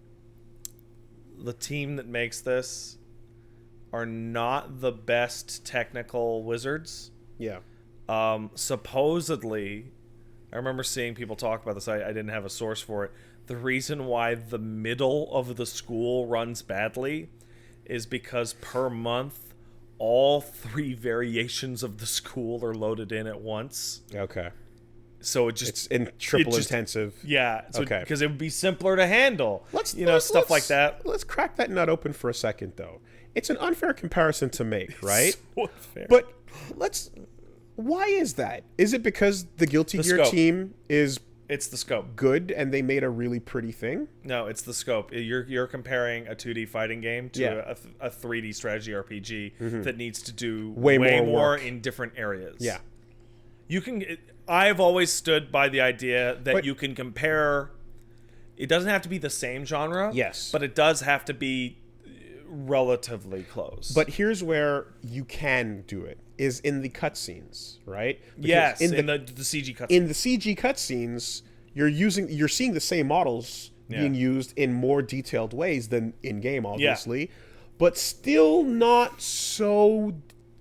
team that makes this are not the best technical wizards. Yeah. Supposedly, I remember seeing people talk about this. I didn't have a source for it. The reason why the middle of the school runs badly is because per month, all 3 variations of the school are loaded in at once. Okay. So it's in triple intensive. Yeah. So, okay. Because it would be simpler to handle. Stuff like that. Let's crack that nut open for a second, though. It's an unfair comparison to make, right? So unfair. But why is that? Is it because the Guilty Gear team is... It's the scope. Good, and they made a really pretty thing? No, it's the scope. You're comparing a 2D fighting game to a 3D strategy RPG that needs to do way more in different areas. Yeah. I've always stood by the idea that you can compare. It doesn't have to be the same genre. Yes. But it does have to be relatively close. But here's where you can do it, is in the cutscenes, right? Because yes, in the CG cutscenes. In the CG cutscenes, you're seeing the same models being used in more detailed ways than in game, obviously, but still not so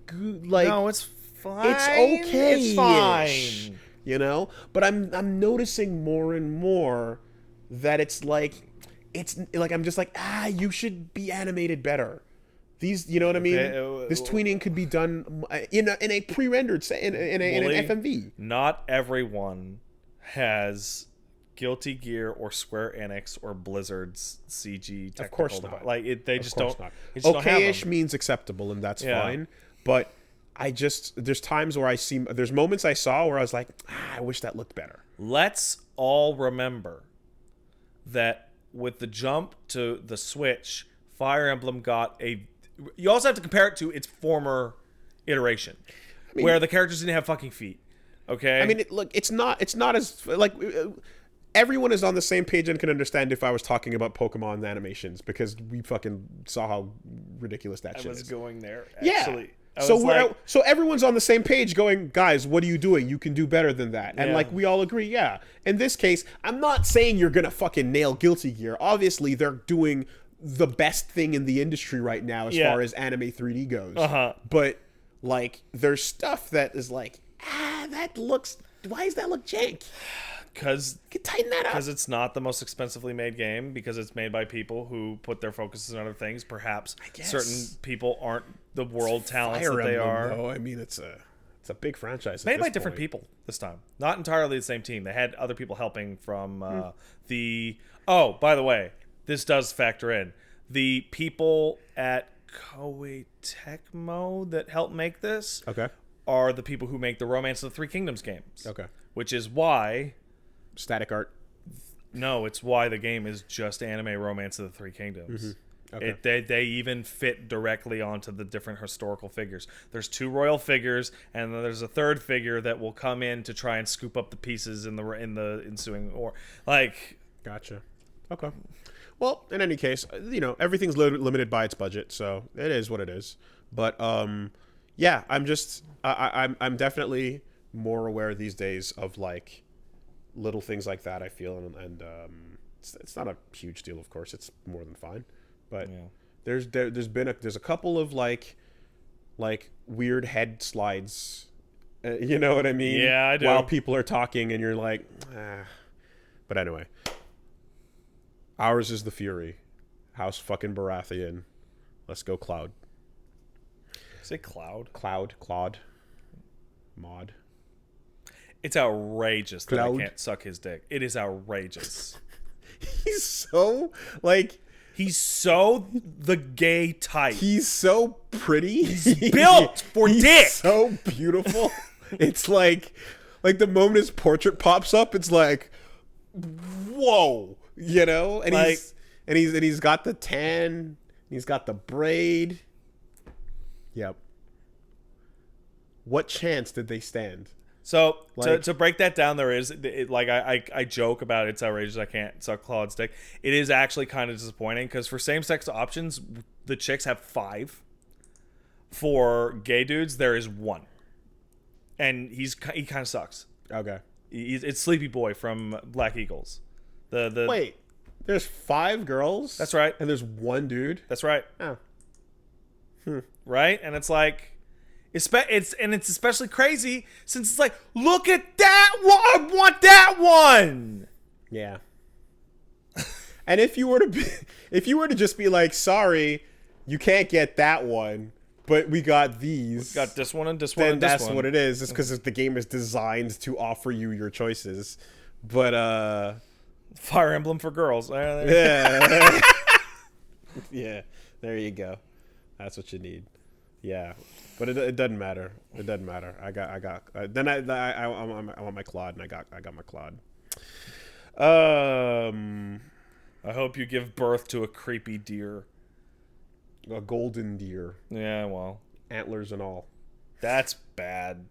good. Like, no, it's fine. It's okay. It's fine. You know, but I'm noticing more and more that it's like I'm just like, you should be animated better. These, you know what I mean? This tweening could be done in a pre-rendered in an FMV. Not everyone has Guilty Gear or Square Enix or Blizzard's CG technical. Of course not. Like they just don't. Okay-ish means acceptable, and that's fine. But there's times where there's moments I saw where I was like, I wish that looked better. Let's all remember that with the jump to the Switch, Fire Emblem got you also have to compare it to its former iteration, where the characters didn't have fucking feet. Okay? I mean, it's not as, like, everyone is on the same page and can understand if I was talking about Pokemon animations, because we fucking saw how ridiculous that shit is. I was going there, actually. Yeah. So everyone's on the same page going, guys, what are you doing? You can do better than that. And like, we all agree, yeah. In this case, I'm not saying you're going to fucking nail Guilty Gear. Obviously, they're doing the best thing in the industry right now as far as anime 3D goes. But like, there's stuff that is like, why does that look jank? Because tighten that up. Because it's not the most expensively made game, because it's made by people who put their focuses on other things. Perhaps certain people aren't the world talents that they are. Though. I mean, it's a big franchise. Made by different people this time. Not entirely the same team. They had other people helping from the... Oh, by the way, this does factor in. The people at Koei Tecmo that helped make this are the people who make the Romance of the Three Kingdoms games. Okay. Which is why... Static art. No, it's why the game is just anime Romance of the Three Kingdoms. Okay. They even fit directly onto the different historical figures. There's 2 royal figures, and then there's a 3rd figure that will come in to try and scoop up the pieces in the ensuing war. Like, gotcha. Okay. Well, in any case, you know, everything's limited by its budget, so it is what it is. But yeah, I'm definitely more aware these days of like little things like that. I feel, and it's not a huge deal, of course. It's more than fine. But there's a couple of like weird head slides, you know what I mean? Yeah, I do. While people are talking, and you're like, But anyway, ours is the Fury, House fucking Baratheon. Let's go, Cloud. Say Cloud. Claude. Mod. It's outrageous that I can't suck his dick. It is outrageous. He's so like. He's so the gay type. He's so pretty. He's built for dick. So beautiful. It's like the moment his portrait pops up, it's like, whoa, you know. And like, he's got the tan. He's got the braid. Yep. What chance did they stand? So to break that down, there is I joke about it's outrageous I can't suck Claude's dick. It is actually kind of disappointing, because for same-sex options, the chicks have 5. For gay dudes, there is 1, and he kind of sucks. Okay, it's Sleepy Boy from Black Eagles. Wait, there's 5 girls. That's right, and there's 1 dude. That's right. Oh, right, and it's like. It's especially crazy since it's like, look at that one. I want that one. Yeah. And if you were to just be like, sorry, you can't get that one, but we got these. We got this one and this one. Then that's what it is. It's because the game is designed to offer you your choices. But Fire Emblem for girls. Yeah. Yeah. There you go. That's what you need. Yeah, but it doesn't matter. It doesn't matter. I want my Claude, and I got my Claude. I hope you give birth to a creepy deer. A golden deer. Yeah, well, antlers and all. That's bad.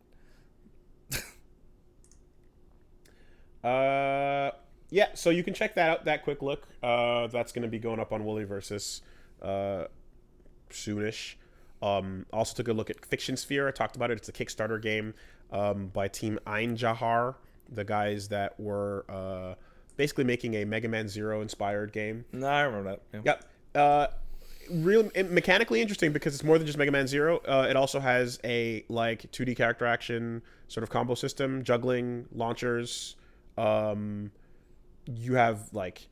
Yeah, so you can check that out. That quick look. That's going to be going up on Wooly Versus. soonish. Also took a look at Fiction Sphere. I talked about it. It's a Kickstarter game by Team Ein Jahar, the guys that were basically making a Mega Man Zero inspired game. No, I remember that. Yeah. Real mechanically interesting because it's more than just Mega Man Zero. It also has a like 2D character action sort of combo system, juggling, launchers. You have like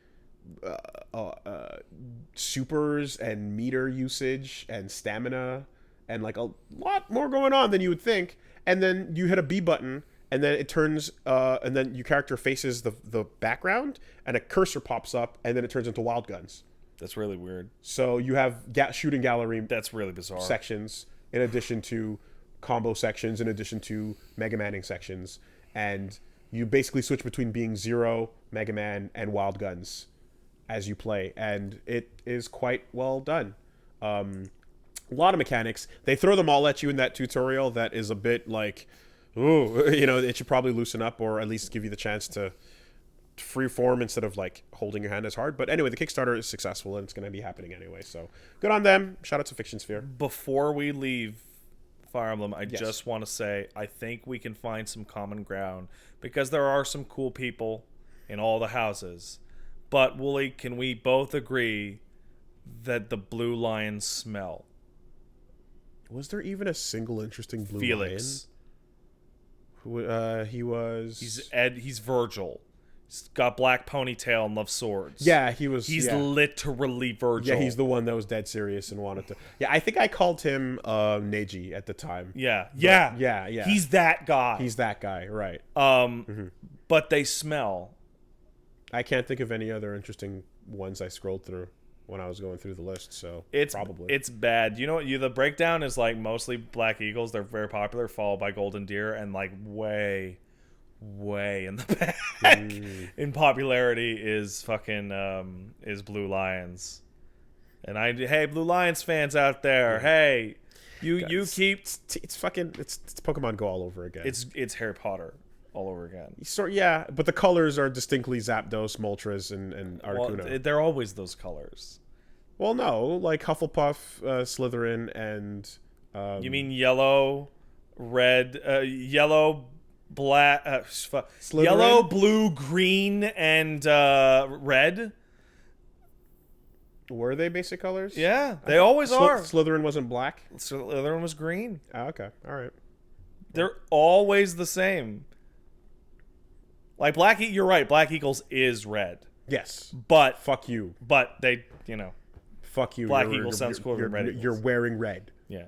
supers and meter usage and stamina and like a lot more going on than you would think. And then you hit a B button and then it turns and then your character faces the background and a cursor pops up and then it turns into wild guns. That's really weird. So you have shooting gallery. That's really bizarre. Sections in addition to combo sections, in addition to Mega Manning sections, and you basically switch between being Zero, Mega Man, and Wild Guns as you play, and it is quite well done. A lot of mechanics. They throw them all at you in that tutorial. That is a bit like, ooh, you know, it should probably loosen up or at least give you the chance to free form instead of like holding your hand as hard. But anyway, the Kickstarter is successful and it's going to be happening anyway. So good on them. Shout out to Fiction Sphere. Before we leave Fire Emblem, I just want to say I think we can find some common ground because there are some cool people in all the houses. But Wooly, can we both agree that the blue lions smell? Was there even a single interesting blue Felix. lion? He was. He's Virgil. He's got black ponytail and loves swords. Yeah, he was. He's literally Virgil. Yeah, he's the one that was dead serious and wanted to. Yeah, I think I called him Neji at the time. Yeah. He's that guy. He's that guy, right? But they smell. I can't think of any other interesting ones I scrolled through when I was going through the list. So probably it's bad. You know what? The breakdown is like mostly black eagles. They're very popular, followed by golden deer, and like way in the back in popularity is fucking is blue lions. And hey, Blue Lions fans out there, hey, you keep it's fucking it's Pokemon Go all over again. It's Harry Potter all over again. Yeah, but the colors are distinctly Zapdos, Moltres, and Articuno. Well, they're always those colors. Well, no, like Hufflepuff, Slytherin, and you mean yellow, red, yellow, black, yellow, blue, green, and red. Were they basic colors? Yeah, they always are. Slytherin wasn't black. Slytherin was green. Oh, okay, all right. They're always the same. Like you're right. Black Eagles is red. Yes, but fuck you. But they, fuck you. Black Eagle sounds cooler than Red Eagles. You're wearing red. Yeah.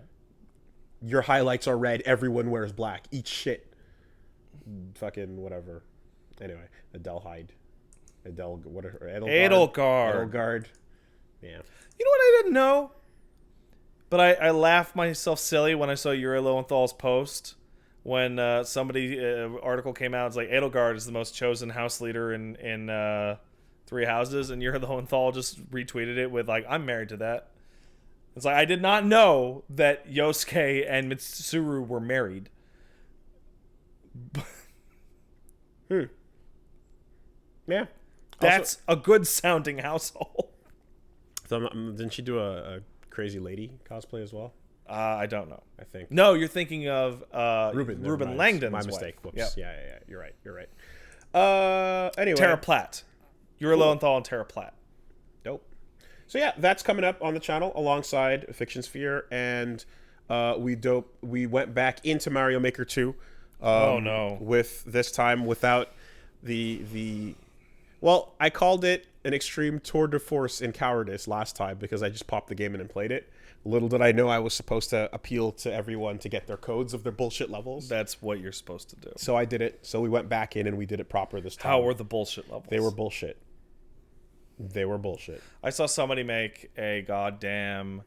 Your highlights are red. Everyone wears black. Eat shit. Fucking whatever. Anyway, Edelgard. Edelgard. Yeah. You know what I didn't know? But I laughed myself silly when I saw Yuri Lowenthal's post when somebody article came out. It's like Edelgard is the most chosen house leader in Three Houses, and Yuri Lowenthal just retweeted it with like, I'm married to that. It's like, I did not know that Yosuke and Mitsuru were married. Yeah. That's a good sounding household. So, didn't she do a Crazy Lady cosplay as well? I don't know. I think. No, you're thinking of Ruben Langdon's My mistake. wife. Whoops. Yep. Yeah. You're right. Anyway. Tara Platt. Yuri Lowenthal and Tara Platt. Dope. So yeah, that's coming up on the channel alongside Fiction Sphere, and we went back into Mario Maker 2. Oh no! With this time without the well, I called it an extreme tour de force in cowardice last time because I just popped the game in and played it. Little did I know I was supposed to appeal to everyone to get their codes of their bullshit levels. That's what you're supposed to do. So I did it. So we went back in and we did it proper this time. How were the bullshit levels? They were bullshit. They were bullshit. I saw somebody make a goddamn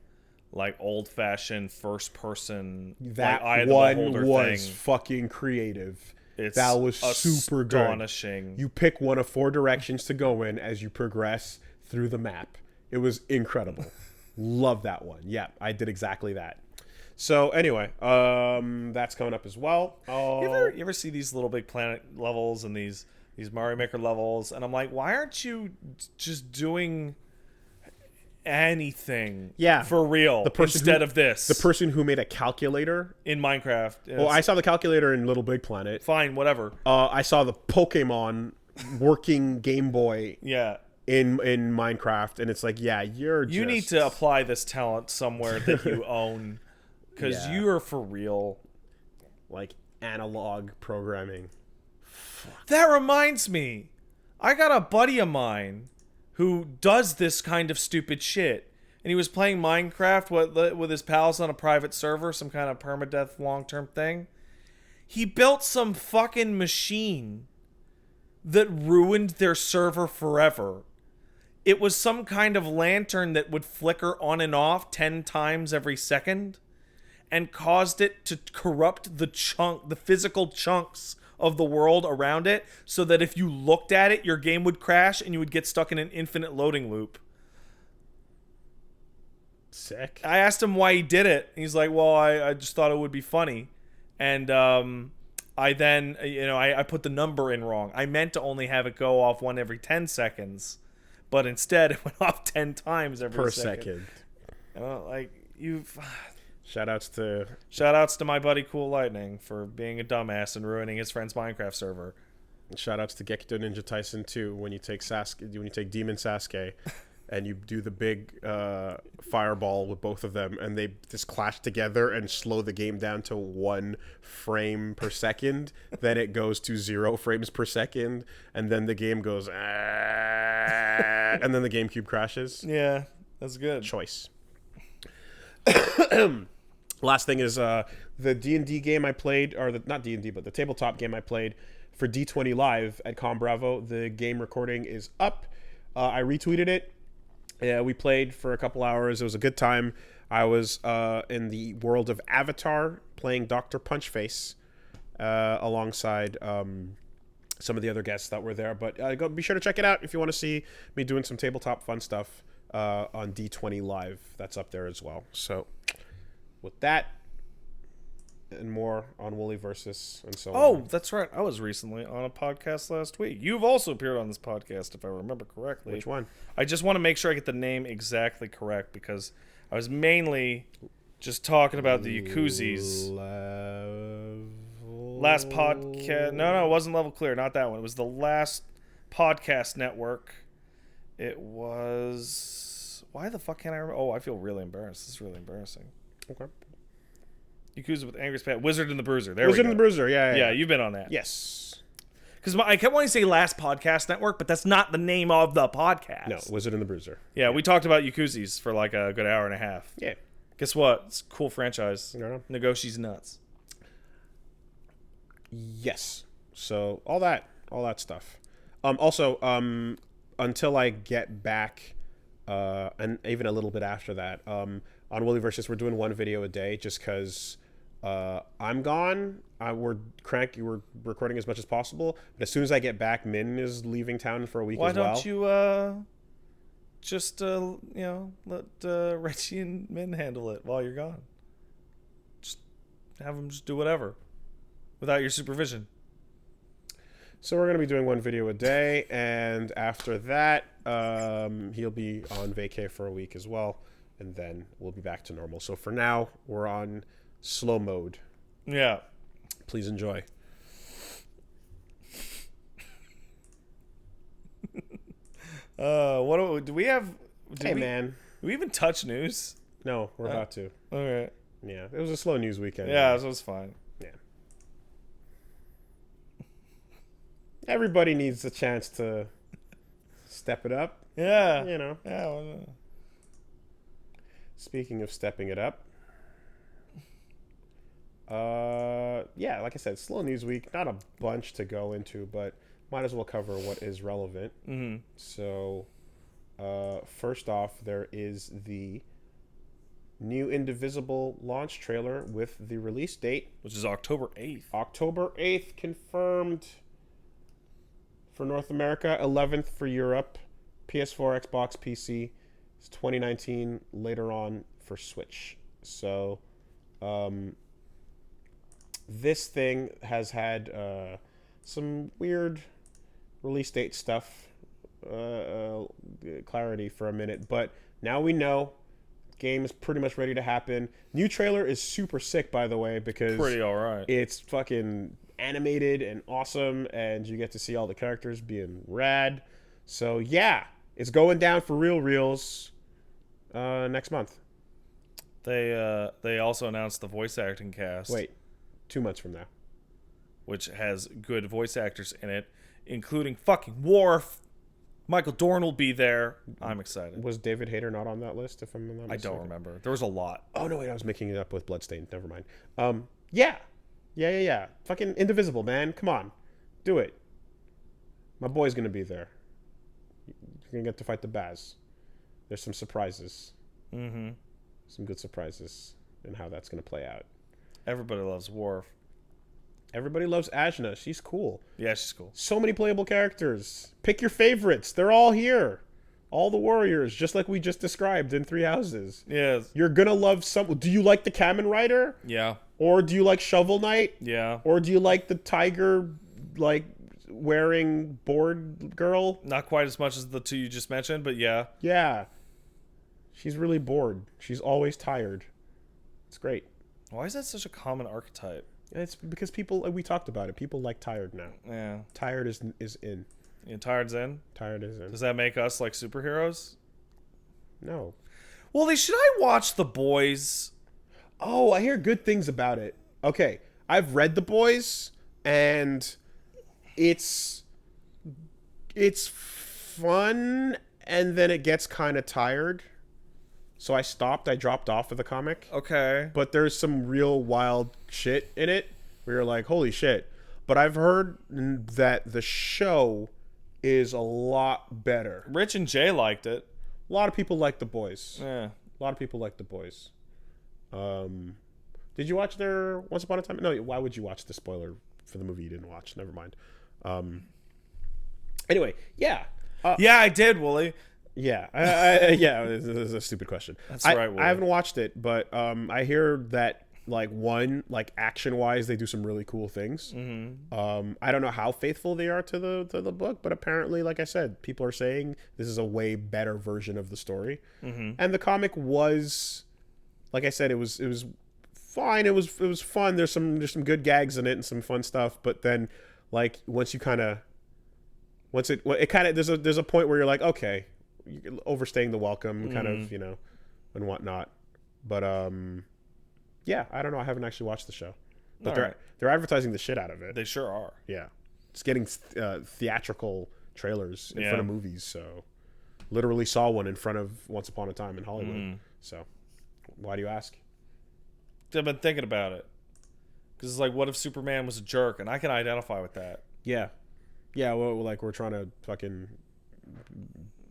like old-fashioned first-person that like, one was thing. Fucking creative. It's that was super good. Astonishing. You pick one of 4 directions to go in as you progress through the map. It was incredible. Love that one. Yeah, I did exactly that. So anyway, that's coming up as well. You ever see these Little Big Planet levels and these Mario Maker levels, and I'm like, why aren't you just doing anything. Yeah. For real. Instead of this. The person who made a calculator in Minecraft. Well, I saw the calculator in Little Big Planet. Fine, whatever. I saw the Pokemon working Game Boy. Yeah. In Minecraft, and it's like, yeah, you need to apply this talent somewhere that you own, because you are for real. Like analog programming. That reminds me, I got a buddy of mine who does this kind of stupid shit, and he was playing Minecraft with his pals on a private server, some kind of permadeath long-term thing. He built some fucking machine that ruined their server forever. It was some kind of lantern that would flicker on and off 10 times every second and caused it to corrupt the physical chunks of the world around it, so that if you looked at it, your game would crash and you would get stuck in an infinite loading loop. Sick. I asked him why he did it. He's like, well, I just thought it would be funny. And I then, I put the number in wrong. I meant to only have it go off one every 10 seconds. But instead, it went off 10 times per second. Shoutouts to my buddy Cool Lightning for being a dumbass and ruining his friend's Minecraft server. Shoutouts to Gekito Ninja Tyson 2 when you take Demon Sasuke and you do the big fireball with both of them, and they just clash together and slow the game down to 1 frame per second. Then it goes to 0 frames per second, and then the game goes, and then the GameCube crashes. Yeah, that's good. Choice. Last thing is the D&D game I played, or not D&D, but the tabletop game I played for D20 Live at Com Bravo. The game recording is up. I retweeted it. Yeah, we played for a couple hours. It was a good time. I was in the world of Avatar playing Dr. Punchface alongside some of the other guests that were there. But be sure to check it out if you want to see me doing some tabletop fun stuff on D20 Live. That's up there as well. So with that and more on Wooly Versus and so on. Oh, that's right. I was recently on a podcast last week. You've also appeared on this podcast, if I remember correctly. Which one? I just want to make sure I get the name exactly correct, because I was mainly just talking about the Yakuzis. Last podcast. No, it wasn't Level Clear. Not that one. It was the last podcast network. It was... Why the fuck can't I remember? Oh, I feel really embarrassed. This is really embarrassing. Okay. Yakuza with Angry Spat. Wizard and the Bruiser. There Wizard we go. and the Bruiser, yeah. Yeah, you've been on that. Yes. Because I kept wanting to say Last Podcast Network, but that's not the name of the podcast. No, Wizard and the Bruiser. Yeah, we talked about Yakuzis for like a good hour and a half. Yeah. Guess what? It's a cool franchise. No. Negoshi's nuts. Yes. So all that stuff. Also, until I get back, and even a little bit after that, on Wooly Versus, we're doing 1 video a day just because I'm gone. We're recording as much as possible. But as soon as I get back, Min is leaving town for a week as well. Why don't you just let Reggie and Min handle it while you're gone? Just have them just do whatever without your supervision. So we're going to be doing 1 video a day, and after that, he'll be on vacay for a week as well, and then we'll be back to normal. So for now, we're on slow mode. Yeah. Please enjoy. What do we have? Man. Do we even touch news? No, we're about to. Okay. Yeah, it was a slow news weekend. Yeah, so it was fine. Yeah. Everybody needs a chance to step it up. Yeah. Yeah. Well, Speaking of stepping it up. Yeah, like I said, slow news week. Not a bunch to go into, but might as well cover what is relevant. Mm-hmm. So, first off, there is the new Indivisible launch trailer with the release date, which is October 8th. October 8th confirmed for North America, 11th for Europe, PS4, Xbox, PC. It's 2019 later on for Switch. So, this thing has had some weird release date stuff clarity for a minute, but now we know. Game is pretty much ready to happen. New trailer is super sick, by the way, because Pretty all right. it's fucking animated and awesome, and you get to see all the characters being rad. So yeah, it's going down for reals next month. They also announced the voice acting cast. Wait, 2 months from now. Which has good voice actors in it, including fucking Worf. Michael Dorn will be there. I'm excited. Was David Hayter not on that list? If I'm not mistaken? I don't remember. There was a lot. Oh no, wait, I was mixing it up with Bloodstained. Never mind. Yeah. Fucking Indivisible, man. Come on, do it. My boy's gonna be there. You're gonna get to fight the Baz. There's some surprises. Mm-hmm. Some good surprises in how that's gonna play out. Everybody loves Worf. Everybody loves Ajna. She's cool. Yeah, she's cool. So many playable characters. Pick your favorites. They're all here. All the warriors, just like we just described in Three Houses. Yeah. You're gonna love some. Do you like the Kamen Rider? Yeah. Or do you like Shovel Knight? Yeah. Or do you like the tiger, like, wearing board girl? Not quite as much as the two you just mentioned, but yeah. Yeah. She's really bored. She's always tired. It's great. Why is that such a common archetype? It's because people, we talked about it. People like tired now. Yeah. Tired is in. You tired's in? Tired is in. Does that make us like superheroes? No. Well, should I watch The Boys? Oh, I hear good things about it. Okay, I've read The Boys, and it's fun, and then it gets kind of tired. So I dropped off of the comic. Okay. But there's some real wild shit in it where you're like, holy shit. But I've heard that the show is a lot better. Rich and Jay liked it. A lot of people like The Boys. Yeah. A lot of people like The Boys. Did you watch their Once Upon a Time? No, why would you watch the spoiler for the movie you didn't watch? Never mind. Anyway, yeah. Yeah, I did, Wooly. Yeah, yeah. This is a stupid question. That's right, Wooly. I haven't watched it, but I hear that action wise, they do some really cool things. Mm-hmm. I don't know how faithful they are to the book, but apparently, like I said, people are saying this is a way better version of the story. Mm-hmm. And the comic was, like I said, it was fine. It was fun. There's some good gags in it and some fun stuff. But then, like there's a point where you're like, okay, you're overstaying the welcome, kind of, and whatnot. But yeah, I don't know. I haven't actually watched the show, but they're advertising the shit out of it. They sure are. Yeah, it's getting theatrical trailers in front of movies. So, literally saw one in front of Once Upon a Time in Hollywood. So, why do you ask? I've been thinking about it because it's like, what if Superman was a jerk, and I can identify with that. Yeah. Well, like we're trying to fucking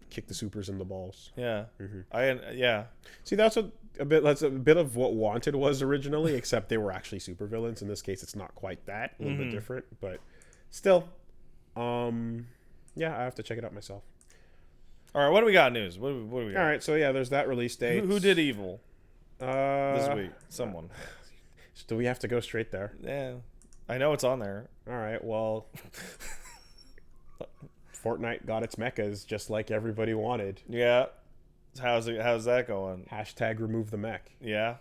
kick the supers in the balls. Yeah. Mm-hmm. See, that's a bit of what Wanted was originally, except they were actually supervillains. In this case, it's not quite that. A little bit different, but still. Yeah, I have to check it out myself. All right, what do we got news? What do we got? All right, so yeah, there's that release date. Who did Evil this week? Someone. Do we have to go straight there? Yeah, I know it's on there. All right, well. Fortnite got its mechas just like everybody wanted. Yeah. How's that going? # remove the mech. Yeah.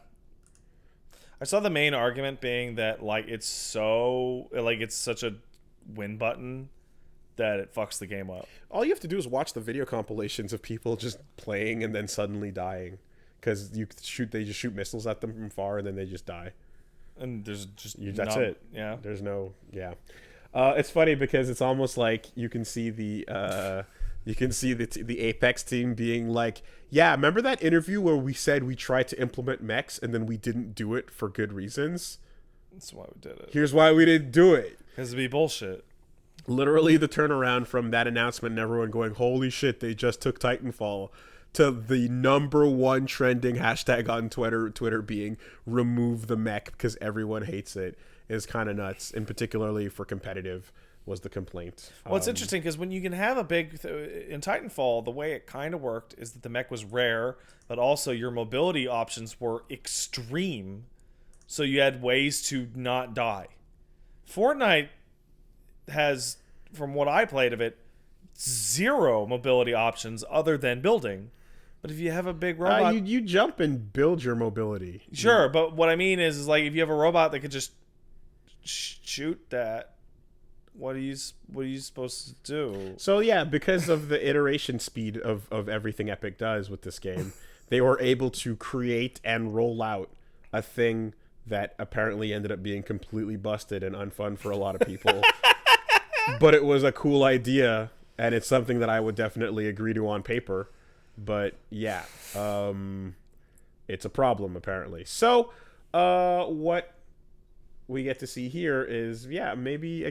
I saw the main argument being that it's such a win button that it fucks the game up. All you have to do is watch the video compilations of people just playing and then suddenly dying, because they just shoot missiles at them from far and then they just die. And there's just that's it. Yeah. There's no it's funny because it's almost like you can see the Apex team being like, yeah, remember that interview where we said we tried to implement mechs and then we didn't do it for good reasons? That's why we did it. Here's why we didn't do it. Because it'd be bullshit. Literally the turnaround from that announcement and everyone going, holy shit, they just took Titanfall, to the #1 trending hashtag on Twitter being remove the mech because everyone hates it, is kind of nuts. And particularly for competitive was the complaint. Well, it's interesting because when you can have a big in Titanfall, the way it kind of worked is that the mech was rare, but also your mobility options were extreme, so you had ways to not die. Fortnite has, from what I played of it, zero mobility options other than building. But if you have a big robot, you jump and build your mobility. sure. But what I mean is like if you have a robot that could just shoot that, what are you supposed to do? So yeah, because of the iteration speed of everything Epic does with this game, they were able to create and roll out a thing that apparently ended up being completely busted and unfun for a lot of people. But it was a cool idea, and it's something that I would definitely agree to on paper. But yeah, it's a problem apparently. So what we get to see here is, maybe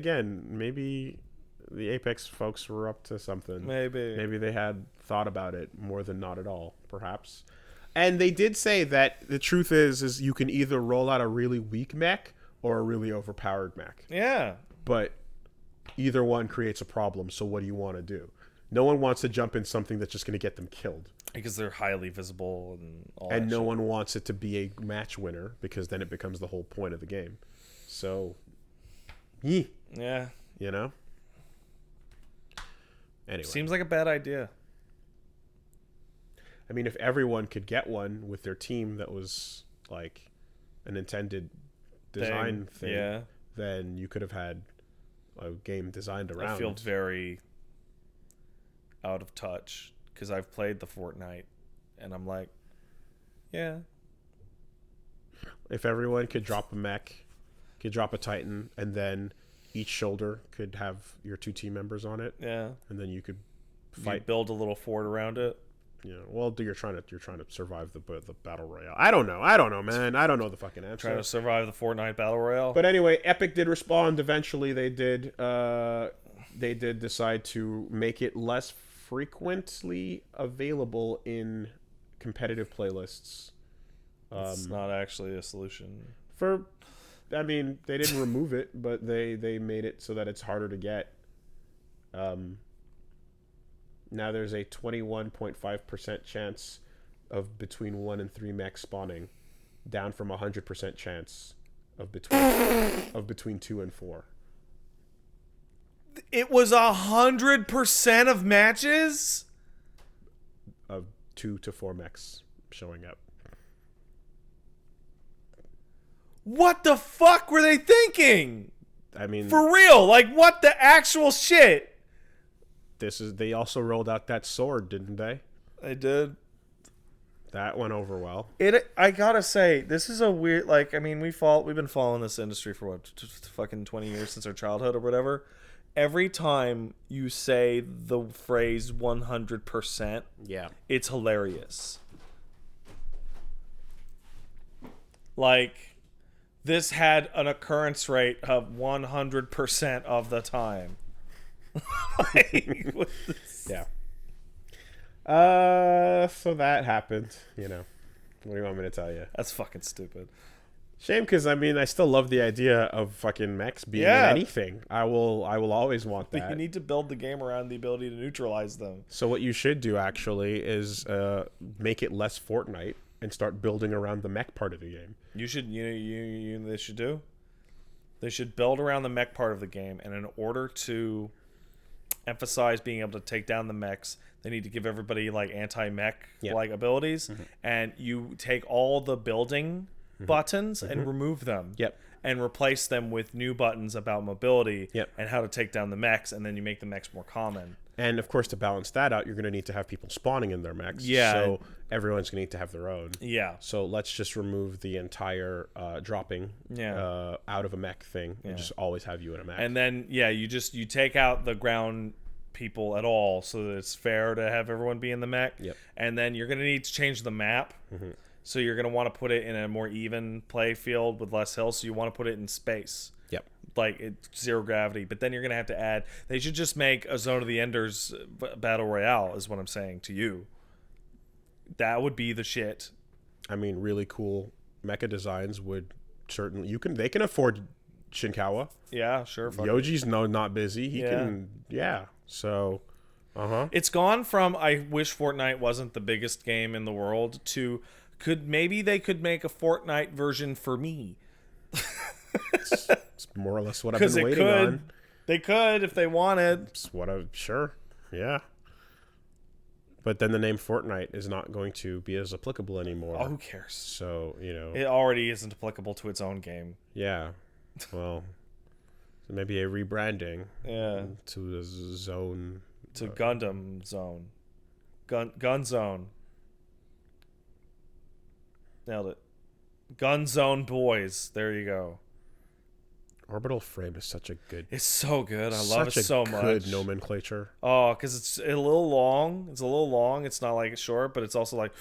the Apex folks were up to something. Maybe they had thought about it more than not at all, perhaps. And they did say that the truth is you can either roll out a really weak mech or a really overpowered mech. Yeah. But either one creates a problem, so what do you want to do? No one wants to jump in something that's just going to get them killed. Because they're highly visible and all and that no shit. one wants it to be a match winner, because then it becomes the whole point of the game. So, yeah. You know? Anyway. Seems like a bad idea. I mean, if everyone could get one with their team that was like an intended design thing, then you could have had a game designed around. I feel very out of touch because I've played the Fortnite and I'm like, yeah. If everyone could drop a mech, could drop a Titan, and then each shoulder could have your 2 team members on it. Yeah. And then you could fight. You build a little fort around it. Yeah, well, you're trying to survive the battle royale. I don't know, man. I don't know the fucking answer. Trying to survive the Fortnite battle royale. But anyway, Epic did respond. Eventually, they did decide to make it less frequently available in competitive playlists. It's not actually a solution. I mean, they didn't remove it, but they made it so that it's harder to get. Now there's a 21.5% chance of between 1 and 3 mechs spawning, down from 100% chance of between 2 and 4. It was 100% of matches Of 2 to 4 mechs showing up. What the fuck were they thinking? I mean, for real, like what the actual shit? They also rolled out that sword, didn't they? They did. That went over well. I gotta say, this is a weird. Like, I mean, we've been following this industry for what, fucking 20 years since our childhood or whatever. Every time you say the phrase 100%, it's hilarious. Like, this had an occurrence rate of 100% of the time. Yeah. So that happened, you know. What do you want me to tell you? That's fucking stupid. Shame, because I mean, I still love the idea of fucking mechs being in anything. I will always want that. But you need to build the game around the ability to neutralize them. So what you should do actually is make it less Fortnite and start building around the mech part of the game. They should do. They should build around the mech part of the game, and in order to emphasize being able to take down the mechs, they need to give everybody like anti-mech like abilities, and you take all the building buttons and remove them and replace them with new buttons about mobility and how to take down the mechs, and then you make the mechs more common. And of course, to balance that out, you're going to need to have people spawning in their mechs. So everyone's going to need to have their own. So let's just remove the entire dropping out of a mech thing and just always have you in a mech. And then you take out the ground people at all, so that it's fair to have everyone be in the mech. And then you're going to need to change the map. So you're going to want to put it in a more even play field with less hills. So you want to put it in space. Like it's zero gravity, but then you're gonna have to add. They should just make a Zone of the Enders battle royale. Is what I'm saying to you. That would be the shit. I mean, really cool mecha designs would certainly. They can afford Shinkawa. Yeah, sure. Yoji's not busy. He can. Yeah. So. It's gone from I wish Fortnite wasn't the biggest game in the world to maybe they could make a Fortnite version for me. It's more or less what I've been waiting on. They could if they wanted. It's what sure. Yeah. But then the name Fortnite is not going to be as applicable anymore. Oh, who cares? So, It already isn't applicable to its own game. Yeah. Well, so maybe a rebranding. Yeah. To the zone. To Gundam Zone. Gun Zone. Nailed it. Gun Zone Boys. There you go. Orbital Frame is such a good... It's so good. I love it so much. Such a good nomenclature. Oh, because it's a little long. It's a little long. It's not like short, but it's also like,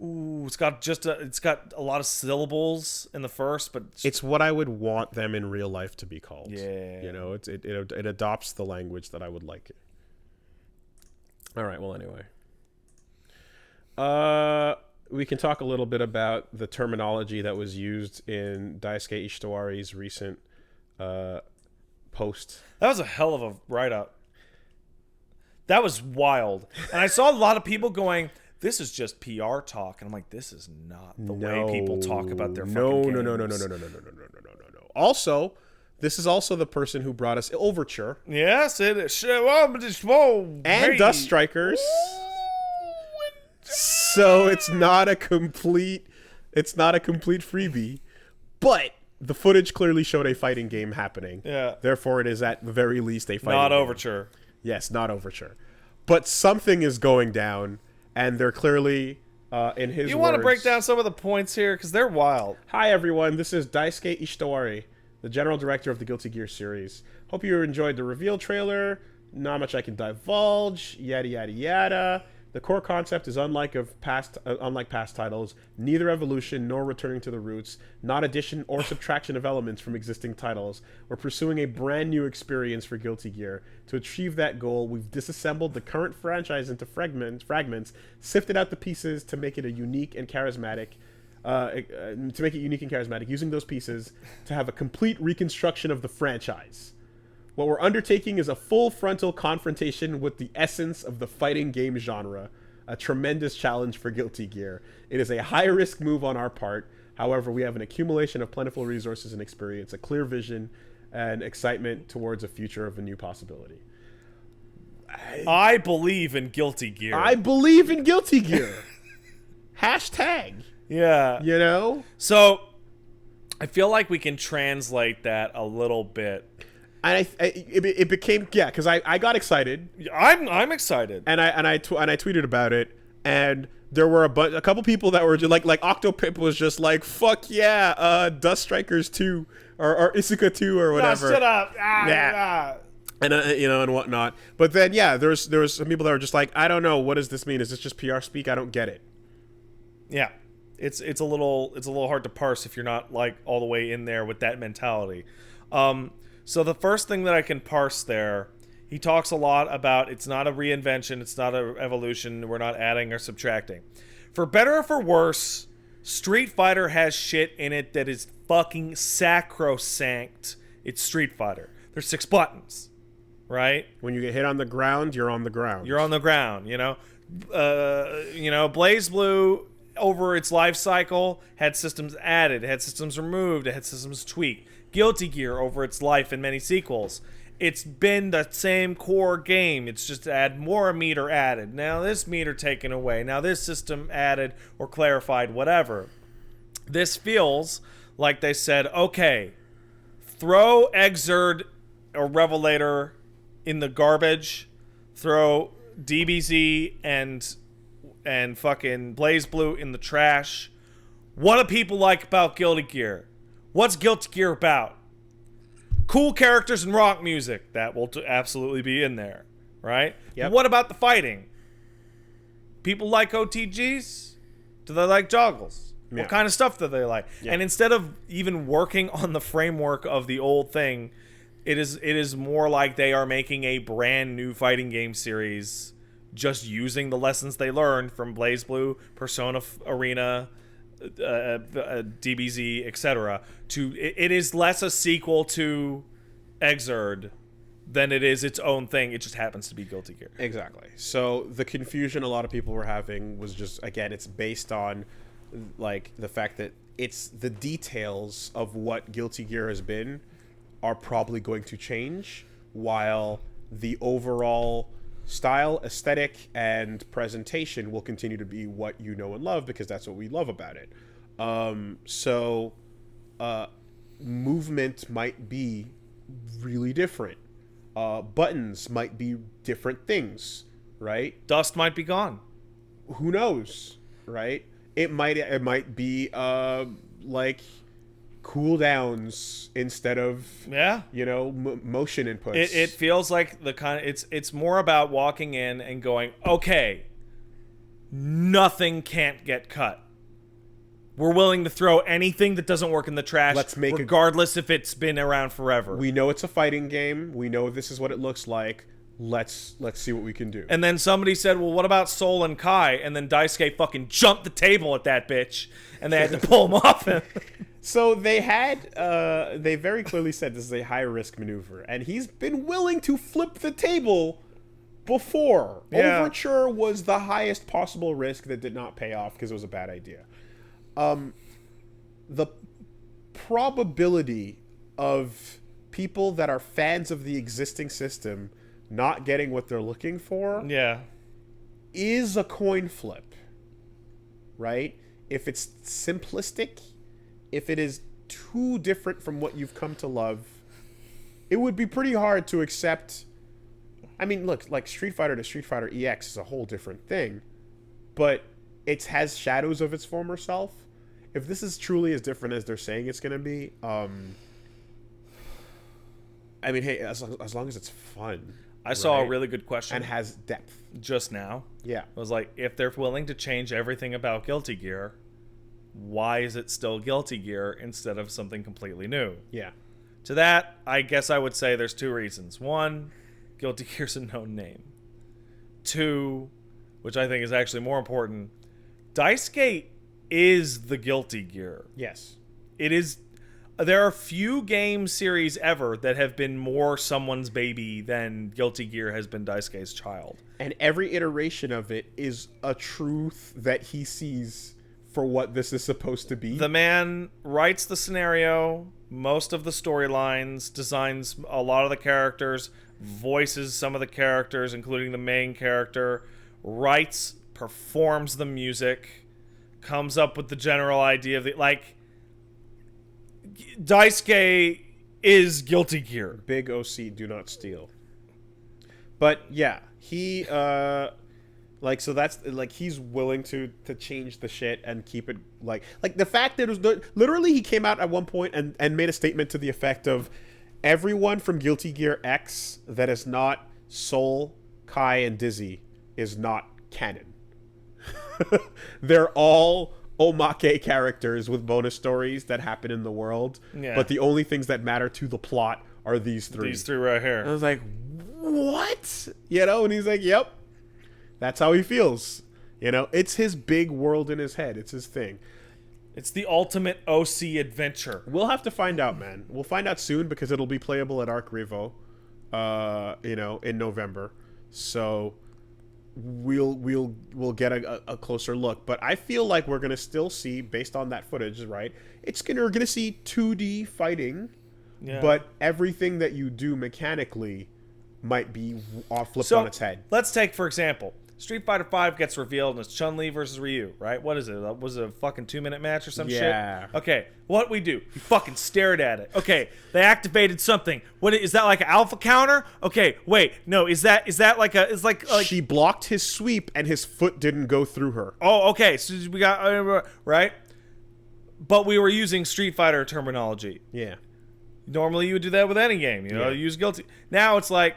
ooh, it's got a lot of syllables in the first, but it's what I would want them in real life to be called. Yeah. You know, it adopts the language that I would like it. All right. Well, anyway. We can talk a little bit about the terminology that was used in Daisuke Ishitowari's recent post. That was a hell of a write-up. That was wild. And I saw a lot of people going, this is just PR talk. And I'm like, this is not the way people talk about their fucking games. No. Also, this is also the person who brought us Overture. Yes, it is. Whoa, and Dust Strikers. So it's not a complete freebie. But the footage clearly showed a fighting game happening. Yeah. Therefore, it is at the very least a fighting Not game. Overture. Yes, not Overture. But something is going down, and they're clearly, in his You want to break down some of the points here? Because they're wild. Hi, everyone. This is Daisuke Ishitowari, the general director of the Guilty Gear series. Hope you enjoyed the reveal trailer. Not much I can divulge. Yada, yada, yada. The core concept is unlike past titles, neither evolution nor returning to the roots, not addition or subtraction of elements from existing titles. We're pursuing a brand new experience for Guilty Gear. To achieve that goal, we've disassembled the current franchise into fragments, sifted out the pieces to make it unique and charismatic, using those pieces to have a complete reconstruction of the franchise. What we're undertaking is a full frontal confrontation with the essence of the fighting game genre, a tremendous challenge for Guilty Gear. It is a high-risk move on our part. However, we have an accumulation of plentiful resources and experience, a clear vision, and excitement towards a future of a new possibility. I believe in Guilty Gear. I believe in Guilty Gear. Hashtag. Yeah. You know? So, I feel like we can translate that a little bit. And it became because I got excited. I'm excited. And I tweeted about it, and there were a couple people that were just like Octopip was just like, fuck yeah, Dust Strikers 2 or Isuka 2 or whatever. No, shut up. And and whatnot. But then there was some people that were just like, I don't know, what does this mean? Is this just PR speak? I don't get it. Yeah. It's a little hard to parse if you're not like all the way in there with that mentality. So the first thing that I can parse there, he talks a lot about it's not a reinvention, it's not an evolution, we're not adding or subtracting. For better or for worse, Street Fighter has shit in it that is fucking sacrosanct. It's Street Fighter. There's 6 buttons, right? When you get hit on the ground, you're on the ground. You're on the ground, Blaze Blue, over its life cycle, had systems added, had systems removed, it had systems tweaked. Guilty Gear, over its life in many sequels, it's been the same core game. It's just add more meter added. Now this meter taken away. Now this system added or clarified, whatever. This feels like they said, okay, throw Exerd or Revelator in the garbage. Throw DBZ and fucking Blaze Blue in the trash. What do people like about Guilty Gear? What's Guilty Gear about? Cool characters and rock music. That will absolutely be in there, right? Yep. What about the fighting? People like OTGs? Do they like joggles? Yeah. What kind of stuff do they like? Yeah. And instead of even working on the framework of the old thing, it is more like they are making a brand new fighting game series, just using the lessons they learned from Blaze Blue, Persona Arena, DBZ, etc. It is less a sequel to Exerd than it is its own thing. It just happens to be Guilty Gear. Exactly. So the confusion a lot of people were having was just, again, it's based on like the fact that it's the details of what Guilty Gear has been are probably going to change, while the overall style, aesthetic, and presentation will continue to be what you know and love because that's what we love about it. So movement might be really different. Buttons might be different things, right? Dust might be gone. Who knows, right? It might be like cooldowns instead of motion inputs. It feels like the kind of it's more about walking in and going, okay, nothing can't get cut. We're willing to throw anything that doesn't work in the trash, regardless if it's been around forever. We know it's a fighting game. We know this is what it looks like. Let's see what we can do. And then somebody said, well, what about Sol and Kai? And then Daisuke fucking jumped the table at that bitch, and they had to pull him off him. So they very clearly said this is a high-risk maneuver, and he's been willing to flip the table before. Yeah. Overture was the highest possible risk that did not pay off because it was a bad idea. The probability of people that are fans of the existing system not getting what they're looking for is a coin flip, right? If it's simplistic, if it is too different from what you've come to love, it would be pretty hard to accept. I mean, look, like Street Fighter to Street Fighter EX is a whole different thing, but it has shadows of its former self. If this is truly as different as they're saying it's going to be, I mean, hey, as long as it's fun. I saw a really good question. And has depth. Just now. Yeah. It was like, if they're willing to change everything about Guilty Gear, why is it still Guilty Gear instead of something completely new? Yeah. To that, I guess I would say there's two reasons. One, Guilty Gear's a known name. Two, which I think is actually more important, Daisuke is the Guilty Gear. Yes. It is. There are few game series ever that have been more someone's baby than Guilty Gear has been Daisuke's child. And every iteration of it is a truth that he sees for what this is supposed to be. The man writes the scenario, most of the storylines, designs a lot of the characters, voices some of the characters, including the main character, writes, performs the music, comes up with the general idea of the, like, Daisuke is Guilty Gear. Big OC, do not steal. But yeah, he like, so that's like, he's willing to change the shit and keep it like the fact that it was literally, he came out at one point and made a statement to the effect of everyone from Guilty Gear X that is not Sol, Kai, and Dizzy is not canon. They're all omake characters with bonus stories that happen in the world, but the only things that matter to the plot are these three. These three right here. I was like, what? You know, and he's like, yep, that's how he feels. You know, it's his big world in his head. It's his thing. It's the ultimate OC adventure. We'll have to find out, man. We'll find out soon because it'll be playable at Arc Revo, you know, in November. So we'll get a closer look, but I feel like we're gonna still see, based on that footage, right? We're gonna see 2D fighting, but everything that you do mechanically might be flipped on its head. Let's take, for example, Street Fighter V gets revealed and it's Chun-Li versus Ryu, right? What is it? Was it a fucking 2-minute match or some shit? Okay, what we do? We fucking stared at it. Okay, they activated something. What is that, like an alpha counter? Okay, wait, no, is that like a, it's like she blocked his sweep and his foot didn't go through her. Oh, okay, so we got, right? But we were using Street Fighter terminology. Yeah. Normally you would do that with any game, you know, use Guilty. Now it's like,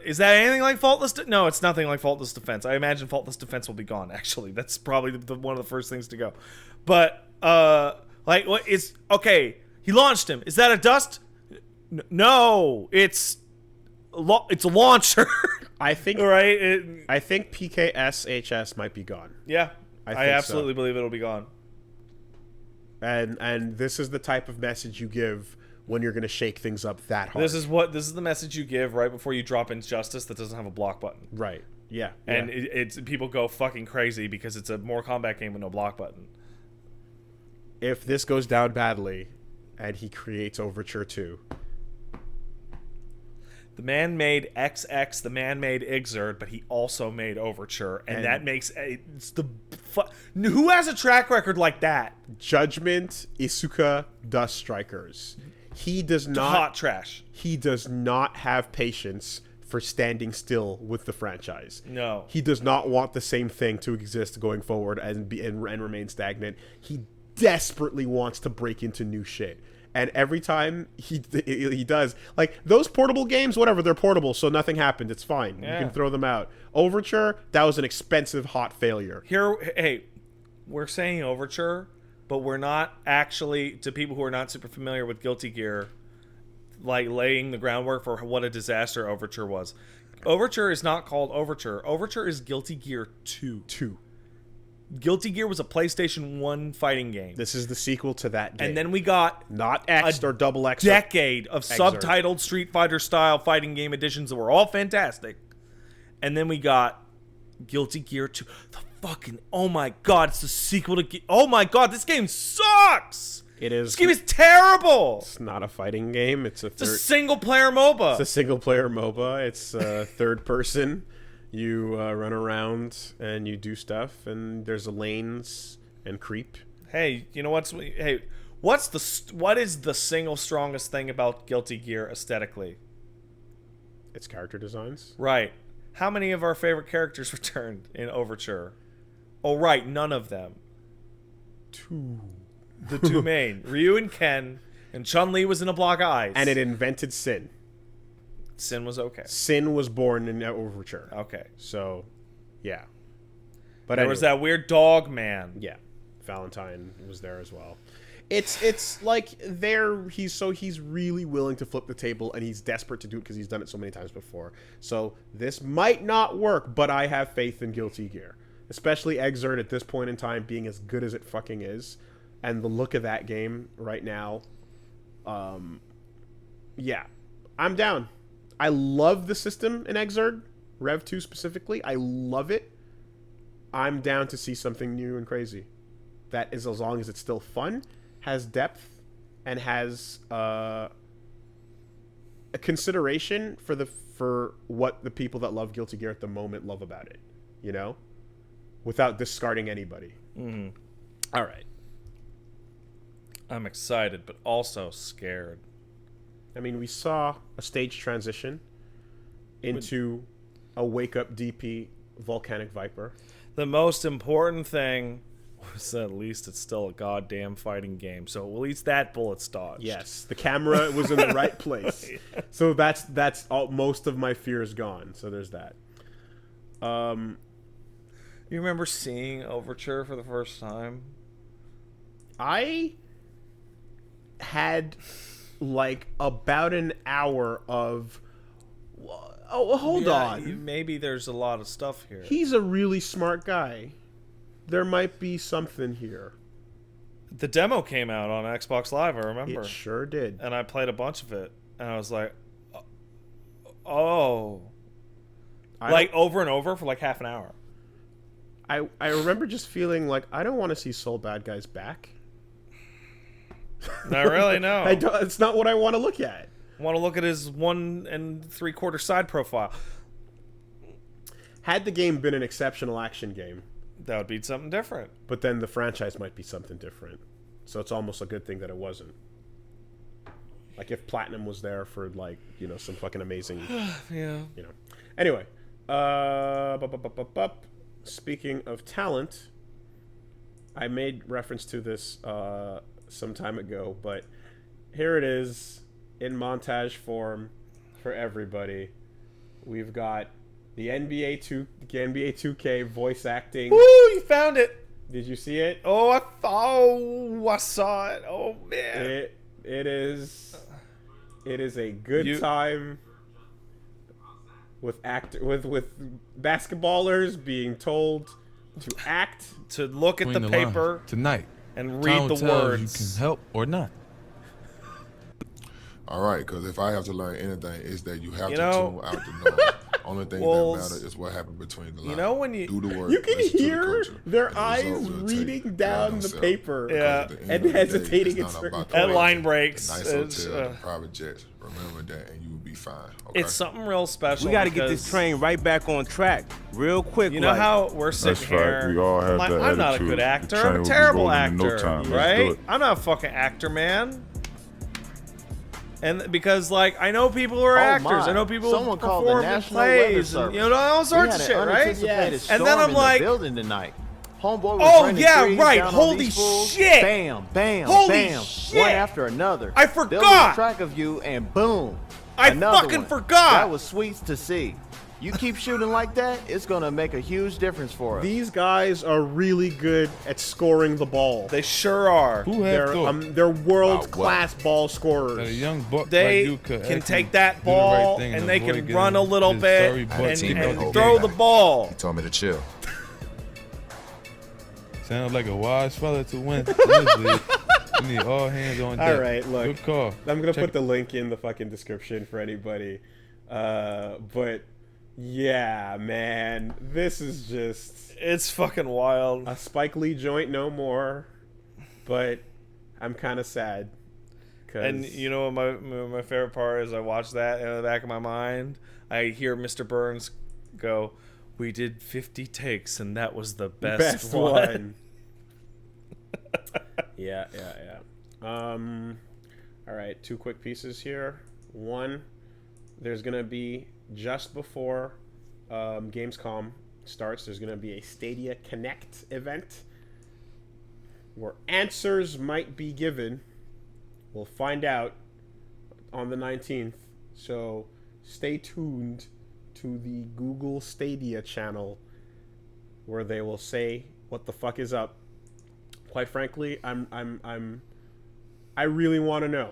is that anything like Faultless? No, it's nothing like Faultless Defense. I imagine Faultless Defense will be gone, actually. That's probably one of the first things to go. But, like, what is, okay, he launched him. Is that a dust? No, it's a launcher. I think, right? I think PKSHS might be gone. Yeah, I absolutely believe it'll be gone. And this is the type of message you give when you're going to shake things up that hard. This is the message you give right before you drop Injustice that doesn't have a block button. Right. Yeah. And it's people go fucking crazy because it's a Mortal Kombat game with no block button. If this goes down badly and he creates Overture 2. The man made XX, the man made Exerd, but he also made Overture, and that makes it's the who has a track record like that? Judgment, Isuka, Dust Strikers. He does not hot trash. He does not have patience for standing still with the franchise. No, he does not want the same thing to exist going forward and remain stagnant. He desperately wants to break into new shit. And every time he does, like, those portable games, whatever, they're portable, so nothing happened. It's fine. Yeah. You can throw them out. Overture, that was an expensive, hot failure. Hey, we're saying Overture, but we're not actually, to people who are not super familiar with Guilty Gear, like, laying the groundwork for what a disaster Overture was. Overture is not called Overture. Overture is Guilty Gear 2. Guilty Gear was a PlayStation 1 fighting game. This is the sequel to that game. And then we got not X or Double X. Decade of subtitled Street Fighter style fighting game editions that were all fantastic. And then we got Guilty Gear 2. The fucking, oh my god, it's the sequel to oh my god, this game sucks. It is. This game is terrible. It's not a fighting game. It's a single player MOBA. It's a single player MOBA. It's third person. You run around and you do stuff, and there's lanes and creep. Hey, you know what is the single strongest thing about Guilty Gear aesthetically? Its character designs. Right. How many of our favorite characters returned in Overture? Oh, right, none of them. 2. The 2 main, Ryu and Ken, and Chun-Li was in a block of ice. And it invented Sin. Sin was okay. Sin was born in Overture. Okay. So, yeah. But there was that weird dog man. Yeah. Valentine was there as well. It's like he's really willing to flip the table, and he's desperate to do it because he's done it so many times before. So this might not work, but I have faith in Guilty Gear. Especially Exert at this point in time being as good as it fucking is. And the look of that game right now, yeah. I'm down. I love the system in Exerd, Rev 2 specifically. I love it. I'm down to see something new and crazy. That is, as long as it's still fun, has depth, and has a consideration for what the people that love Guilty Gear at the moment love about it, you know, without discarding anybody. Mm-hmm. All right. I'm excited, but also scared. I mean, we saw a stage transition into a wake-up DP Volcanic Viper. The most important thing was that at least it's still a goddamn fighting game, so at least that bullet's dodged. Yes, the camera was in the right place. Yeah. So that's all, most of my fears gone. So there's that. You remember seeing Overture for the first time? I had like about an hour of hold on, maybe there's a lot of stuff here. He's a really smart guy. There might be something here. The demo came out on Xbox Live, I remember. It sure did. And I played a bunch of it, and I was like, oh, like over and over for like half an hour. I remember just feeling like I don't want to see Soul Bad Guys back. Not really, no. It's not what I want to look at. I want to look at his 1 3/4 side profile. Had the game been an exceptional action game, that would be something different. But then the franchise might be something different. So it's almost a good thing that it wasn't. Like if Platinum was there for like, you know, some fucking amazing yeah. You know. Anyway, speaking of talent, I made reference to this some time ago, but here it is in montage form for everybody. We've got the NBA 2K voice acting. Woo! You found it. Did you see it? Oh, I saw it. Oh man. It is a good time with basketballers being told to act, to look at the paper tonight and read the words. You can help or not. All right, because if I have to learn anything, it's that you have to tune out the noise. Only thing that matters is what happened between the lines. You know when you do the work, you can hear their eyes reading down the paper, and hesitating in certain at line breaks. Nice hotel, the private jets. Remember that, and you will be be fine. Okay? It's something real special. We got to get this train right back on track real quick. You know how we're sitting here. We all have that I'm not a good actor. I'm a terrible actor, right? I'm not a fucking actor, man. And because, like, I know people who are actors. I know people who perform in plays. And, you know, all sorts of shit, right? Yes. And then I'm like, building tonight. Homeboy was right. Holy shit. Bam, bam, Holy bam. shit. One after another. I forgot. They'll lose track of you, and boom. I fucking forgot. That was sweet to see. You keep shooting like that, it's going to make a huge difference for us. These guys are really good at scoring the ball. They sure are. They're world-class ball scorers. A young buck they like you can take that ball and they can run a little bit and throw the ball. He told me to chill. Sounds like a wise fella to win. You need all hands on deck. All right, look. Good call. I'm going to put the link in the fucking description for anybody. But... yeah, man, this is just... it's fucking wild. A Spike Lee joint no more, but I'm kind of sad. And you know what my favorite part is? I watch that, and in the back of my mind, I hear Mr. Burns go, "We did 50 takes, and that was the best one." Yeah. All right, 2 quick pieces here. One, there's going to be... just before Gamescom starts, there's going to be a Stadia Connect event where answers might be given. We'll find out on the 19th. So stay tuned to the Google Stadia channel where they will say what the fuck is up. Quite frankly, I really want to know.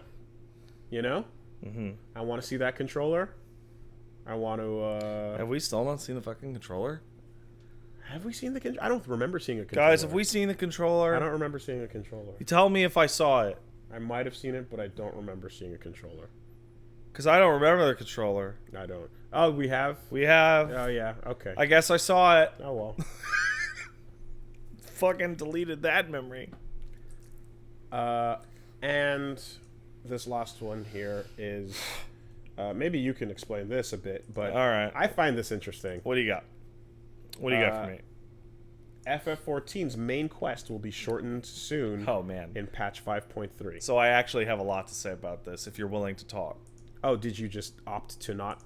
You know? Mm-hmm. I want to see that controller. I want to... have we still not seen the fucking controller? Have we seen the controller? I don't remember seeing a controller. Guys, have we seen the controller? I don't remember seeing a controller. You tell me if I saw it. I might have seen it, but I don't remember seeing a controller. Because I don't remember the controller. I don't. Oh, we have? We have. Oh, yeah. Okay. I guess I saw it. Oh, well. Fucking deleted that memory. And this last one here is... maybe you can explain this a bit, but all right. I find this interesting. What do you got? What do you got for me? FF14's main quest will be shortened soon. Oh, man. In patch 5.3. So I actually have a lot to say about this, if you're willing to talk. Oh, did you just opt to not?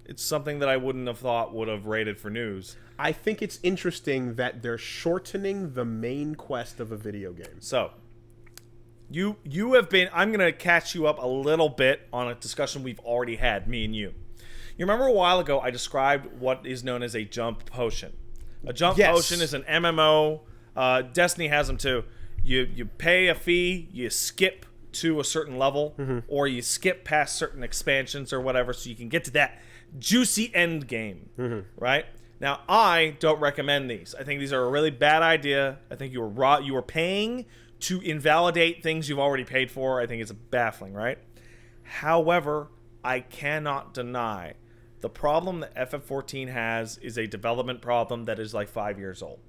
It's something that I wouldn't have thought would have rated for news. I think it's interesting that they're shortening the main quest of a video game. So... You have been... I'm going to catch you up a little bit on a discussion we've already had, me and you. You remember a while ago I described what is known as a jump potion. A jump potion is an MMO. Destiny has them too. You pay a fee, you skip to a certain level, or you skip past certain expansions or whatever so you can get to that juicy end game, right? Now, I don't recommend these. I think these are a really bad idea. I think you were paying... to invalidate things you've already paid for. I think it's baffling, right? However, I cannot deny the problem that FF14 has is a development problem that is like 5 years old.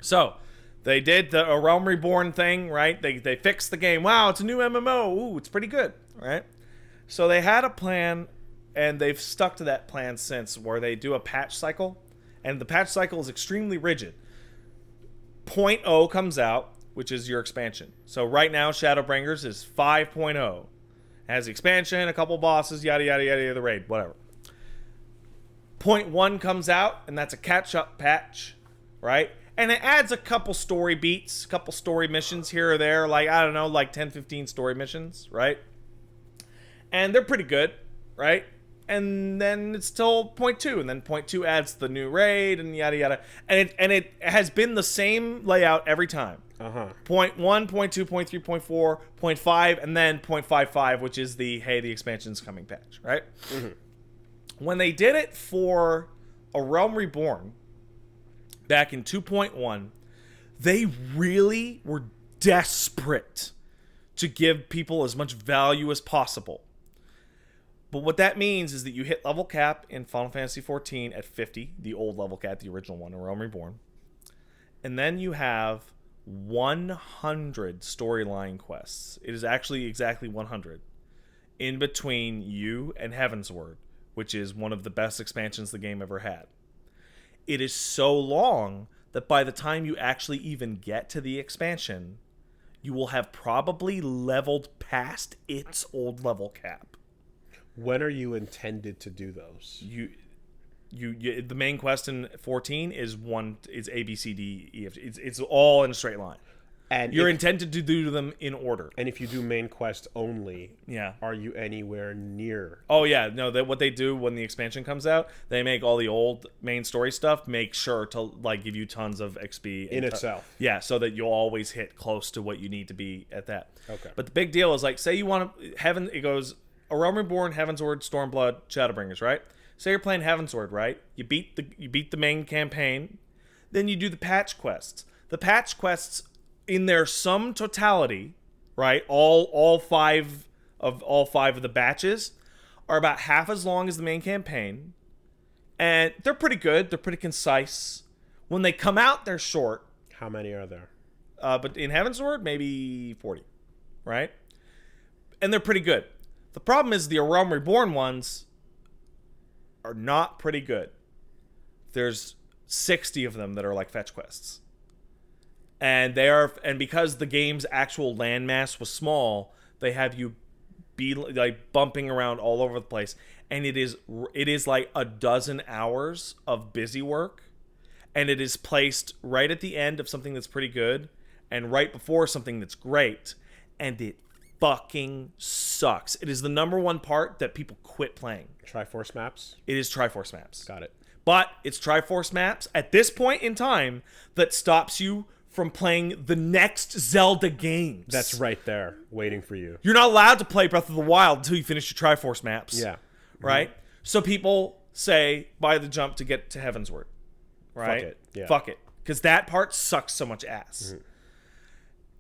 So, they did the Realm Reborn thing, right? They fixed the game. Wow, it's a new MMO. Ooh, it's pretty good, right? So they had a plan, and they've stuck to that plan since, where they do a patch cycle, and the patch cycle is extremely rigid. 0.0 comes out, which is your expansion. So right now, Shadowbringers is 5.0. Has the expansion, a couple bosses, yada, yada, yada, the raid, whatever. 0.1 comes out, and that's a catch-up patch, right? And it adds a couple story beats, a couple story missions here or there, like, I don't know, like 10, 15 story missions, right? And they're pretty good, right? And then it's still 0.2, and then 0.2 adds the new raid, and yada, yada. And it has been the same layout every time. 0.1, 0.2, 0.3, 0.4, 0.5, and then 0.55, which is the, hey, the expansion's coming patch, right? When they did it for A Realm Reborn back in 2.1, they really were desperate to give people as much value as possible. But what that means is that you hit level cap in Final Fantasy XIV at 50, the old level cap, the original one, A Realm Reborn. And then you have 100 storyline quests. It is actually exactly 100. in between you and Heavensward, which is one of the best expansions the game ever had. It is so long that by the time you actually even get to the expansion, you will have probably leveled past its old level cap. When are you intended to do those? You the main quest in 14 is A, B, C, D, E, F. It's all in a straight line. And you're intended to do them in order. And if you do main quest only, yeah, are you anywhere near? Oh yeah, no. What they do when the expansion comes out, they make all the old main story stuff. Make sure to like give you tons of XP in itself. Yeah, so that you'll always hit close to what you need to be at that. Okay. But the big deal is like, say you want to Heaven. It goes A Realm Reborn, Heavensward, Stormblood, Shadowbringers, right? Say you're playing Heavensward, right? You beat the main campaign, then you do the patch quests. The patch quests, in their sum totality, right? All five of the batches are about half as long as the main campaign, and they're pretty good. They're pretty concise. When they come out, they're short. How many are there? But in Heavensward, maybe 40, right? And they're pretty good. The problem is the Realm Reborn ones are not pretty good. There's 60 of them that are like fetch quests. And because the game's actual landmass was small, they have you be like bumping around all over the place, and it is like a dozen hours of busy work, and it is placed right at the end of something that's pretty good and right before something that's great, and it fucking sucks. It is the number one part that people quit playing. Triforce maps? It is Triforce maps. Got it. But it's Triforce maps at this point in time that stops you from playing the next Zelda games. That's right there, waiting for you. You're not allowed to play Breath of the Wild until you finish your Triforce maps. Yeah. Right? Mm-hmm. So people say, buy the jump to get to Heavensward. Right? Fuck it. Yeah. Fuck it. Because that part sucks so much ass. Mm-hmm.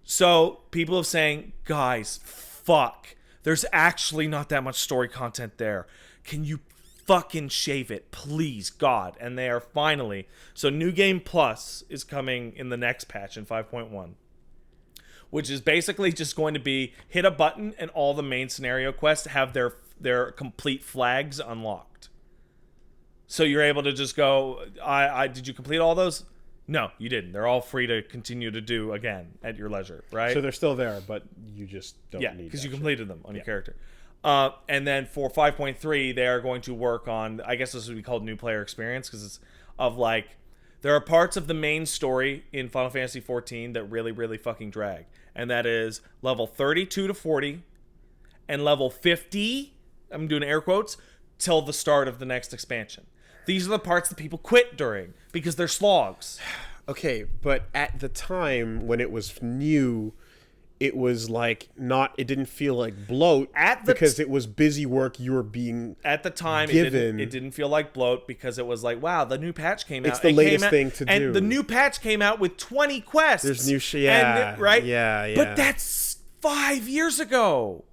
So people are saying, guys, fuck. There's actually not that much story content there. Can you fucking shave it, please, God? And they are finally. So New Game Plus is coming in the next patch in 5.1, which is basically just going to be hit a button and all the main scenario quests have their complete flags unlocked. So you're able to just go, did you complete all those? No, you didn't. They're all free to continue to do again at your leisure, right? So they're still there, but you just don't need them. Yeah, because you completed them on your character. And then for 5.3, they are going to work on, I guess this would be called new player experience, because it's of like, there are parts of the main story in Final Fantasy XIV that really, really fucking drag. And that is level 32 to 40 and level 50, I'm doing air quotes, till the start of the next expansion. These are the parts that people quit during because they're slogs. Okay, but at the time when it was new, it was like it didn't feel like bloat because it was busy work you were being at the time given. It didn't feel like bloat because it was like, wow, the new patch came out. It's the latest thing to do. And the new patch came out with 20 quests. There's new shit, yeah. Right? Yeah. But that's 5 years ago.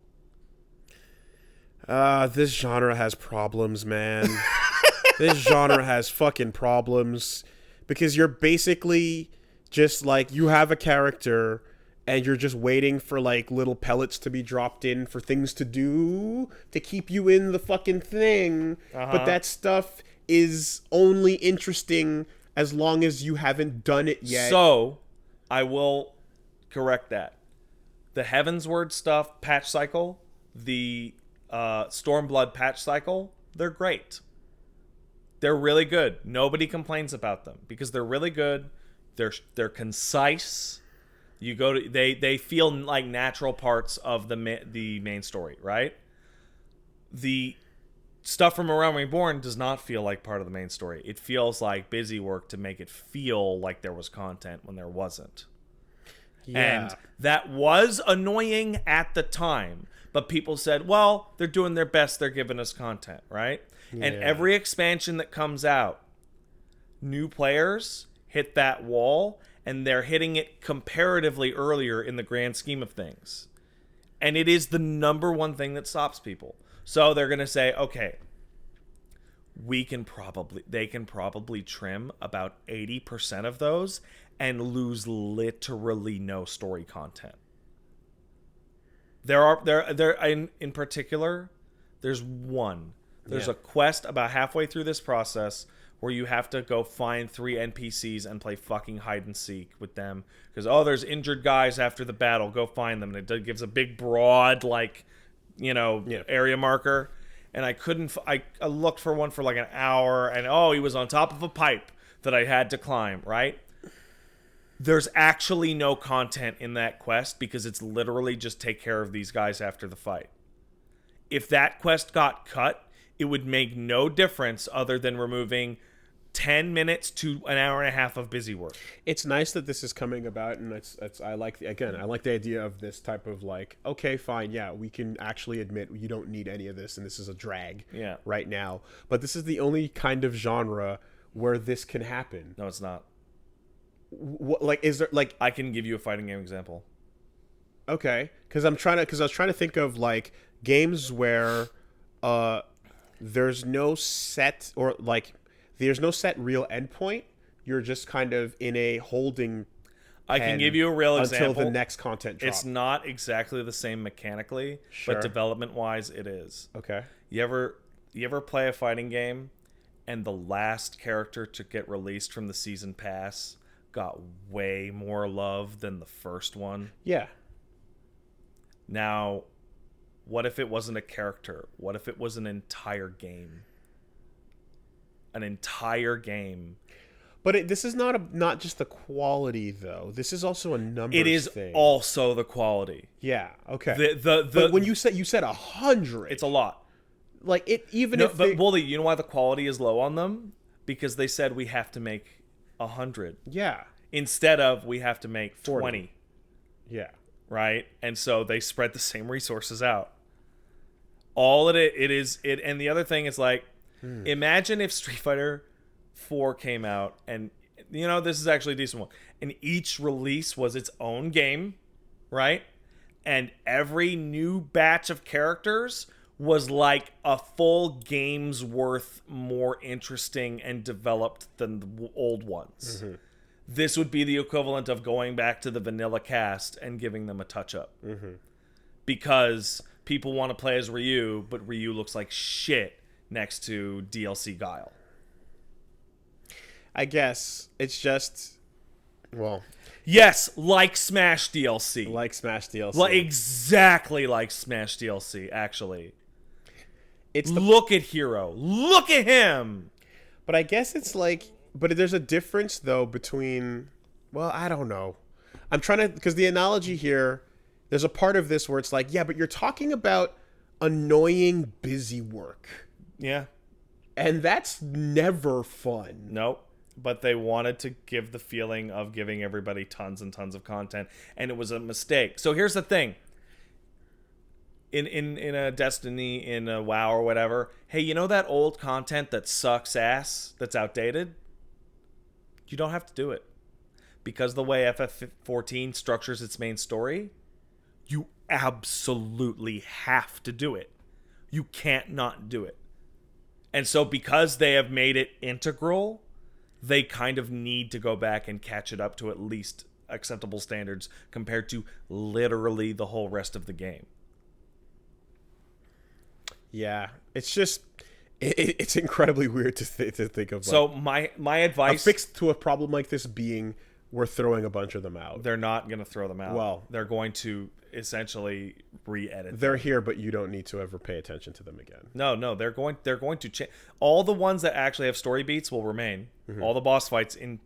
This genre has problems, man. This genre has fucking problems because you're basically just like, you have a character and you're just waiting for like little pellets to be dropped in for things to do to keep you in the fucking thing. But that stuff is only interesting as long as you haven't done it yet. So I will correct that. The Heavensward stuff patch cycle, the Stormblood patch cycle, they're great. They're really good. Nobody complains about them because they're really good. They're concise. You go to they feel like natural parts of the main story, right? The stuff from A Realm Reborn does not feel like part of the main story. It feels like busy work to make it feel like there was content when there wasn't. Yeah. And that was annoying at the time, but people said, well, they're doing their best. They're giving us content, right? Yeah. And every expansion that comes out, new players hit that wall, and they're hitting it comparatively earlier in the grand scheme of things. And it is the number one thing that stops people. So they're going to say, okay, they can probably trim about 80% of those and lose literally no story content. In particular, there's a quest about halfway through this process where you have to go find 3 NPCs and play fucking hide and seek with them because there's injured guys after the battle, go find them, and it gives a big broad area marker. And I looked for one for like an hour, and he was on top of a pipe that I had to climb, right? There's actually no content in that quest because it's literally just take care of these guys after the fight. If that quest got cut, it would make no difference other than removing 10 minutes to an hour and a half of busy work. It's nice that this is coming about, and I like the idea of this type of like, okay, fine, yeah, we can actually admit you don't need any of this, and this is a drag right now. But this is the only kind of genre where this can happen. No, it's not. Is there like I can give you a fighting game example. Okay, because I was trying to think of like games where there's no set real endpoint. You're just kind of in a holding. I can give you a real example until the next content drop. It's not exactly the same mechanically, but development wise, it is. Okay. You ever play a fighting game, and the last character to get released from the season pass got way more love than the first one? Yeah. Now, what if it wasn't a character? What if it was an entire game? An entire game. But this is not just the quality though. This is also a numbers thing. It is also the quality. Yeah. Okay. But when you said 100, it's a lot. Like it even no, if but Wooly, you know why the quality is low on them? Because they said we have to make 100. Yeah. Instead of we have to make 20. Yeah. Right? And so they spread the same resources out. All it is, and the other thing is like, imagine if Street Fighter 4 came out, and this is actually a decent one, and each release was its own game, right? And every new batch of characters was like a full game's worth more interesting and developed than the old ones. Mm-hmm. This would be the equivalent of going back to the vanilla cast and giving them a touch-up. Mm-hmm. Because people want to play as Ryu, but Ryu looks like shit next to DLC Guile. I guess it's just, well... Yes, like Smash DLC. Like Smash DLC. Exactly like Smash DLC, actually. Look at Hero. Look at him! But I guess it's like... But there's a difference, though, between... Well, I don't know. I'm trying to... Because the analogy here... There's a part of this where it's like, yeah, but you're talking about annoying busy work. Yeah. And that's never fun. Nope. But they wanted to give the feeling of giving everybody tons and tons of content, and it was a mistake. So here's the thing. In a Destiny, in a WoW or whatever, hey, you know that old content that sucks ass, that's outdated? You don't have to do it. Because the way FF14 structures its main story, you absolutely have to do it. You can't not do it. And so because they have made it integral, they kind of need to go back and catch it up to at least acceptable standards compared to literally the whole rest of the game. Yeah, it's just it's incredibly weird to think of. So my advice, a fix to a problem like this being we're throwing a bunch of them out. They're not going to throw them out. Well, they're going to essentially re-edit. They're here, but you don't need to ever pay attention to them again. No, they're going to change. All the ones that actually have story beats will remain. Mm-hmm. All the boss fights and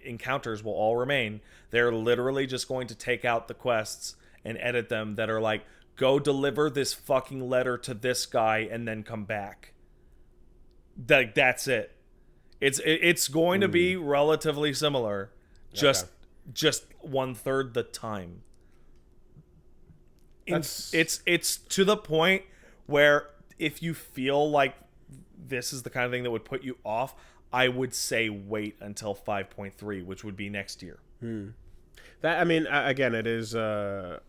encounters will all remain. They're literally just going to take out the quests and edit them that are like, go deliver this fucking letter to this guy and then come back. That's it. It's going to be relatively similar, just 1/3 the time. It's to the point where if you feel like this is the kind of thing that would put you off, I would say wait until 5.3, which would be next year. That, I mean, again, it is it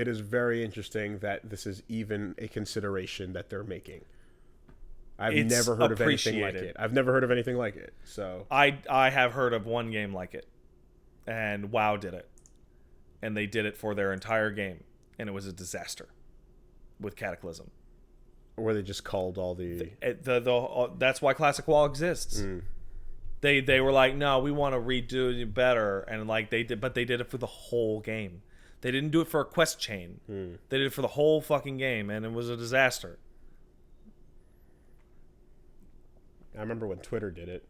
is very interesting that this is even a consideration that they're making. I've never heard of anything like it. I've never heard of anything like it. So I have heard of one game like it, and WoW did it, and they did it for their entire game. and it was a disaster with Cataclysm. Or they just called all the that's why Classic WoW exists. They were like, no, we want to redo it better, and like they did, but they did it for the whole game. They didn't do it for a quest chain. They did it for the whole fucking game, and it was a disaster. I remember when Twitter did it.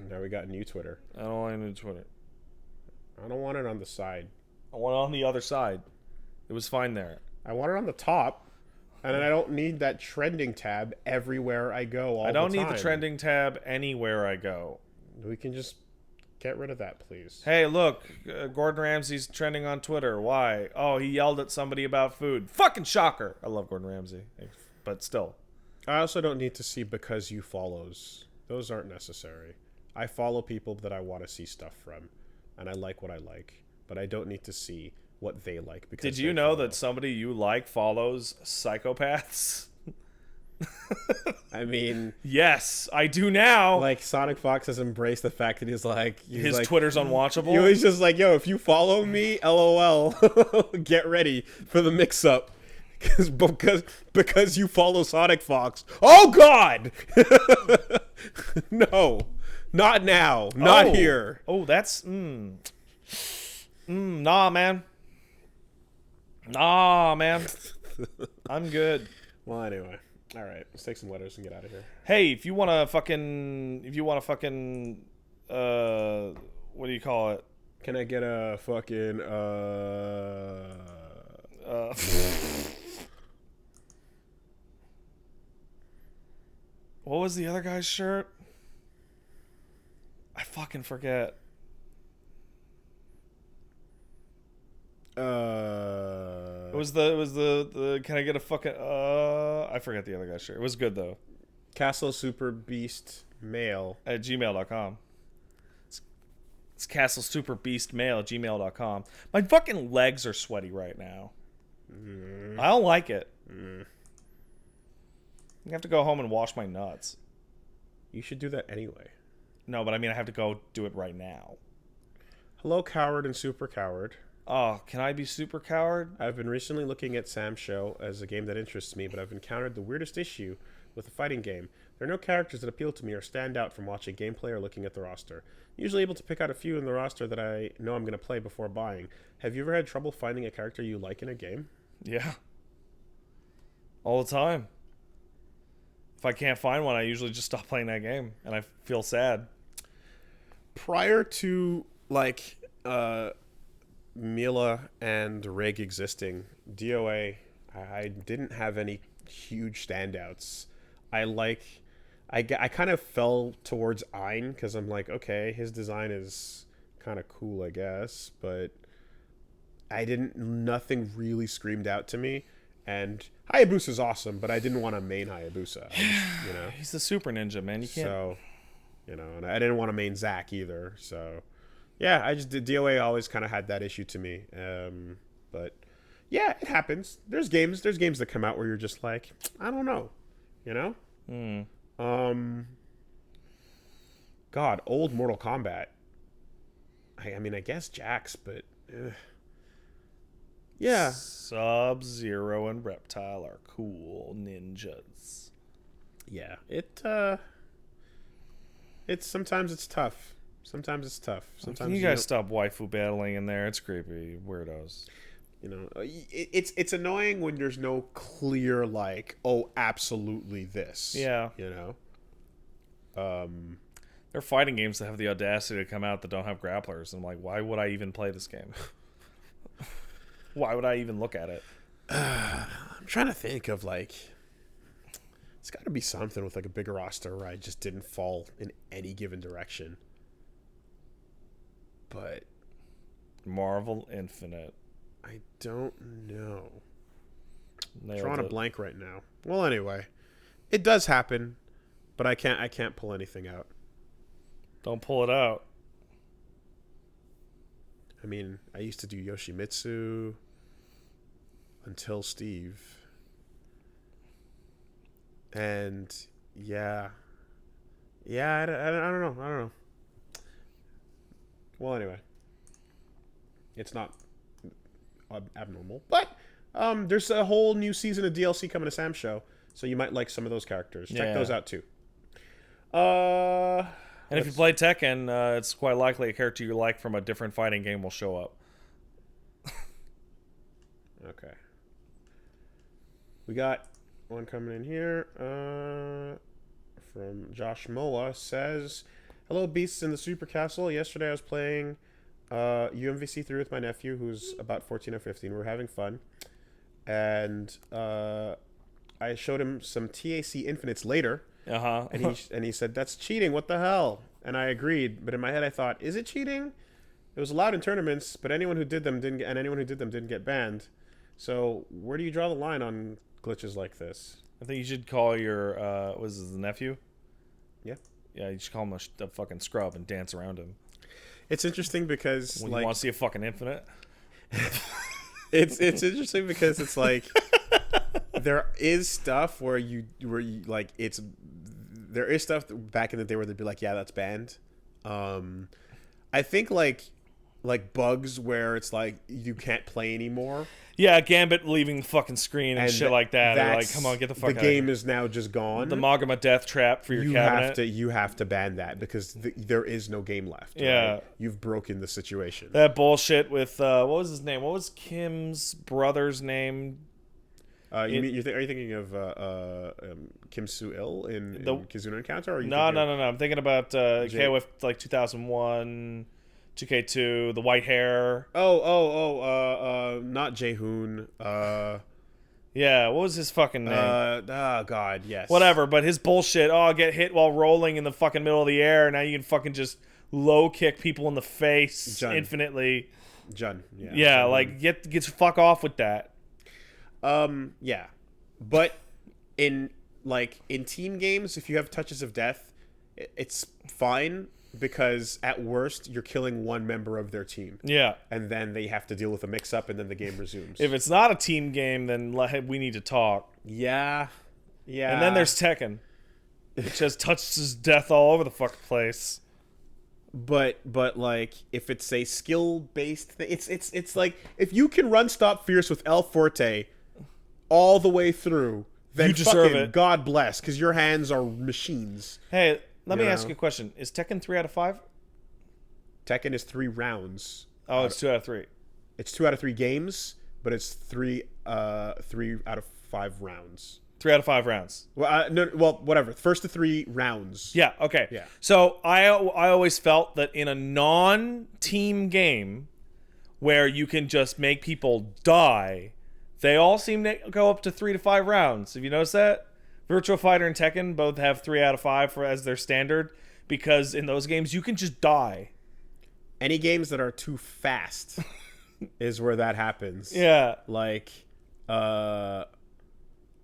Now we got new Twitter. I don't want new Twitter. I don't want it on the side. I want it on the other side. It was fine there. I want it on the top. And then I don't need that trending tab everywhere I go all the time. I don't need the trending tab anywhere I go. We can just get rid of that, please. Hey, look, Gordon Ramsay's trending on Twitter. Why? Oh, he yelled at somebody about food. Fucking shocker. I love Gordon Ramsay, but still. I also don't need to see because you follows. Those aren't necessary. I follow people that I want to see stuff from, and I like what I like, but I don't need to see what they like. Because did you know that somebody you like follows psychopaths? I mean, yes, I do now. Like Sonic Fox has embraced the fact that his Twitter's unwatchable. He was just like, yo, if you follow me, LOL, get ready for the mix-up. Because you follow Sonic Fox. Oh God! No, not now, not here. Oh, that's nah, man. Nah, man. I'm good. Well, anyway, all right. Let's take some letters and get out of here. Hey, if you want to fucking, what do you call it? Can I get a fucking What was the other guy's shirt? I fucking forget. It was the can I get a fucking I forget the other guy's shirt. It was good though. Castle Super Beast Mail at gmail.com. It's Castle Super Beast Mail at gmail.com. My fucking legs are sweaty right now. I don't like it. I have to go home and wash my nuts. You should do that anyway. No, but I mean I have to go do it right now. Hello, Coward and Super Coward. Oh, can I be Super Coward? I've been recently looking at Sam's show as a game that interests me, but I've encountered the weirdest issue with a fighting game. There are no characters that appeal to me or stand out from watching gameplay or looking at the roster. I'm usually able to pick out a few in the roster that I know I'm going to play before buying. Have you ever had trouble finding a character you like in a game? Yeah. All the time. If I can't find one, I usually just stop playing that game, and I feel sad. Prior to, like, Mila and Rig existing, DOA, I didn't have any huge standouts. I kind of fell towards Ein because I'm like, okay, his design is kind of cool, I guess, but nothing really screamed out to me. And Hayabusa's awesome, but I didn't want to main Hayabusa. He's the super ninja, man. You can't. So, and I didn't want to main Zack either. So, yeah, I just did. DOA always kind of had that issue to me. But yeah, it happens. There's games that come out where you're just like, I don't know, God, old Mortal Kombat. I mean, I guess Jax, but. Yeah. Sub-Zero and Reptile are cool ninjas. Yeah. Sometimes it's tough. Sometimes Can you guys stop waifu battling in there? It's creepy. Weirdos. It's annoying when there's no clear, like, oh, absolutely this. Yeah. There are fighting games that have the audacity to come out that don't have grapplers. I'm like, why would I even play this game? Why would I even look at it? I'm trying to think of, like, it's got to be something with, like, a bigger roster where I just didn't fall in any given direction. But Marvel Infinite. I don't know. Nailed Drawing a it. blank right now. Well, anyway, it does happen, but I can't pull anything out. Don't pull it out. I mean, I used to do Yoshimitsu until Steve. And yeah, I don't know. Well, anyway, it's not. abnormal. But there's a whole new season of DLC coming to Sam's show, so you might like some of those characters. Check those out too. And if you play Tekken, it's quite likely a character you like from a different fighting game will show up. Okay. We got one coming in here from Josh Moa. Says, hello, beasts in the Super Castle. Yesterday I was playing UMVC3 with my nephew, who's about 14 or 15. We were having fun. And I showed him some TAC Infinites later. And he said, that's cheating. What the hell? And I agreed. But in my head, I thought, is it cheating? It was allowed in tournaments, but anyone who did them didn't get banned. So where do you draw the line on glitches like this? I think you should call your was his nephew? Yeah. Yeah, you should call him a fucking scrub and dance around him. It's interesting because when you want to see a fucking infinite. It's interesting because it's like there is stuff where you like there is stuff back in the day where they'd be like, yeah, that's banned. I think like bugs where it's like you can't play anymore. Yeah, Gambit leaving the fucking screen and shit like that. They're like, come on, get the fuck out of here. The game is now just gone. The Magama death trap for your cabinet. You have to ban that because there is no game left. Yeah. Right? You've broken the situation. That bullshit with, what was his name? What was Kim's brother's name? Are you thinking of Kim Soo-il in Kizuna Encounter? Or No. I'm thinking about KOF like 2001... 2K2, the white hair. Not Jaehoon. Yeah, what was his fucking name? God, yes. Whatever, but his bullshit. Oh, get hit while rolling in the fucking middle of the air. Now you can fucking just low kick people in the face infinitely. Jun, yeah. Yeah, like get fuck off with that. Yeah, but in team games, if you have touches of death, it's fine. Because at worst, you're killing one member of their team. Yeah. And then they have to deal with a mix-up, and then the game resumes. If it's not a team game, then we need to talk. Yeah. Yeah. And then there's Tekken, which has touches death all over the fucking place. But like, if it's a skill-based thing, it's like, if you can run Stop Fierce with El Forte all the way through, then you deserve it. God bless, because your hands are machines. Hey, let me ask you a question. Is Tekken 3 out of 5? Tekken is 3 rounds. Oh, it's 2 out of 3. It's 2 out of 3 games, but it's 3 out of 5 rounds. 3 out of 5 rounds. Well, whatever. First to 3 rounds. Yeah. Okay. Yeah. So I always felt that in a non-team game where you can just make people die, they all seem to go up to 3 to 5 rounds. Have you noticed that? Virtua Fighter and Tekken both have 3 out of 5 as their standard, because in those games you can just die. Any games that are too fast is where that happens. Yeah. Like,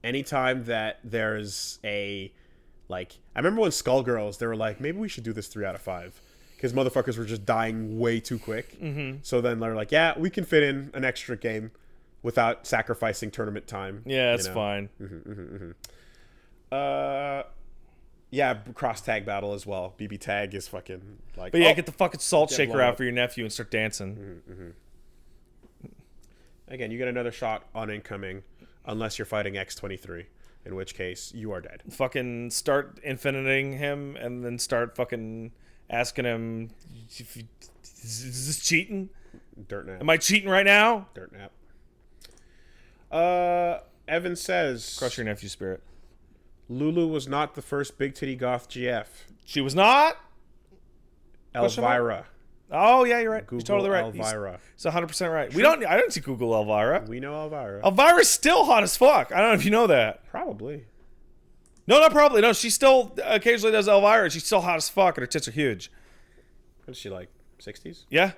anytime that there's I remember when Skullgirls, they were like, maybe we should do this 3 out of 5. Because motherfuckers were just dying way too quick. Mm-hmm. So then they're like, yeah, we can fit in an extra game without sacrificing tournament time. Yeah, that's fine. Yeah, cross tag battle as well. BB tag is fucking like. But yeah, get the fucking salt shaker out for your nephew and start dancing. Again, you get another shot on incoming, unless you're fighting X-23, in which case you are dead. Fucking start infiniting him and then start fucking asking him, is this cheating? Dirt nap. Am I cheating right now? Dirt nap. Evan says, crush your nephew's spirit. Lulu was not the first big titty goth GF. She was not? Elvira. Oh yeah, you're right. Google You're totally right. Elvira. He's 100% right. I don't see Google Elvira. We know Elvira. Elvira's still hot as fuck. I don't know if you know that. Probably. No, not probably. No, she still occasionally does Elvira. She's still hot as fuck, and her tits are huge. What is she, like 60s? Yeah.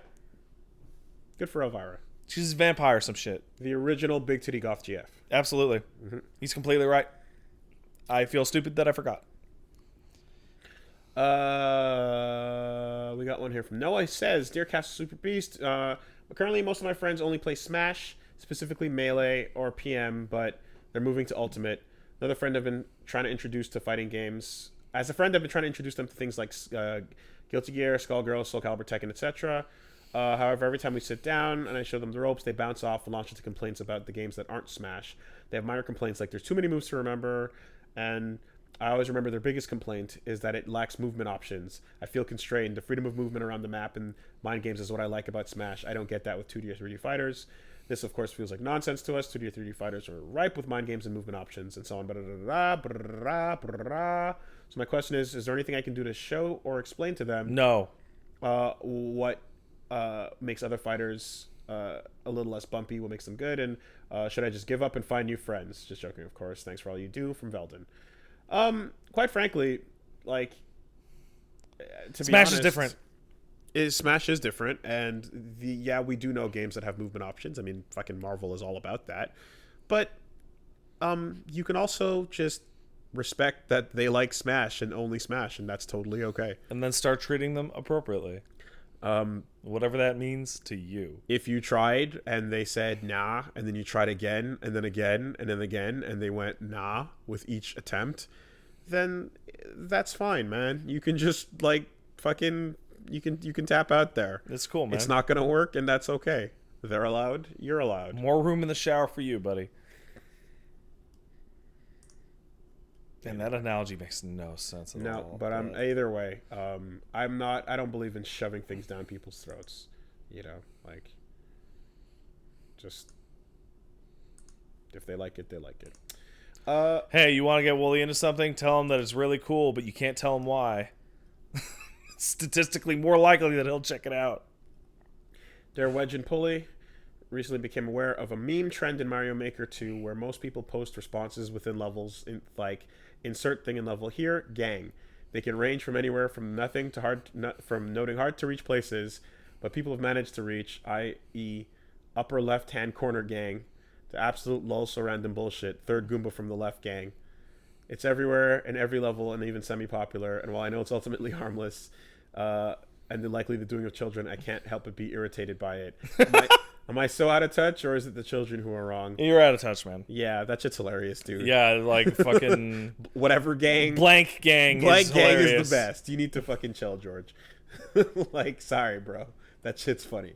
Good for Elvira. She's a vampire or some shit. The original big titty goth GF. Absolutely. Mm-hmm. He's completely right. I feel stupid that I forgot. We got one here from Noah. He says, Dear Castle Super Beast, currently most of my friends only play Smash, specifically Melee or PM, but they're moving to Ultimate. Another friend I've been trying to introduce to fighting games. As a friend, I've been trying to introduce them to things like Guilty Gear, Skullgirls, Soul Calibur, Tekken, etc. However, every time we sit down and I show them the ropes, they bounce off and launch into complaints about the games that aren't Smash. They have minor complaints like there's too many moves to remember, and I always remember their biggest complaint is that it lacks movement options. I feel constrained. The freedom of movement around the map in mind games is what I like about Smash. I don't get that with 2D or 3D fighters. This, of course, feels like nonsense to us. 2D or 3D fighters are ripe with mind games and movement options, and so on. So my question is there anything I can do to show or explain to them No. what makes other fighters a little less bumpy, what makes them good, and should I just give up and find new friends? Just joking, of course. Thanks for all you do, from Veldon. Quite frankly, like, to be Smash honest, is different. Smash is different, and we do know games that have movement options. I mean, fucking Marvel is all about that. But you can also just respect that they like Smash and only Smash, and that's totally okay. And then start treating them appropriately. Whatever that means to you. If you tried and they said nah, and then you tried again, and then again, and then again, and they went nah with each attempt, then that's fine, man. You can just like fucking you can tap out there. It's cool, man. It's not gonna work, and that's okay. They're allowed. You're allowed. More room in the shower for you, buddy. And that analogy makes no sense at all. No, but I'm either way. I'm not. I don't believe in shoving things down people's throats. You know, like, just if they like it, they like it. Hey, you want to get Wooly into something? Tell him that it's really cool, but you can't tell him why. Statistically more likely that he'll check it out. Their Wedge and Pulley recently became aware of a meme trend in Mario Maker 2 where most people post responses within levels in, like, insert thing in level here, gang. They can range from anywhere from nothing to from noting hard to reach places, but people have managed to reach, i.e. upper left hand corner gang, to absolute lol so random bullshit, third Goomba from the left gang. It's everywhere in every level and even semi-popular, and while I know it's ultimately harmless, and likely the doing of children, I can't help but be irritated by it. Am I so out of touch, or is it the children who are wrong? You're out of touch, man. Yeah, that shit's hilarious, dude. Yeah, like fucking whatever gang. Blank gang is the best. You need to fucking chill, George. Like, sorry, bro. That shit's funny.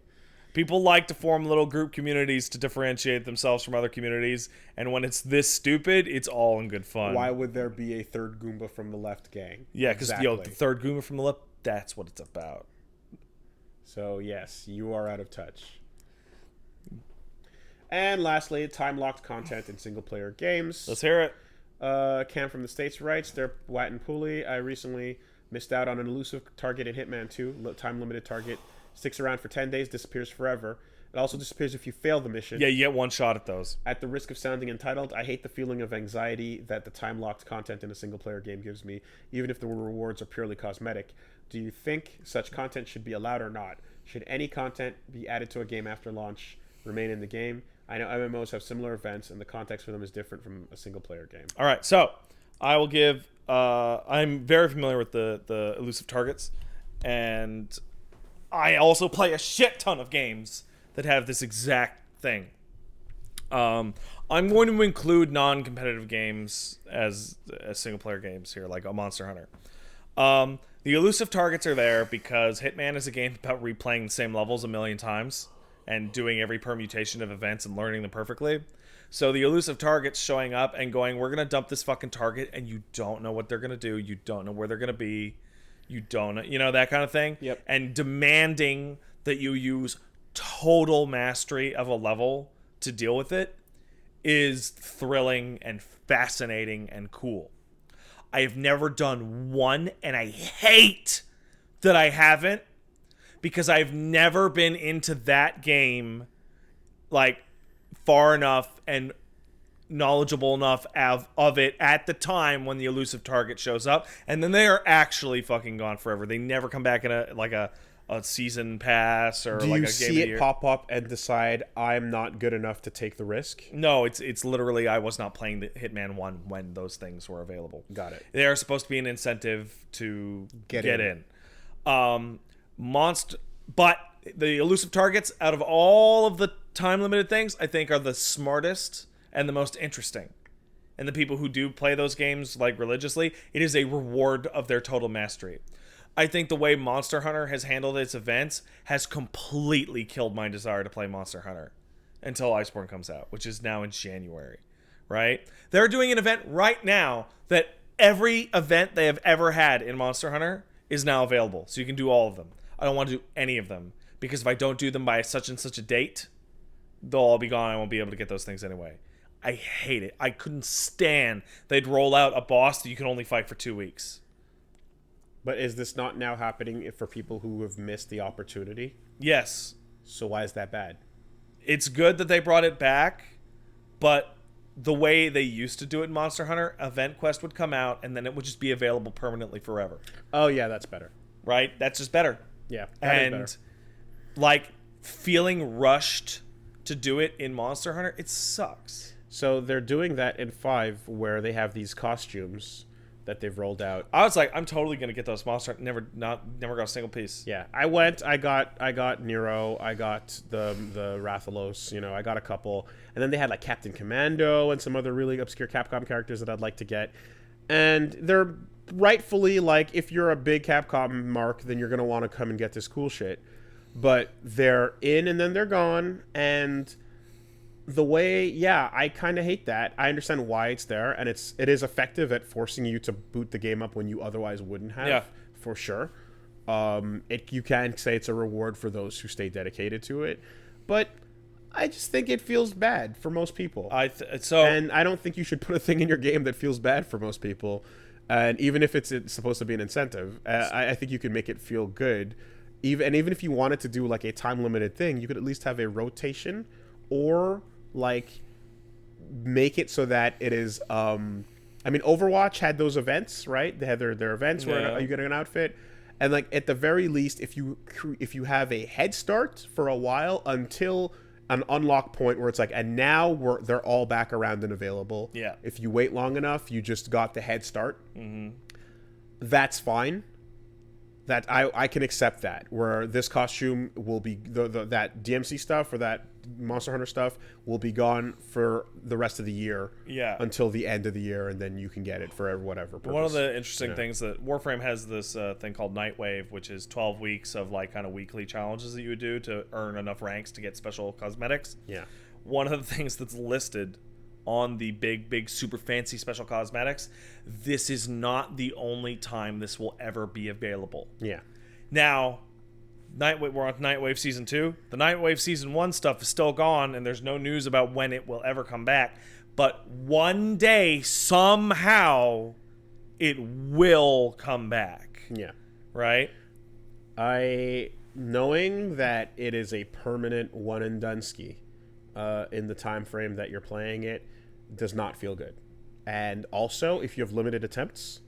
People like to form little group communities to differentiate themselves from other communities, and when it's this stupid, it's all in good fun. Why would there be a third Goomba from the left gang? Yeah, because the third Goomba from the left, that's what it's about. So, yes, you are out of touch. And lastly, time-locked content in single-player games. Let's hear it. Cam from the States writes, they're Wat and Pooley. I recently missed out on an elusive target in Hitman 2. Time-limited target. Sticks around for 10 days, disappears forever. It also disappears if you fail the mission. Yeah, you get one shot at those. At the risk of sounding entitled, I hate the feeling of anxiety that the time-locked content in a single-player game gives me, even if the rewards are purely cosmetic. Do you think such content should be allowed or not? Should any content be added to a game after launch remain in the game? I know MMOs have similar events, and the context for them is different from a single-player game. All right, so I will give... I'm very familiar with the elusive targets, and I also play a shit ton of games that have this exact thing. I'm going to include non-competitive games as single-player games here, like a Monster Hunter. The elusive targets are there because Hitman is a game about replaying the same levels a million times and doing every permutation of events and learning them perfectly. So the elusive targets showing up and going, we're going to dump this fucking target, and you don't know what they're going to do. You don't know where they're going to be. You don't know, you know, that kind of thing. Yep. And demanding that you use total mastery of a level to deal with it is thrilling and fascinating and cool. I have never done one, and I hate that I haven't, because I've never been into that game like far enough and knowledgeable enough of it at the time when the elusive target shows up, and then they are actually fucking gone forever. They never come back in a season pass or Do like you a game see of the it year. pop up and decide I'm not good enough to take the risk? No, it's literally I was not playing the Hitman 1 when those things were available. Got it. They are supposed to be an incentive to get in. But the elusive targets, out of all of the time-limited things, I think are the smartest and the most interesting. And the people who do play those games like religiously, it is a reward of their total mastery. I think the way Monster Hunter has handled its events has completely killed my desire to play Monster Hunter until Iceborne comes out, which is now in January, right? They're doing an event right now that every event they have ever had in Monster Hunter is now available. So you can do all of them. I don't want to do any of them because if I don't do them by such and such a date, they'll all be gone. I won't be able to get those things anyway. I hate it. I couldn't stand they'd roll out a boss that you can only fight for 2 weeks. But is this not now happening for people who have missed the opportunity? Yes. So why is that bad? It's good that they brought it back, but the way they used to do it in Monster Hunter, Event Quest would come out and then it would just be available permanently forever. Oh yeah, that's better. Right? That's just better. Yeah. And like feeling rushed to do it in Monster Hunter, it sucks. So they're doing that in 5 where they have these costumes that they've rolled out. I was like, I'm totally gonna get those Monster Hunter. Never got a single piece. Yeah. I got Nero, I got the Rathalos, you know, I got a couple. And then they had like Captain Commando and some other really obscure Capcom characters that I'd like to get. And they're rightfully like, if you're a big Capcom mark, then you're gonna want to come and get this cool shit. But they're in and then they're gone, and the way, yeah, I kind of hate that. I understand why it's there, and it is effective at forcing you to boot the game up when you otherwise wouldn't have, for sure. You can say it's a reward for those who stay dedicated to it, but I just think it feels bad for most people. And I don't think you should put a thing in your game that feels bad for most people, and even if it's supposed to be an incentive, I think you can make it feel good. Even if you wanted to do like a time limited thing, you could at least have a rotation, or like make it so that it is I mean, Overwatch had those events, right? They had their events where you get an outfit, and like at the very least, if you have a head start for a while until an unlock point where it's like, and now they're all back around and available. Yeah. If you wait long enough, you just got the head start. Mm-hmm. That's fine. That I can accept that, where this costume will be that DMC stuff or that Monster Hunter stuff will be gone for the rest of the year, until the end of the year, and then you can get it for whatever purpose. One of the interesting things that Warframe has this thing called Nightwave, which is 12 weeks of like kind of weekly challenges that you would do to earn enough ranks to get special cosmetics. Yeah, one of the things that's listed on the big super fancy special cosmetics, this is not the only time this will ever be available. Yeah. Now, we're on Nightwave Season 2. The Nightwave Season 1 stuff is still gone, and there's no news about when it will ever come back. But one day, somehow, it will come back. Yeah. Right? Knowing that it is a permanent one-and-done ski in the time frame that you're playing it, does not feel good. And also, if you have limited attempts,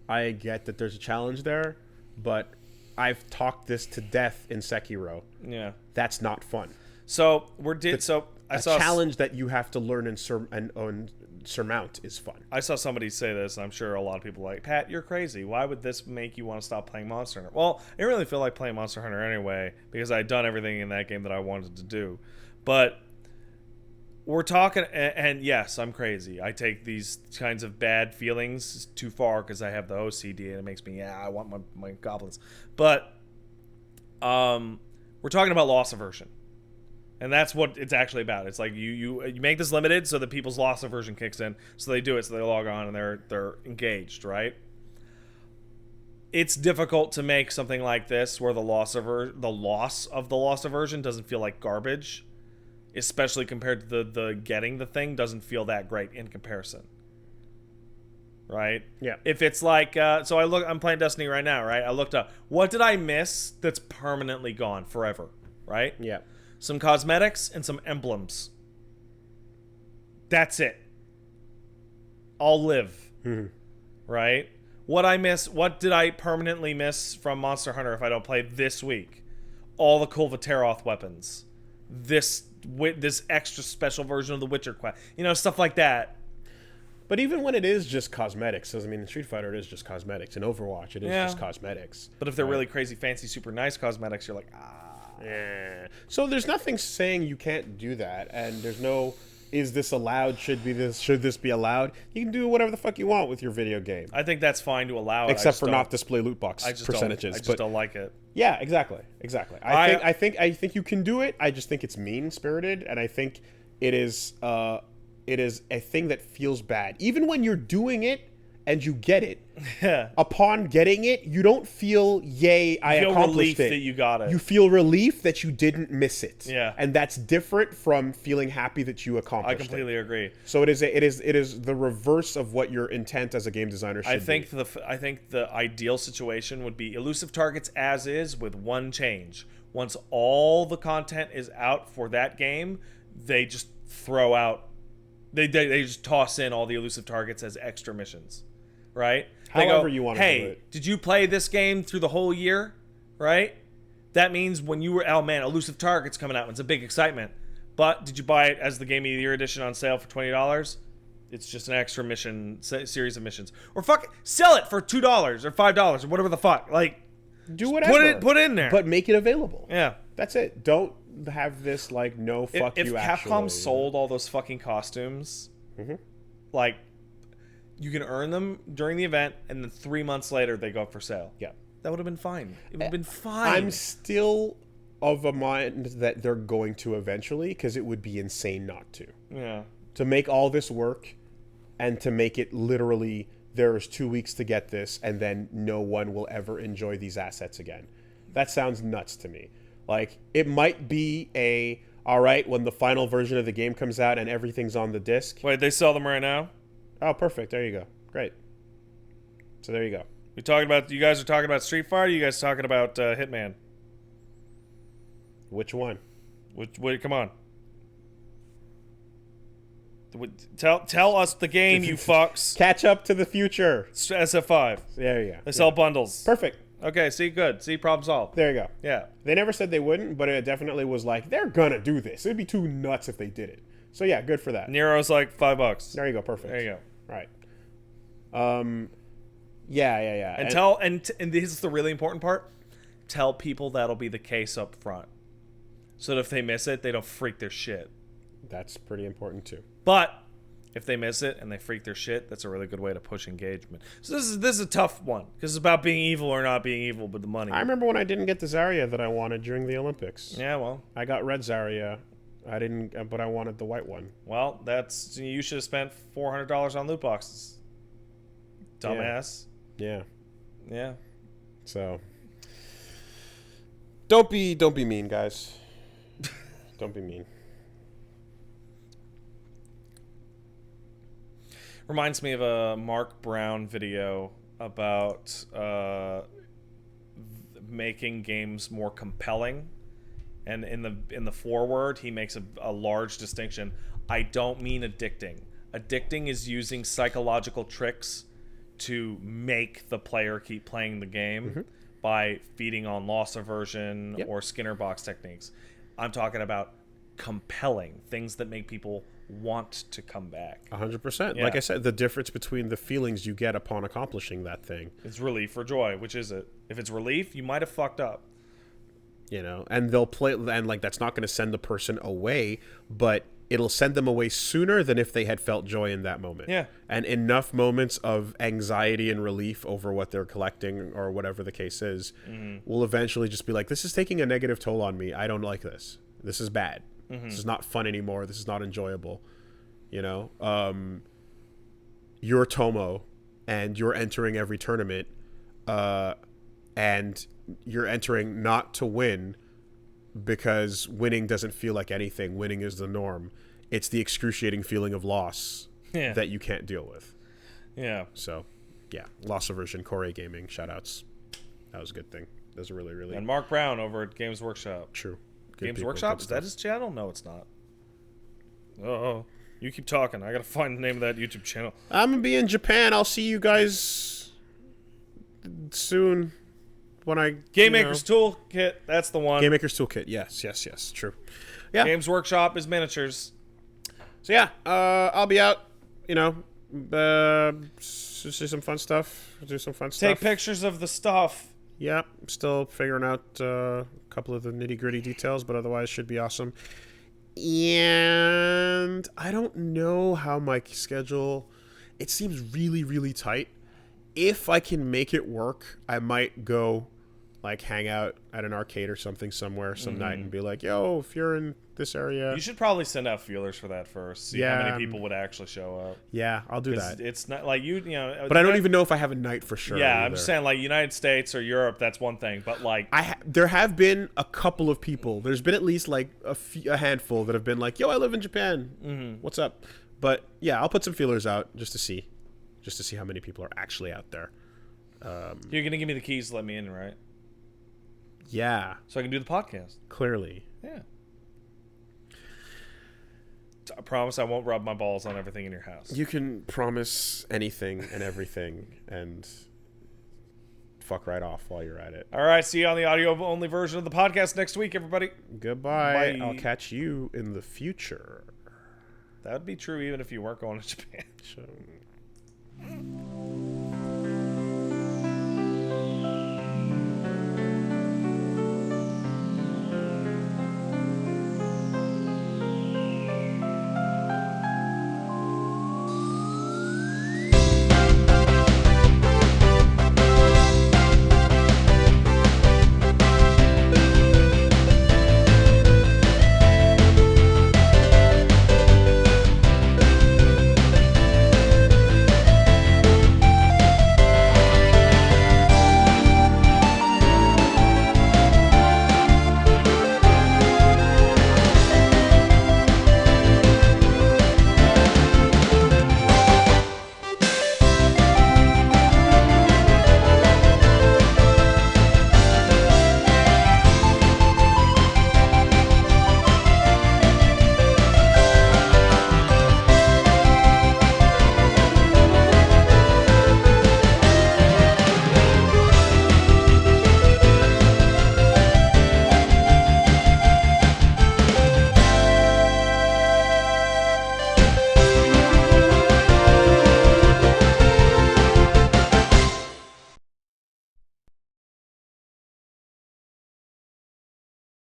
I get that there's a challenge there, but I've talked this to death in Sekiro. Yeah, that's not fun. So I saw a challenge that you have to learn and surmount is fun. I saw somebody say this, and I'm sure a lot of people are like, Pat, you're crazy. Why would this make you want to stop playing Monster Hunter? Well, I didn't really feel like playing Monster Hunter anyway because I had done everything in that game that I wanted to do. But we're talking, and yes, I'm crazy. I take these kinds of bad feelings too far because I have the OCD, and it makes me, I want my goblins. But we're talking about loss aversion. And that's what it's actually about. It's like you make this limited so that people's loss aversion kicks in, so they do it, so they log on and they're engaged, right? It's difficult to make something like this where the loss of the loss aversion doesn't feel like garbage, especially compared to the getting the thing doesn't feel that great in comparison. Right? Yeah. If it's like I'm playing Destiny right now, right? I looked up, what did I miss that's permanently gone forever, right? Yeah. Some cosmetics and some emblems. That's it. I'll live. Mm-hmm. Right? What did I permanently miss from Monster Hunter if I don't play this week? All the cool Vateroth weapons. This extra special version of the Witcher quest. Stuff like that. But even when it is just cosmetics, I mean, in Street Fighter it is just cosmetics. In Overwatch it is just cosmetics. But if they're really crazy, fancy, super nice cosmetics, you're like, Yeah. So there's nothing saying you can't do that, and there's no is this allowed? Should this be allowed? You can do whatever the fuck you want with your video game. I think that's fine to allow it. Except for not display loot box percentages. I just don't like it. Yeah, exactly. I think you can do it. I just think it's mean-spirited, and I think it is a thing that feels bad. Even when you're doing it and you get it, upon getting it, you don't feel, yay, I accomplished it. That you got it. You feel relief that you didn't miss it. Yeah. And that's different from feeling happy that you accomplished it. I completely agree. So it is the reverse of what your intent as a game designer should be. I think the ideal situation would be elusive targets as is with one change. Once all the content is out for that game, they just throw out they just toss in all the elusive targets as extra missions. Right? However you want to do it. Hey, did you play this game through the whole year? Right? That means when you were, oh man, elusive targets coming out. It's a big excitement. But did you buy it as the Game of the Year edition on sale for $20? It's just an extra mission, series of missions. Or sell it for $2 or $5 or whatever the fuck. Like, do whatever. Put it in there. But make it available. Yeah. That's it. Don't have this, like, no fuck if you Capcom actually. sold all those fucking costumes, like, you can earn them during the event, and then 3 months later they go up for sale. Yeah. That would have been fine. It would have been fine. I'm still of a mind that they're going to eventually, because it would be insane not to. Yeah. To make all this work, and to make it literally, there's 2 weeks to get this, and then no one will ever enjoy these assets again. That sounds nuts to me. Like, it might be all right, when the final version of the game comes out and everything's on the disc. Wait, they sell them right now? Oh, perfect. There you go. Great. So there you go. You guys are talking about Street Fighter, or you guys talking about Hitman? Which one? Come on. Tell us the game, you fucks. Catch up to the future. SF5. There you go. They sell bundles. Perfect. Okay, see, good. See, problem solved. There you go. Yeah. They never said they wouldn't, but it definitely was like, they're gonna do this. It'd be too nuts if they did it. So yeah, good for that. Nero's like $5. There you go. Perfect. There you go. Right. Yeah. And this is the really important part. Tell people that'll be the case up front, so that if they miss it, they don't freak their shit. That's pretty important too. But if they miss it and they freak their shit, that's a really good way to push engagement. So this is a tough one, because it's about being evil or not being evil, but the money. I remember when I didn't get the Zarya that I wanted during the Olympics. Yeah, well, I got red Zarya. I didn't, but I wanted the white one. Well, you should have spent $400 on loot boxes. Dumbass. Yeah. Yeah. So don't be mean, guys. Don't be mean. Reminds me of a Mark Brown video about making games more compelling. And in the foreword, he makes a large distinction. I don't mean addicting. Addicting is using psychological tricks to make the player keep playing the game by feeding on loss aversion or Skinner box techniques. I'm talking about compelling things that make people want to come back. 100%. Yeah. Like I said, the difference between the feelings you get upon accomplishing that thing. It's relief or joy. Which is it? If it's relief, you might have fucked up. You know, and they'll play, and like that's not going to send the person away, but it'll send them away sooner than if they had felt joy in that moment. Yeah. And enough moments of anxiety and relief over what they're collecting or whatever the case is will eventually just be like, this is taking a negative toll on me. I don't like this. This is bad. This is not fun anymore. This is not enjoyable. You know, you're Tomo and you're entering every tournament, and you're entering not to win, because winning doesn't feel like anything. Winning is the norm. It's the excruciating feeling of loss that you can't deal with. Yeah. So, yeah, loss aversion, Core Gaming, shoutouts. That was a good thing. That was a really, really... And Mark Brown over at Games Workshop. True. Good Games people, Workshop? good Is that stuff. his channel? No, it's not. Oh, you keep talking. I gotta find the name of that YouTube channel. I'm gonna be in Japan. I'll see you guys soon when I... Game Maker's Toolkit, that's the one. Game Maker's Toolkit, yes, true. Yeah. Games Workshop is miniatures. So yeah, I'll be out, you know, see some fun stuff, do some fun stuff. Take pictures of the stuff. Yeah, I'm still figuring out a couple of the nitty-gritty details, but otherwise should be awesome. And I don't know how my schedule. It seems really, really tight. If I can make it work, I might go like hang out at an arcade or something somewhere some night and be like, yo, if you're in this area. You should probably send out feelers for that first. See how many people would actually show up. Yeah, I'll do that. It's not like you know. But I don't even know if I have a night for sure. Yeah, either. I'm just saying like United States or Europe, that's one thing. But like, there have been a couple of people. There's been at least like a handful that have been like, yo, I live in Japan. What's up? But yeah, I'll put some feelers out just to see how many people are actually out there. You're gonna give me the keys to let me in, right? Yeah. So I can do the podcast. Clearly. Yeah. I promise I won't rub my balls on everything in your house. You can promise anything and everything and fuck right off while you're at it. All right, see you on the audio-only version of the podcast next week, everybody. Goodbye. Bye. I'll catch you in the future. That would be true even if you weren't going to Japan. So...